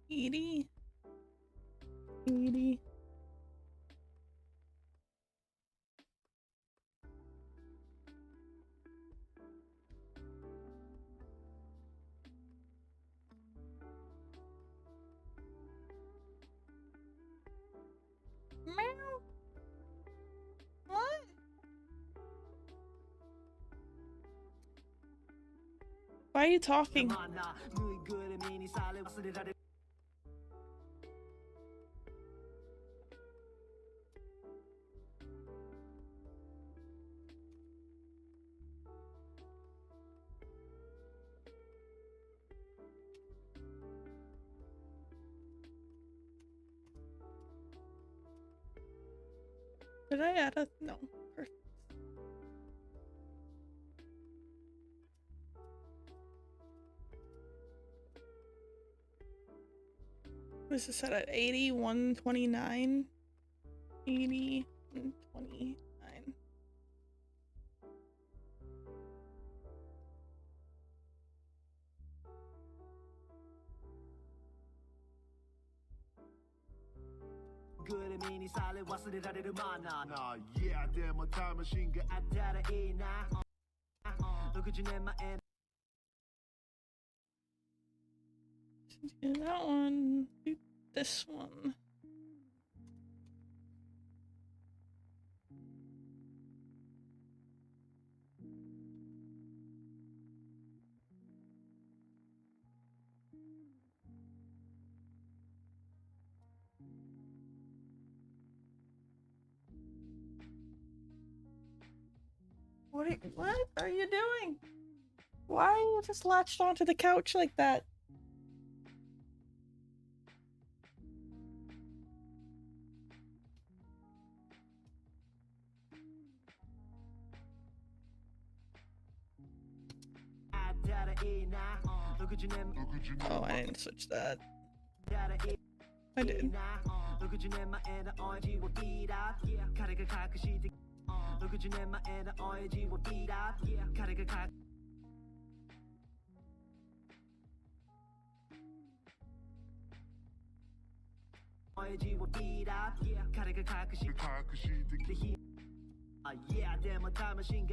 Edie. Edie. Meow. What? Why are you talking? マナーぬいぐるみにされ忘れられ Did I add a no? Perfect. What is this set at 80, 129? 80, 129. Good meaning solid, what's it that it mana? Nah, yeah, damn, a time machine got at that Look at your name, my end. Do that one. Do this one. What are you doing? Why are you just latched onto the couch like that? Oh, I didn't switch that. I did. Yeah, damn, a time machine.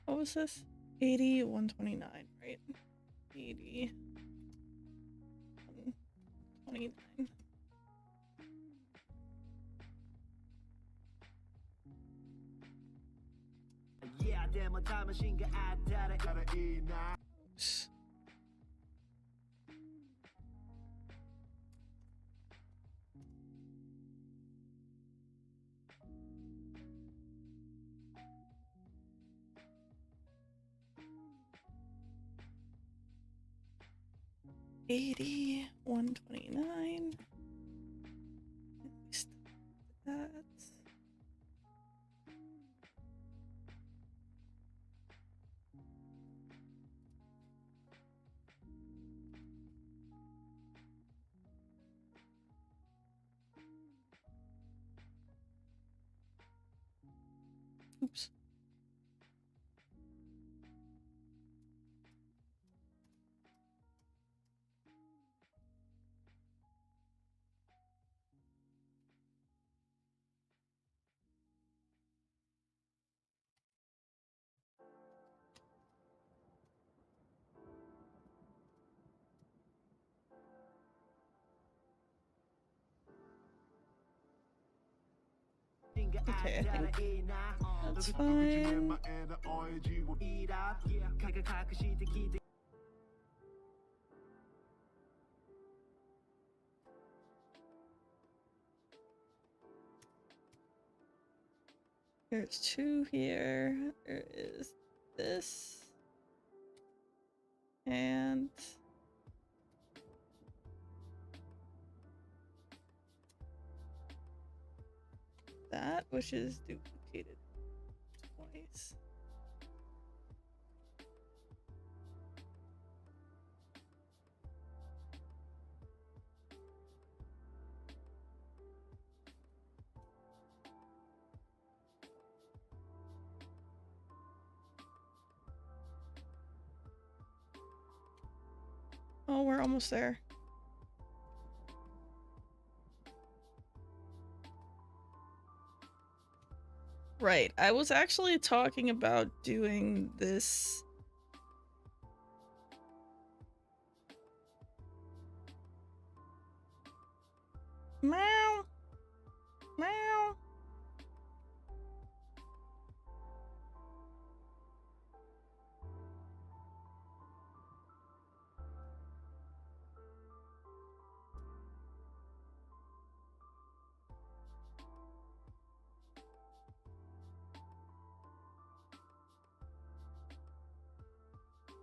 What was this? 80, 129, right? 80, 129. Yeah, damn, a time machine got at that Oops. $80, 129. That. Oops. Okay, I think that's fine. There's 2 here. There is this. And that, which is duplicated twice. Oh, we're almost there. Right, I was actually talking about doing this. Meow. Meow.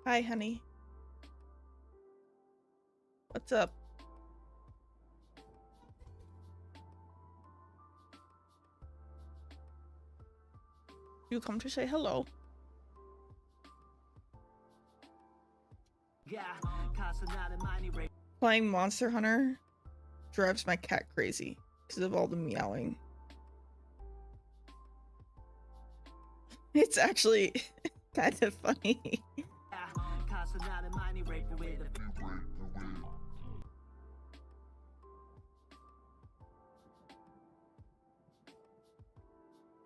Hi, honey. What's up? You come to say hello. Playing Monster Hunter drives my cat crazy because of all the meowing. It's actually kind of funny.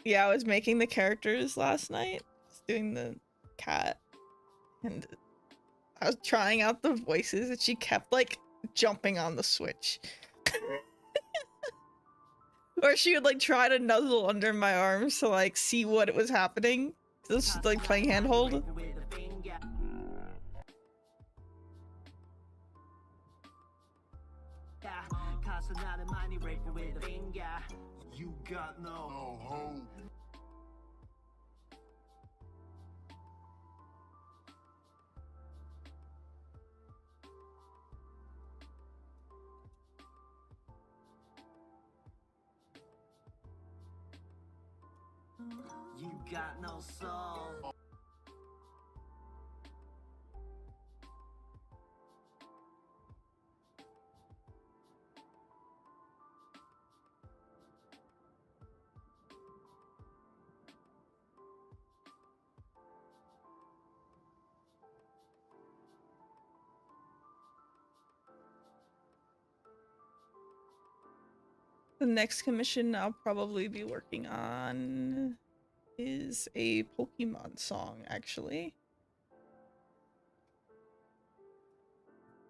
Yeah, I was making the characters last night, just doing the cat, and I was trying out the voices, and she kept like jumping on the Switch. Or she would like try to nuzzle under my arms to like see what it was happening. This is like playing handhold. You got no hope. You got no soul. The next commission I'll probably be working on is a Pokemon song, actually.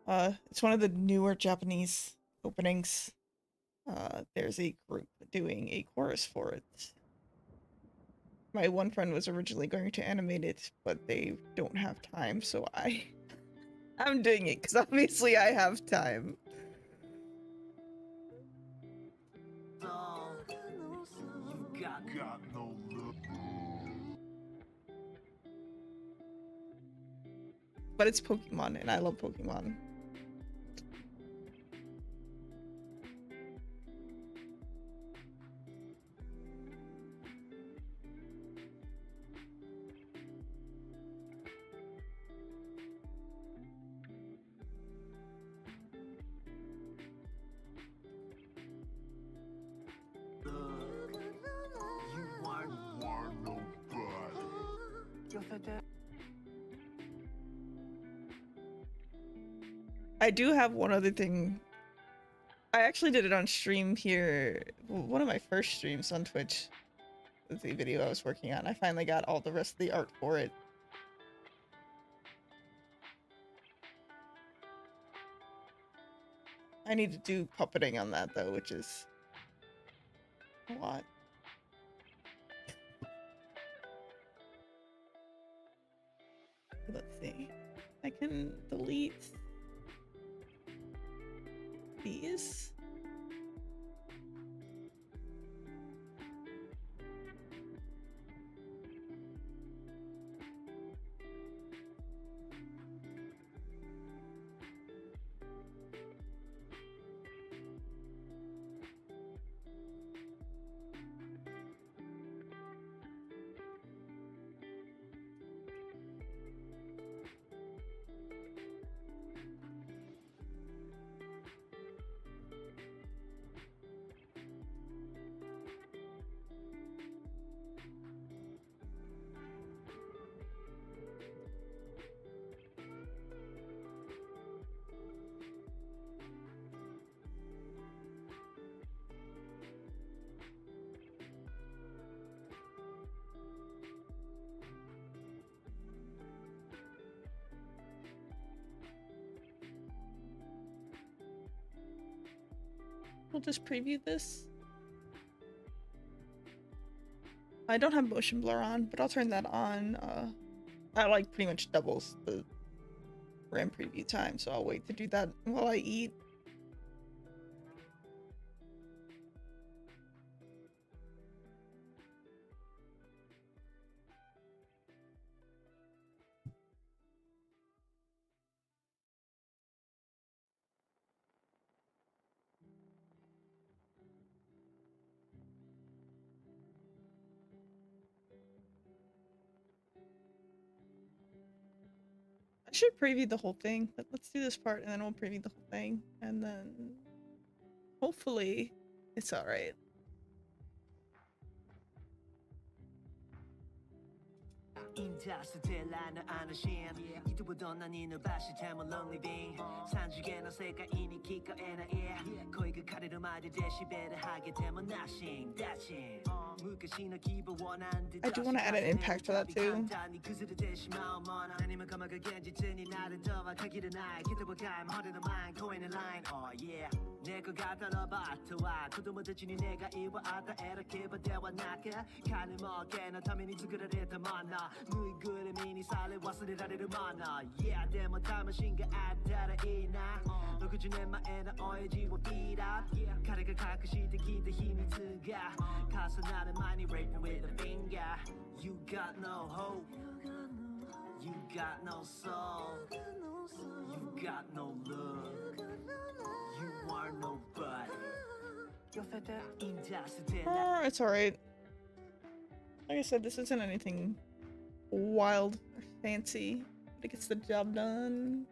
It's one of the newer Japanese openings. There's a group doing a chorus for it. My one friend was originally going to animate it, but they don't have time, so I'm doing it because obviously I have time. You got no love. But it's Pokemon, and I love Pokemon. You are no せて I do have one other thing. I actually did it on stream here. One of my first streams on Twitch. The video I was working on. I finally got all the rest of the art for it. I need to do puppeting on that though, which is a lot. Let's see. I can delete these. We'll just preview this. I don't have motion blur on, but I'll turn that on. That like pretty much doubles the RAM preview time, so I'll wait to do that while I eat. I should preview the whole thing, but let's do this part and then we'll preview the whole thing, and then hopefully it's all right. 인터스텔라는 아너신 이두보던 난 이는 다시 잘못 롱리빙 산중에는 세계인이 기꺼에나에 거의 그 카리를 맞이 데시벨을 하게 되면 나싱 다친 무엇이나 기뻐원한 듯 I do want to add an impact for that too. 그스를 대시마음 원한 아니면 감옥을 견지더니 나를 더와 가기를 날 기도와 가임 허리는 마인 코인의 라인 oh yeah 내거 갖다라 바트와 그도 못해지니 내가 이와 아다 이렇게 바대와 나가 가는 먹게나 타면이 두그라를 만나 너희 그래 미니 살래 와서를 다리를 만나 yeah 데모 담으신가 아다라 이나 너 그중 내 마에나 어해지고 비라 가래가 가끔씩 기대 힘이 드가 가서 나를 많이 raping with a finger you got no hope you got no soul you got no love you are nobody 寄せて 인터스텔라 It's alright. Like I said, this isn't anything wild or fancy, but it gets the job done.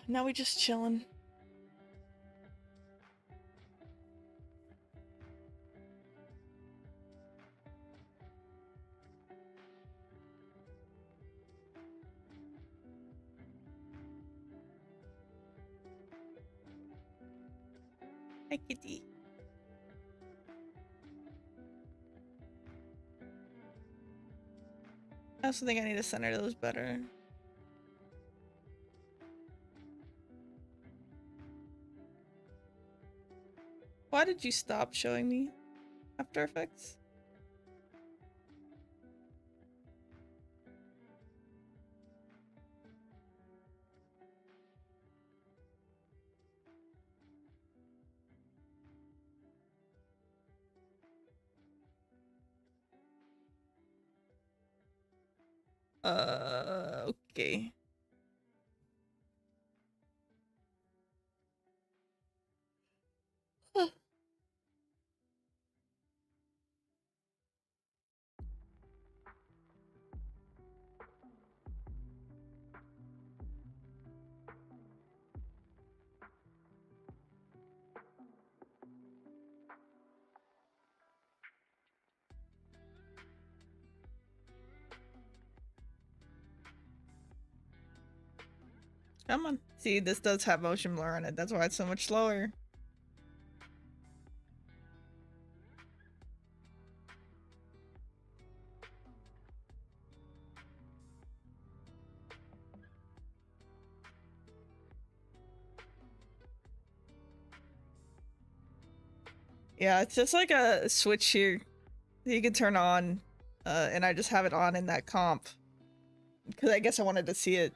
Now we just chilling. Hi, kitty. I also think I need to center those better. Why did you stop showing me After Effects? Okay. Huh. Come on. See, this does have motion blur on it. That's why it's so much slower. Yeah, it's just like a switch here that you can turn on, and I just have it on in that comp. Because I guess I wanted to see it.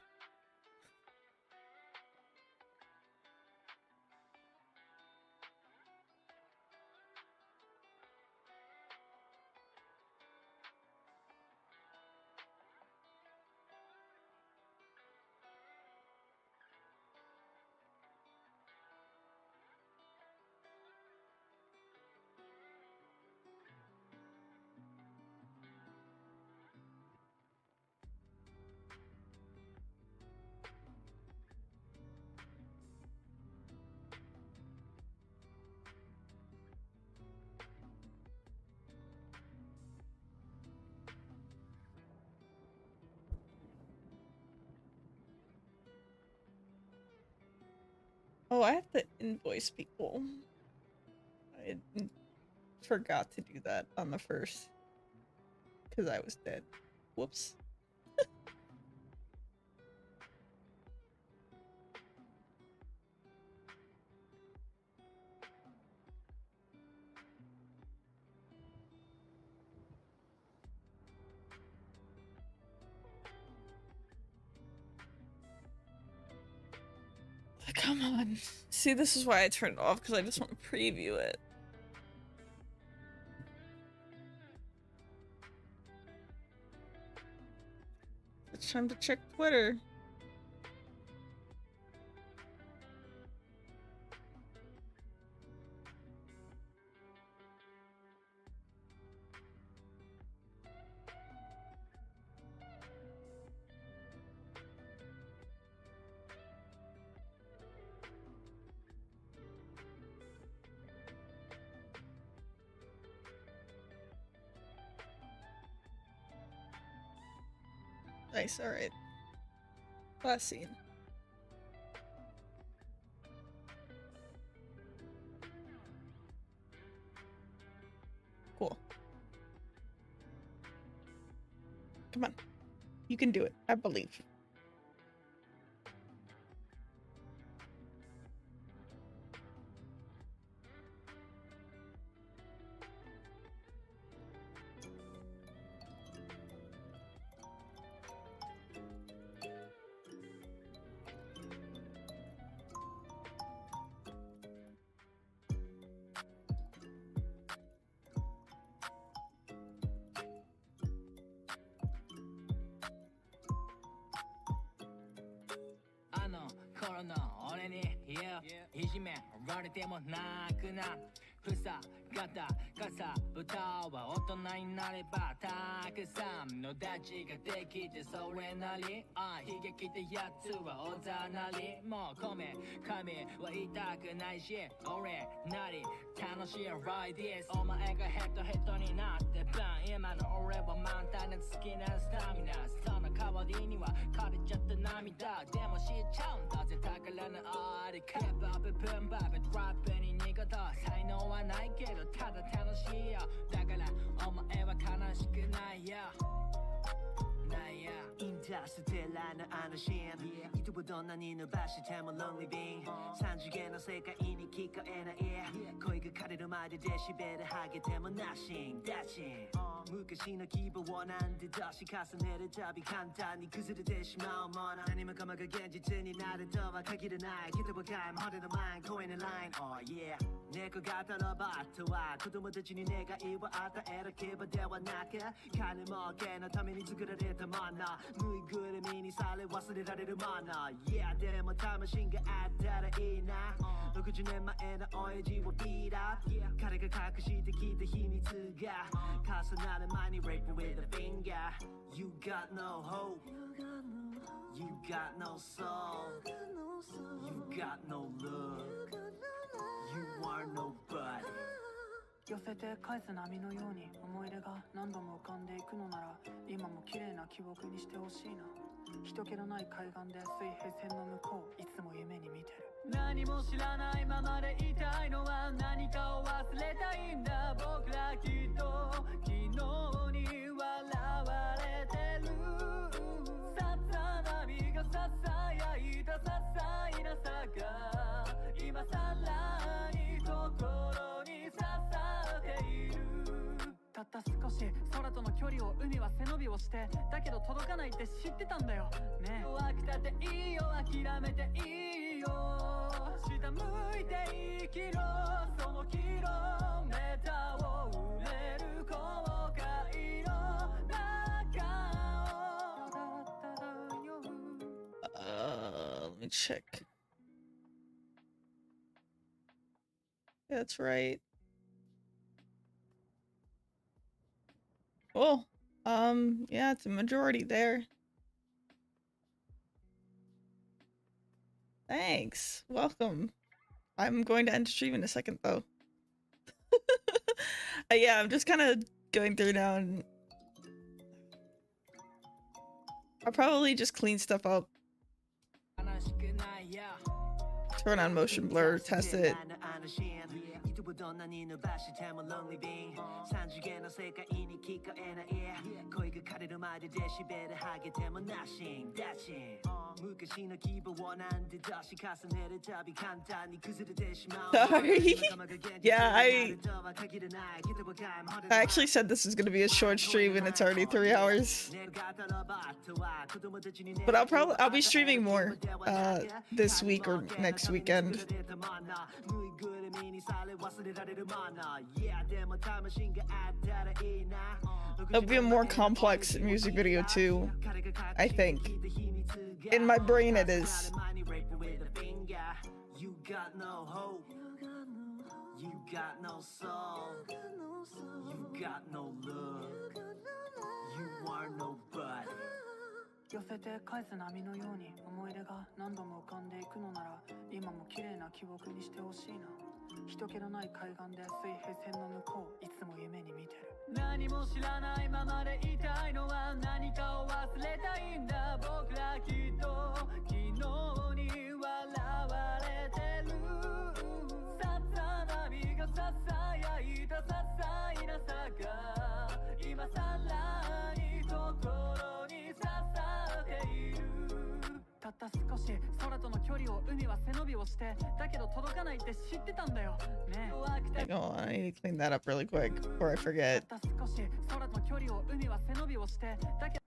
Oh, I have to invoice people. I forgot to do that on the first. Because I was dead. Whoops. Come on. See, this is why I turned it off, because I just want to preview it. It's time to check Twitter. Nice, alright. Last scene. Cool. Come on. You can do it. I believe. ないやインターステラーのあのシーン糸をどんなに伸ばしても Lonely Being 三次元の世界に聞こえない声が枯れるまでデシベル上げても Nothing That's it 昔の希望をなんで出し重ねるたび簡単に崩れてしまうもの何もかもが現実になるとは限らないけどばかりも俺のマイン声のライン Oh yeah 猫型ロボットは子供たちに願いを与える牙ではなく金儲けのために作られたものぬいぐるみにされ忘れられるもの Yeah でも魂があったらいいな60年前の親父をビーダー彼が隠してきた秘密が重なる前に Rape with a finger You got no hope You got no soul You got no love You are nobody 寄せて返す波のように思い出が何度も浮かんでいくのなら今も綺麗な記憶にしてほしいな人気のない海岸で水平線の向こういつも夢に見てる何も知らないままでいたいのは何かを忘れたいんだ僕らきっと昨日に笑われてるさざ波がささやいた些細な差が今さらに心に刺さっているたった少し空との距離を海は背伸びをしてだけど届かないって知ってたんだよねえ弱くたっていいよ諦めていいよ下向いて生きろそのキロメーターを埋める後悔の中を Let me check. That's right. Cool. Yeah, it's a majority there. Thanks. Welcome. I'm going to end stream in a second, though. Yeah, I'm just kind of going through now, and I'll probably just clean stuff up. 悲しくないや Turn on motion blur, test it. 糸をどんなに伸ばしても Lonely Being 三次元の世界に聞こえない声が枯れるまでデシベル上げても Nothing That's it 昔の希望をなんで出し重ねるたび簡単に崩れてしまう Sorry. Yeah, I actually said this was gonna be a short stream and it's already 3 hours. But I'll be streaming more this week or next weekend. It'll be a more complex music video too, I think. In my brain it is. You got no hope. You got no soul. You got no love. You are nobody. 寄せて返す波のように思い出が何度も浮かんでいくのなら今も綺麗な記憶にしてほしいな人気のない海岸で水平線の向こういつも夢に見てる何も知らないままでいたいのは何かを忘れたいんだ僕らきっと昨日に笑われてるさざ波がささやいた些細な差が今さらに心に刺さっているたった少し空との距離を海は背伸びをしてだけど届かないって知ってたんだよねえ弱くて Hang on, I need to clean that up really quick before I forget. たった少し空との距離を海は背伸びをしてだけど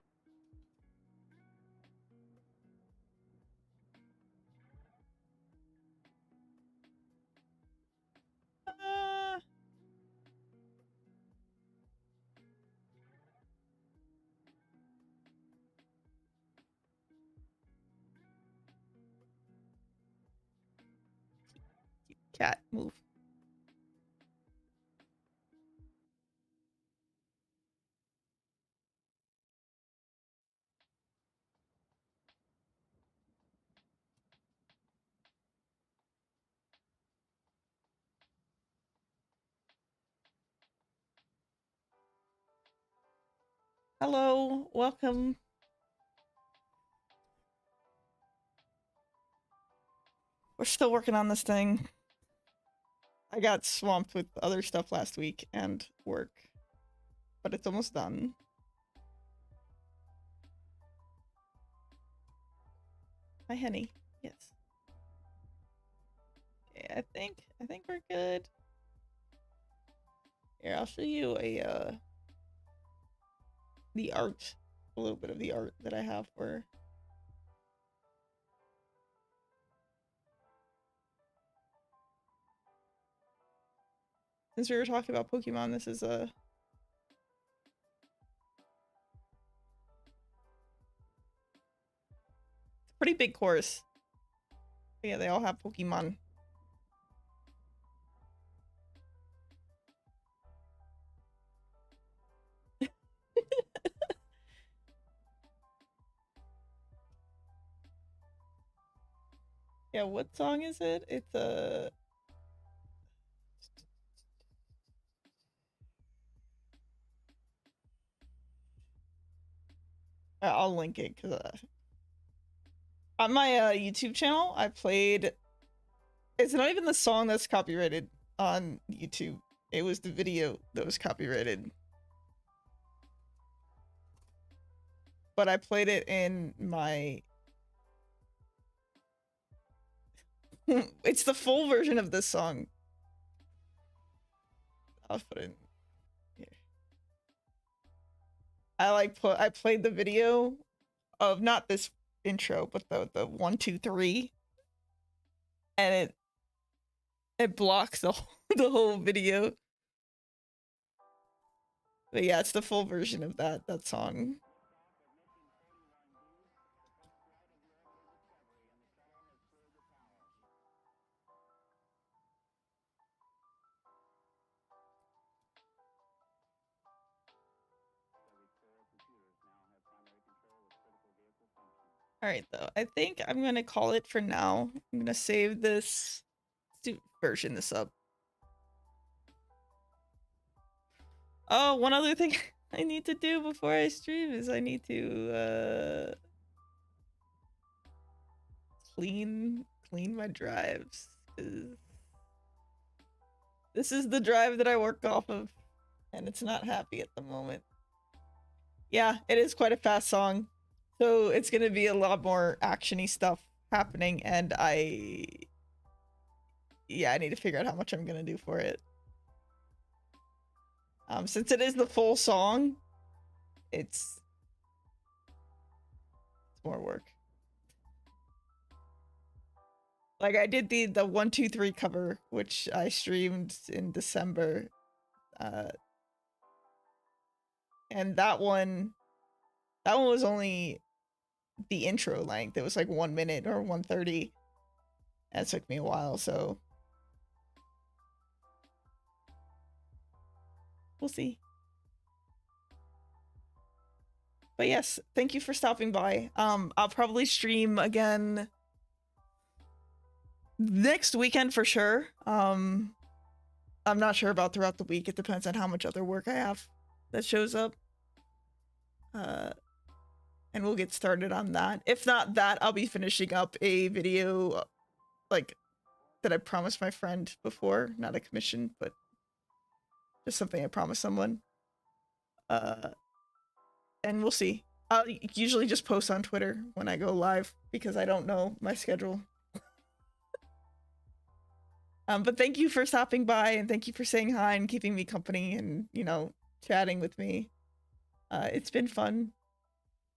Cat, move. Hello, welcome. We're still working on this thing. I got swamped with other stuff last week and work, but it's almost done. Hi, Henny. Yes. Okay, I think we're good. Here, I'll show you a the art, a little bit of the art that I have for. Since we were talking about Pokemon, this is a pretty big course. But yeah, they all have Pokemon. Yeah, what song is it? It's a I'll link it because on my YouTube channel, I played. It's not even the song that's copyrighted on YouTube. It was the video that was copyrighted. But I played it in my. It's the full version of this song. I'll put it in here. I played the video of not this intro, but the 1, 2, 3, and it blocks the the whole video. But yeah, it's the full version of that song. All right, though. I think I'm going to call it for now. I'm going to save this version this up. Oh, one other thing I need to do before I stream is I need to clean my drives. This is the drive that I work off of, and it's not happy at the moment. Yeah, it is quite a fast song. So it's gonna be a lot more actiony stuff happening, and I need to figure out how much I'm gonna do for it. Since it is the full song, it's more work. Like I did the 1, 2, 3 cover, which I streamed in December, and that one was only the intro length. It was like 1 minute or 1:30. And it took me a while, so we'll see. But yes, thank you for stopping by. I'll probably stream again next weekend for sure. I'm not sure about throughout the week. It depends on how much other work I have that shows up. And we'll get started on that. If not that, I'll be finishing up a video like that I promised my friend before. Not a commission, but just something I promised someone. And we'll see. I'll usually just post on Twitter when I go live because I don't know my schedule. But thank you for stopping by, and thank you for saying hi and keeping me company and, you know, chatting with me. It's been fun.